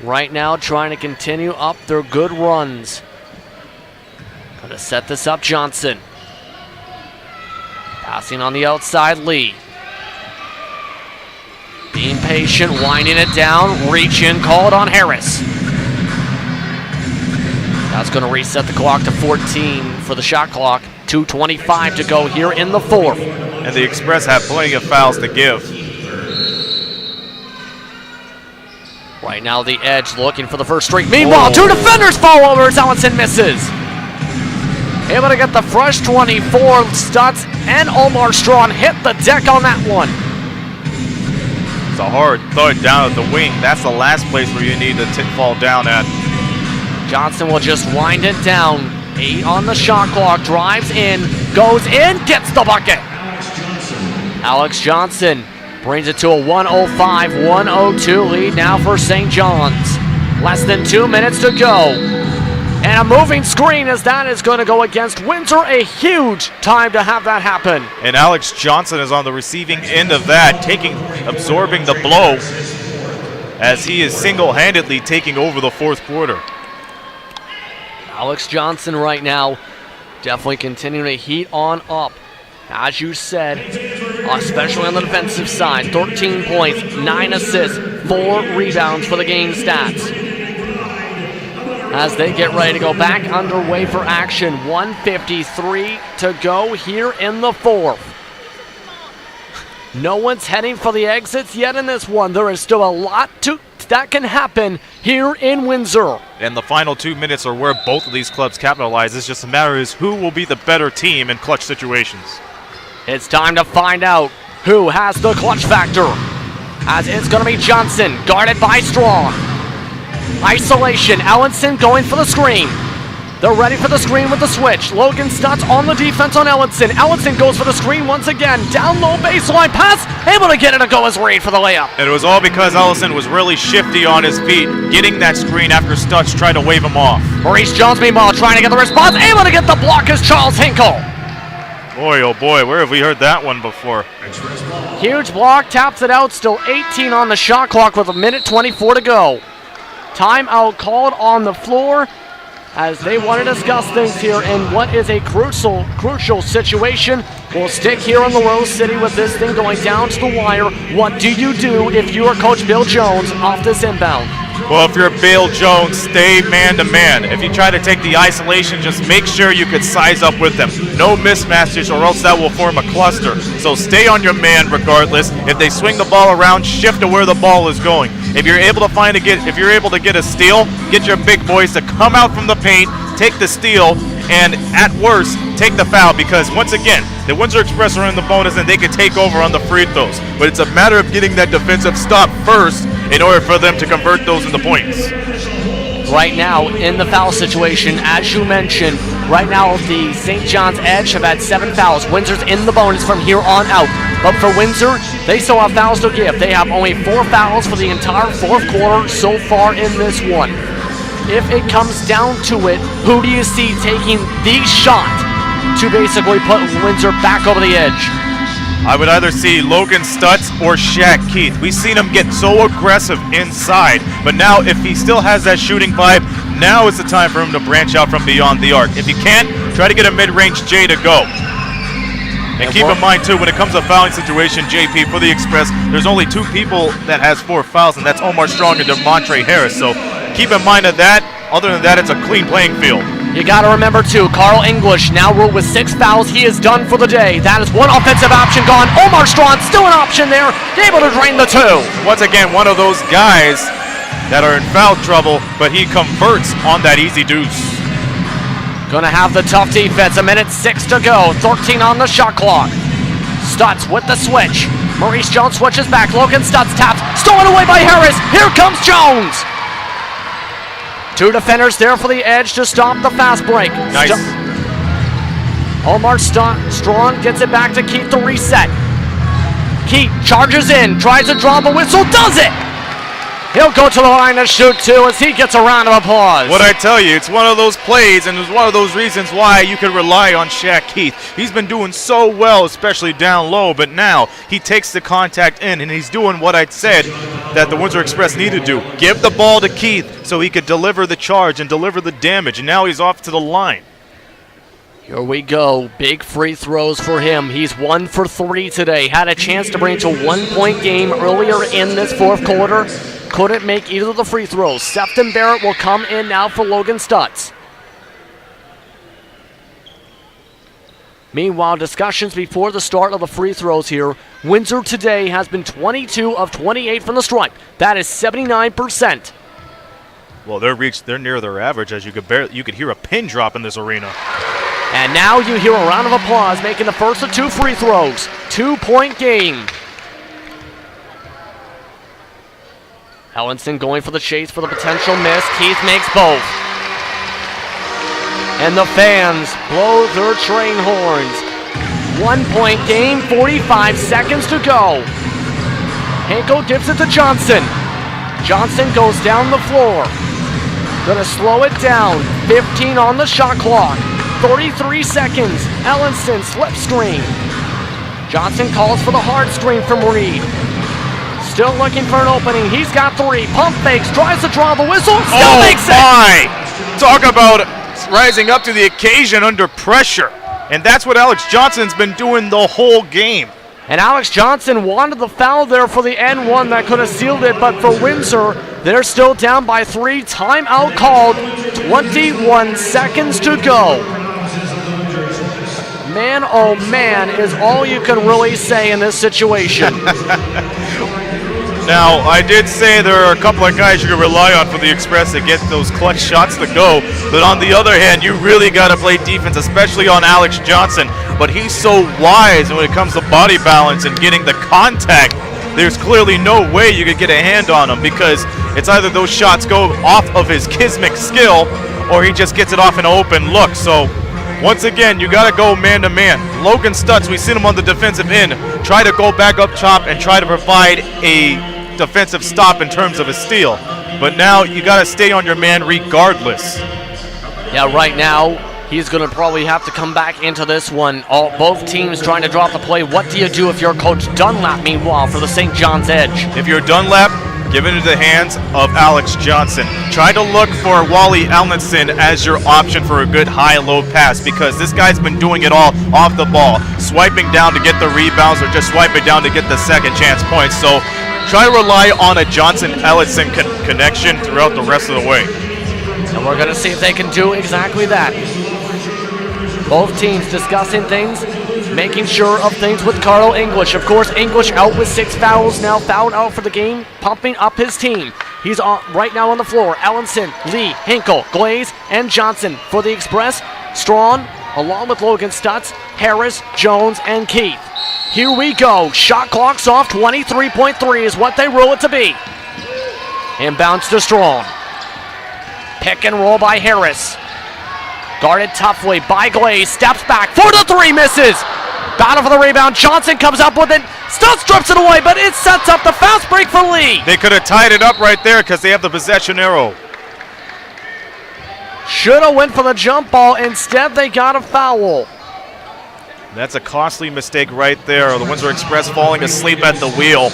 Right now, trying to continue up their good runs. Gonna set this up, Johnson. Passing on the outside, Lee. Being patient, winding it down, reach in, call it on Harris. That's going to reset the clock to 14 for the shot clock. 2:25 to go here in the fourth. And the Express have plenty of fouls to give. Right now, the Edge looking for the first straight. Meanwhile, two defenders fall over as Allenson misses. Able to get the fresh 24. Stutz and Omar Strawn hit the deck on that one. It's a hard thud down at the wing. That's the last place where you need to fall down at. Johnson will just wind it down. 8 on the shot clock. Drives in, goes in, gets the bucket. Alex Johnson brings it to a 105-102 lead now for St. John's. Less than 2 minutes to go. And a moving screen as that is going to go against Windsor. A huge time to have that happen. And Alex Johnson is on the receiving end of that, absorbing the blow as he is single-handedly taking over the fourth quarter. Alex Johnson right now definitely continuing to heat on up. As you said, especially on the defensive side, 13 points, 9 assists, 4 rebounds for the game stats. As they get ready to go back underway for action. 1:53 to go here in the fourth. No one's heading for the exits yet in this one. There is still a lot that can happen here in Windsor. And the final 2 minutes are where both of these clubs capitalize. It's just a matter of who will be the better team in clutch situations. It's time to find out who has the clutch factor. As it's going to be Johnson, guarded by Strong. Isolation, Ellenson going for the screen. They're ready for the screen with the switch. Logan Stutz on the defense on Ellenson. Ellenson goes for the screen once again. Down low baseline pass, able to get it to go as Reed for the layup. And it was all because Ellison was really shifty on his feet, getting that screen after Stutz tried to wave him off. Maurice Jones, meanwhile, trying to get the response. Able to get the block as Charles Hinkle. Boy, oh boy, where have we heard that one before? Huge block, taps it out. Still 18 on the shot clock with 1:24 to go. Timeout called on the floor as they want to discuss things here in what is a crucial situation. We'll stick here in the Rose City with this thing going down to the wire. What do you do if you are Coach Bill Jones off this inbound? Well, if you're Bill Jones, stay man-to-man. If you try to take the isolation, just make sure you could size up with them. No mismatches or else that will form a cluster. So stay on your man regardless. If they swing the ball around, shift to where the ball is going. If you're able to get a steal, get your big boys to come out from the paint, take the steal, and at worst, take the foul, because once again, the Windsor Express are in the bonus and they can take over on the free throws. But it's a matter of getting that defensive stop first in order for them to convert those into points. Right now, in the foul situation, as you mentioned, right now the St. John's Edge have had 7 fouls. Windsor's in the bonus from here on out. But for Windsor, they still have fouls to give. They have only 4 fouls for the entire fourth quarter so far in this one. If it comes down to it, who do you see taking the shot to basically put Windsor back over the edge? I would either see Logan Stutz or Shaq Keith. We've seen him get so aggressive inside, but now if he still has that shooting vibe, now is the time for him to branch out from beyond the arc. If he can't, try to get a mid-range J to go. And keep in mind, too, when it comes to fouling situation, JP, for the Express, there's only 2 people that has 4 fouls, and that's Omar Strong and DeMontre Harris. So keep in mind of that. Other than that, it's a clean playing field. You got to remember, too, Carl English now ruled with 6 fouls. He is done for the day. That is one offensive option gone. Omar Strawn still an option there, able to drain the 2. Once again, one of those guys that are in foul trouble, but he converts on that easy deuce. Gonna have the tough defense. 1:06 to go. 13 on the shot clock. Stutz with the switch. Maurice Jones switches back. Logan Stutz taps. Stolen away by Harris. Here comes Jones. 2 defenders there for the Edge to stop the fast break. Nice. Omar Strong gets it back to Keith to reset. Keith charges in. Tries to draw the whistle. Does it. He'll go to the line to shoot two as he gets a round of applause. What I tell you, it's one of those plays, and it's one of those reasons why you can rely on Shaq Keith. He's been doing so well, especially down low, but now he takes the contact in, and he's doing what I said that the Windsor Express need to do. Give the ball to Keith so he could deliver the charge and deliver the damage, and now he's off to the line. Here we go. Big free throws for him. He's 1 for 3 today. Had a chance to bring it to a 1-point game earlier in this fourth quarter. Couldn't make either of the free throws. Sefton Barrett will come in now for Logan Stutz. Meanwhile, discussions before the start of the free throws here. Windsor today has been 22 of 28 from the stripe. That is 79%. Well, they're near their average, as you could hear a pin drop in this arena. And now you hear a round of applause making the first of 2 free throws. 2-point game. Ellenson going for the chase for the potential miss. Keith makes both. And the fans blow their train horns. 1-point game, 45 seconds to go. Hinkle gives it to Johnson. Johnson goes down the floor. Gonna slow it down. 15 on the shot clock. 33 seconds. Ellenson slip screen. Johnson calls for the hard screen from Reed. Still looking for an opening. He's got 3. Pump fakes. Tries to draw the whistle. Still makes it. My! Talk about rising up to the occasion under pressure. And that's what Alex Johnson's been doing the whole game. And Alex Johnson wanted the foul there for the N1 that could have sealed it, but for Windsor, they're still down by 3. Timeout called. 21 seconds to go. Man, oh man, is all you can really say in this situation. Now, I did say there are a couple of guys you can rely on for the Express to get those clutch shots to go, but on the other hand, you really got to play defense, especially on Alex Johnson. But he's so wise when it comes to body balance and getting the contact. There's clearly no way you could get a hand on him because it's either those shots go off of his Kismic skill or he just gets it off an open look. So once again, you got to go man-to-man. Logan Stutz, we've seen him on the defensive end, try to go back up top and try to provide a defensive stop in terms of a steal. But now you got to stay on your man regardless. Yeah, right now, he's going to probably have to come back into this one. Both teams trying to drop the play. What do you do if you're Coach Dunlap, meanwhile, for the St. John's Edge? If you're Dunlap, give it into the hands of Alex Johnson. Try to look for Wally Ellenson as your option for a good high-low pass because this guy's been doing it all off the ball, swiping down to get the rebounds or just swiping down to get the second chance points. So try to rely on a Johnson-Ellenson connection throughout the rest of the way. And we're going to see if they can do exactly that. Both teams discussing things, making sure of things with Carl English. Of course, English out with 6 fouls now, fouled out for the game, pumping up his team. He's right now on the floor. Ellenson, Lee, Hinkle, Glaze, and Johnson for the Express. Strawn, along with Logan Stutz, Harris, Jones, and Keith. Here we go. Shot clock's off. 23.3 is what they rule it to be. Inbounds to Strawn. Pick and roll by Harris. Guarded toughly by Glaze. Steps back for the 3. Misses. Battle for the rebound. Johnson comes up with it. Still strips it away, but it sets up the fast break for Lee. They could have tied it up right there because they have the possession arrow. Should have went for the jump ball. Instead, they got a foul. That's a costly mistake right there. The Windsor Express falling asleep at the wheel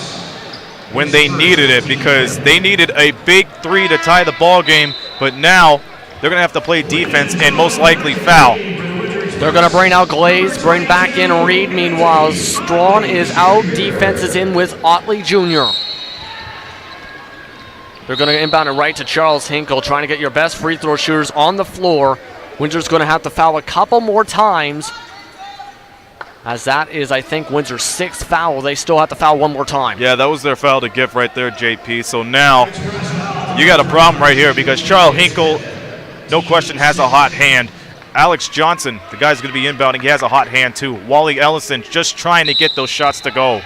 when they needed it because they needed a big 3 to tie the ball game, but now they're going to have to play defense and most likely foul. They're going to bring out Glaze, bring back in Reed. Meanwhile, Strawn is out. Defense is in with Otley Jr. They're going to inbound it right to Charles Hinkle, trying to get your best free throw shooters on the floor. Windsor's going to have to foul a couple more times, as that is, I think, Windsor's 6th foul. They still have to foul one more time. Yeah, that was their foul to give right there, JP. So now you got a problem right here because Charles Hinkle, no question, has a hot hand. Alex Johnson, the guy's going to be inbounding, he has a hot hand too. Wally Ellison just trying to get those shots to go.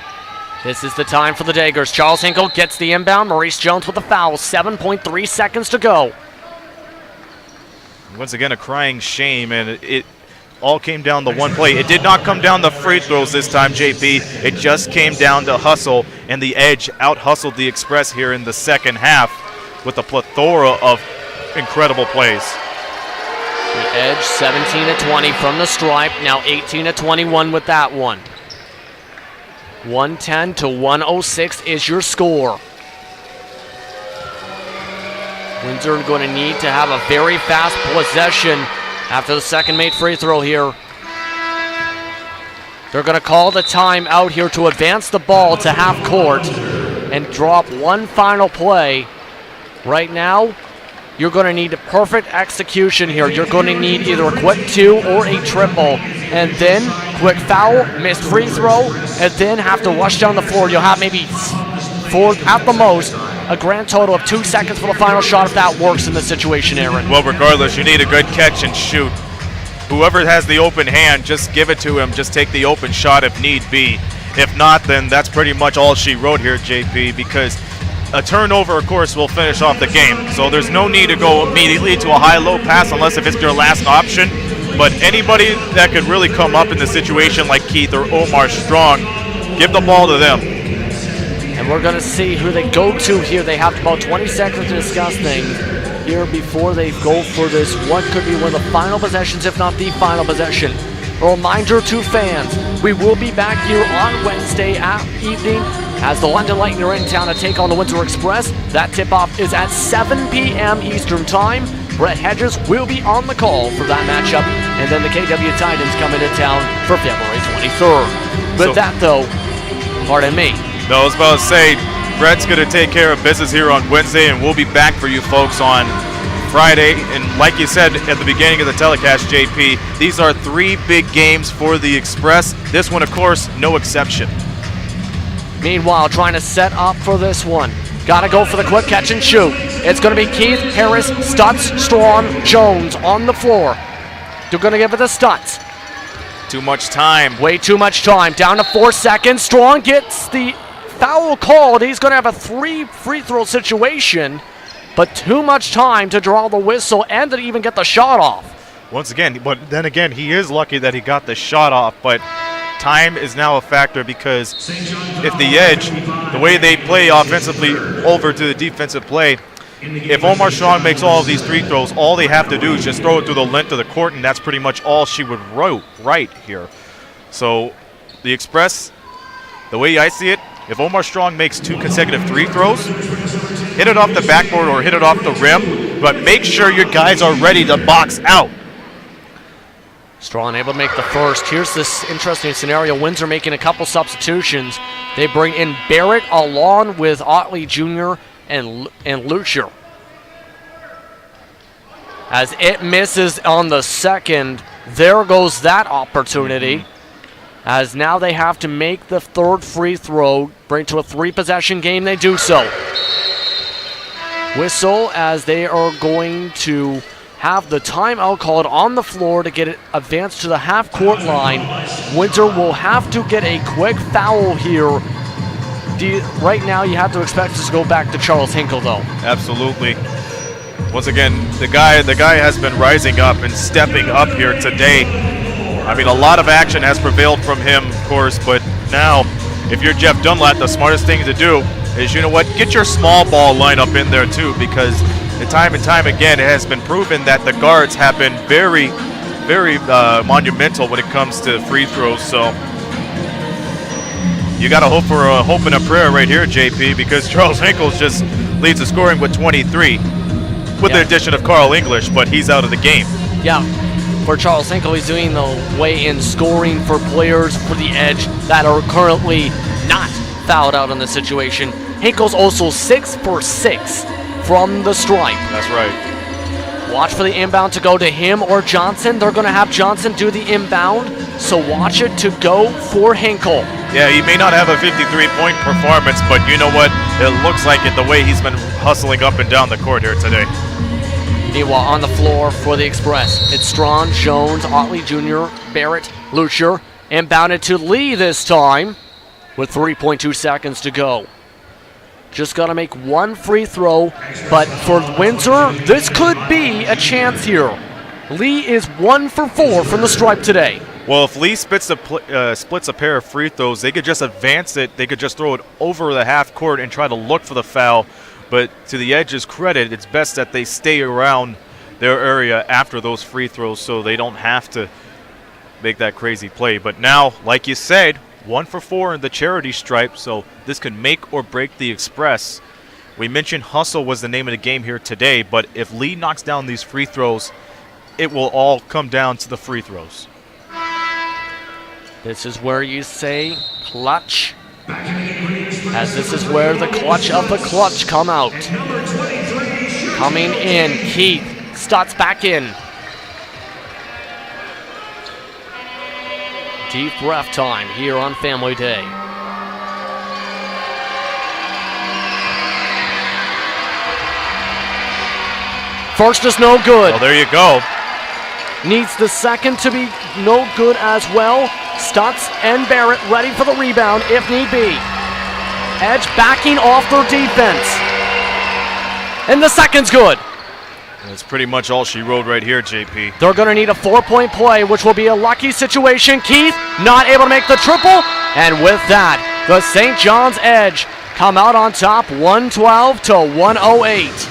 This is the time for the Daggers. Charles Hinkle gets the inbound. Maurice Jones with the foul. 7.3 seconds to go. Once again, a crying shame, and all came down to one play. It did not come down to free throws this time, JP. It just came down to hustle, and the Edge out-hustled the Express here in the second half with a plethora of incredible plays. The Edge 17-20 from the stripe, now 18-21 with that one. 110 to 106 is your score. Windsor are going to need to have a very fast possession after the second made free throw here. They're going to call the time out here to advance the ball to half court and drop one final play. Right now, you're going to need a perfect execution here. You're going to need either a quick two or a triple, and then quick foul, missed free throw, and then have to rush down the floor. You'll have maybe four, at the most, a grand total of 2 seconds for the final shot if that works in this situation, Aaron. Well, regardless, you need a good catch and shoot. Whoever has the open hand, just give it to him. Just take the open shot if need be. If not, then that's pretty much all she wrote here, JP, because a turnover, of course, will finish off the game. So there's no need to go immediately to a high-low pass unless if it's your last option. But anybody that could really come up in the situation like Keith or Omar Strong, give the ball to them. And we're going to see who they go to here. They have about 20 seconds to discuss things here before they go for this. What could be one of the final possessions, if not the final possession. A reminder to fans, we will be back here on Wednesday evening as the London Lightning are in town to take on the Windsor Express. That tip-off is at 7 p.m. Eastern Time. Brett Hedges will be on the call for that matchup. And then the KW Titans come into town for February 23rd. With that, though, pardon me. No, I was about to say, Brett's going to take care of business here on Wednesday, and we'll be back for you folks on Friday. And like you said at the beginning of the telecast, JP, these are 3 big games for the Express. This one, of course, no exception. Meanwhile, trying to set up for this one. Got to go for the quick catch and shoot. It's going to be Keith, Harris, Stutz, Strawn, Jones on the floor. They're going to give it to Stutz. Too much time. Way too much time. Down to 4 seconds. Strawn gets the foul called. He's going to have a 3 free throw situation, but too much time to draw the whistle and to even get the shot off. Once again, but then again, he is lucky that he got the shot off, but time is now a factor because if the Edge, the way they play offensively over to the defensive play, if Omar Strong makes all of these free throws, all they have to do is just throw it through the length of the court, and that's pretty much all she would write here. So the Express, the way I see it, if Omar Strong makes 2 consecutive free throws, hit it off the backboard or hit it off the rim, but make sure your guys are ready to box out. Strawn able to make the first. Here's this interesting scenario. Windsor making a couple substitutions. They bring in Barrett along with Otley Jr. and Lucier. As it misses on the second, there goes that opportunity. As now they have to make the 3rd free throw, bring to a 3-possession game. They do so. Whistle as they are going to have the timeout called on the floor to get it advanced to the half-court line. Windsor will have to get a quick foul here. Right now, you have to expect us to go back to Charles Hinkle, though. Absolutely. Once again, the guy has been rising up and stepping up here today. I mean, a lot of action has prevailed from him, of course, but now, if you're Jeff Dunlap, the smartest thing to do is, you know what, get your small ball lineup in there, too, because time and time again, it has been proven that the guards have been very, very monumental when it comes to free throws. So you got to hope for a hope and a prayer right here, JP, because Charles Hinkles just leads the scoring with 23 with the addition of Carl English, but he's out of the game. Yeah, for Charles Hinkle, he's doing the way in scoring for players for the Edge that are currently not fouled out in the situation. Hinkle's also 6 for 6 from the stripe. That's right. Watch for the inbound to go to him or Johnson. They're going to have Johnson do the inbound, so watch it to go for Hinkle. Yeah, he may not have a 53-point performance, but you know what? It looks like it the way he's been hustling up and down the court here today. Meanwhile, on the floor for the Express, it's Strawn, Jones, Otley Jr., Barrett, Lucier, inbounded to Lee this time with 3.2 seconds to go. Just got to make 1 free throw, but for Windsor, this could be a chance here. Lee is 1 for 4 from the stripe today. Well, if Lee splits a pair of free throws, they could just advance it. They could just throw it over the half court and try to look for the foul. But to the Edge's credit, it's best that they stay around their area after those free throws so they don't have to make that crazy play. But now, like you said, 1 for 4 in the charity stripe, so this could make or break the Express. We mentioned hustle was the name of the game here today, but if Lee knocks down these free throws, it will all come down to the free throws. This is where you say clutch, as this is where the clutch of the clutch come out. Coming in, Keith Stutz back in. Deep breath time here on Family Day. First is no good. Well, there you go. Needs the second to be no good as well. Stutz and Barrett ready for the rebound if need be. Edge backing off their defense. And the second's good. That's pretty much all she wrote right here, JP. They're going to need a 4-point play, which will be a lucky situation. Keith not able to make the triple. And with that, the St. John's Edge come out on top 112 to 108.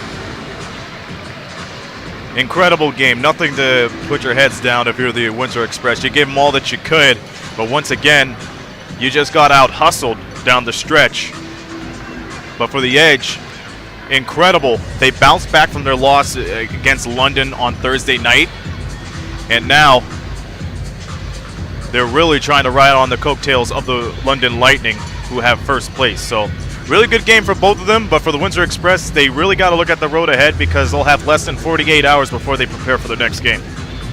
Incredible game. Nothing to put your heads down if you're the Windsor Express. You gave them all that you could, but once again, you just got out-hustled down the stretch. But for the Edge, incredible. They bounced back from their loss against London on Thursday night, and now they're really trying to ride on the coattails of the London Lightning, who have first place. So really good game for both of them, but for the Windsor Express, they really got to look at the road ahead because they'll have less than 48 hours before they prepare for their next game.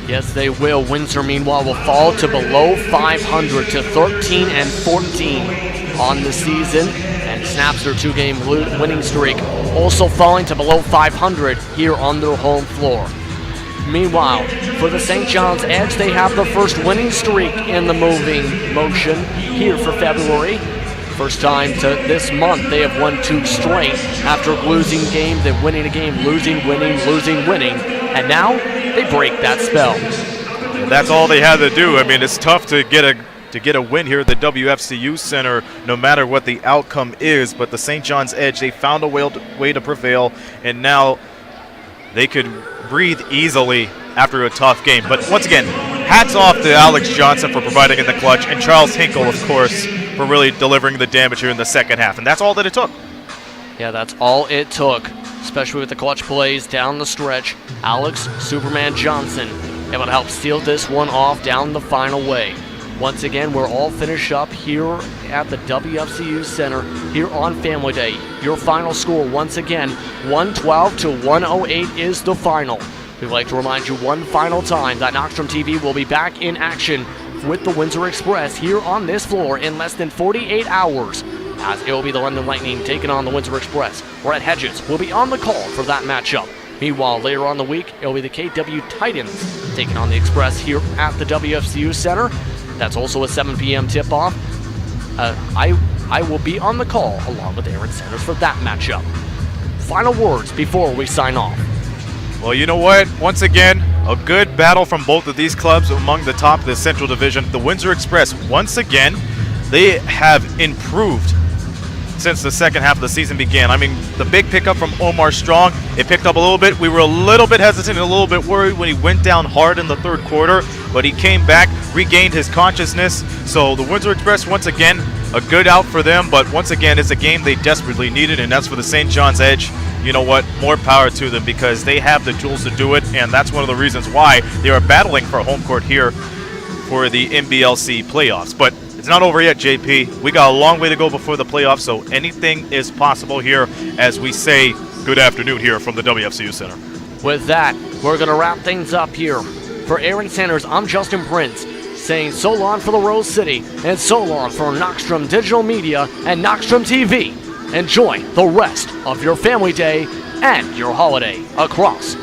Yes, they will. Windsor, meanwhile, will fall to below 500 to 13 and 14 on the season and snaps their 2-game winning streak, also falling to below 500 here on their home floor. Meanwhile, for the St. John's Edge, they have the first winning streak in the motion here for February. First time to this month, they have won 2 straight after losing games, then winning a game, losing, winning, and now they break that spell. And that's all they had to do. I mean, it's tough to get a win here at the WFCU Center, no matter what the outcome is. But the St. John's Edge, they found a way to prevail, and now they could breathe easily after a tough game. But once again, hats off to Alex Johnson for providing in the clutch, and Charles Hinkle, of course, for really delivering the damage here in the second half. And that's all that it took. Yeah, that's all it took, especially with the clutch plays down the stretch. Alex Superman Johnson able to help steal this one off down the final way. Once again, we're all finished up here at the WFCU Center here on Family Day. Your final score, once again, 112 to 108 is the final. We'd like to remind you one final time that Knoxstrom TV will be back in action with the Windsor Express here on this floor in less than 48 hours, as it will be the London Lightning taking on the Windsor Express. Brett Hedges will be on the call for that matchup. Meanwhile, later on the week, it will be the KW Titans taking on the Express here at the WFCU Center. That's also a 7 p.m. tip-off. I will be on the call along with Aaron Sanders for that matchup. Final words before we sign off. Well, you know what? Once again, a good battle from both of these clubs among the top of the Central Division. The Windsor Express, once again, they have improved since the second half of the season began. I mean, the big pickup from Omar Strong, it picked up a little bit. We were a little bit hesitant and a little bit worried when he went down hard in the third quarter, but he came back, regained his consciousness. So the Windsor Express, once again, a good out for them, but once again, it's a game they desperately needed, and that's for the St. John's Edge. You know what? More power to them because they have the tools to do it, and that's one of the reasons why they are battling for home court here for the NBLC playoffs. But it's not over yet, JP. We got a long way to go before the playoffs, so anything is possible here as we say good afternoon here from the WFCU Center. With that, we're going to wrap things up here. For Aaron Sanders, I'm Justin Prince, saying so long for the Rose City and so long for Knoxstrom Digital Media and Knoxstrom TV. Enjoy the rest of your family day and your holiday across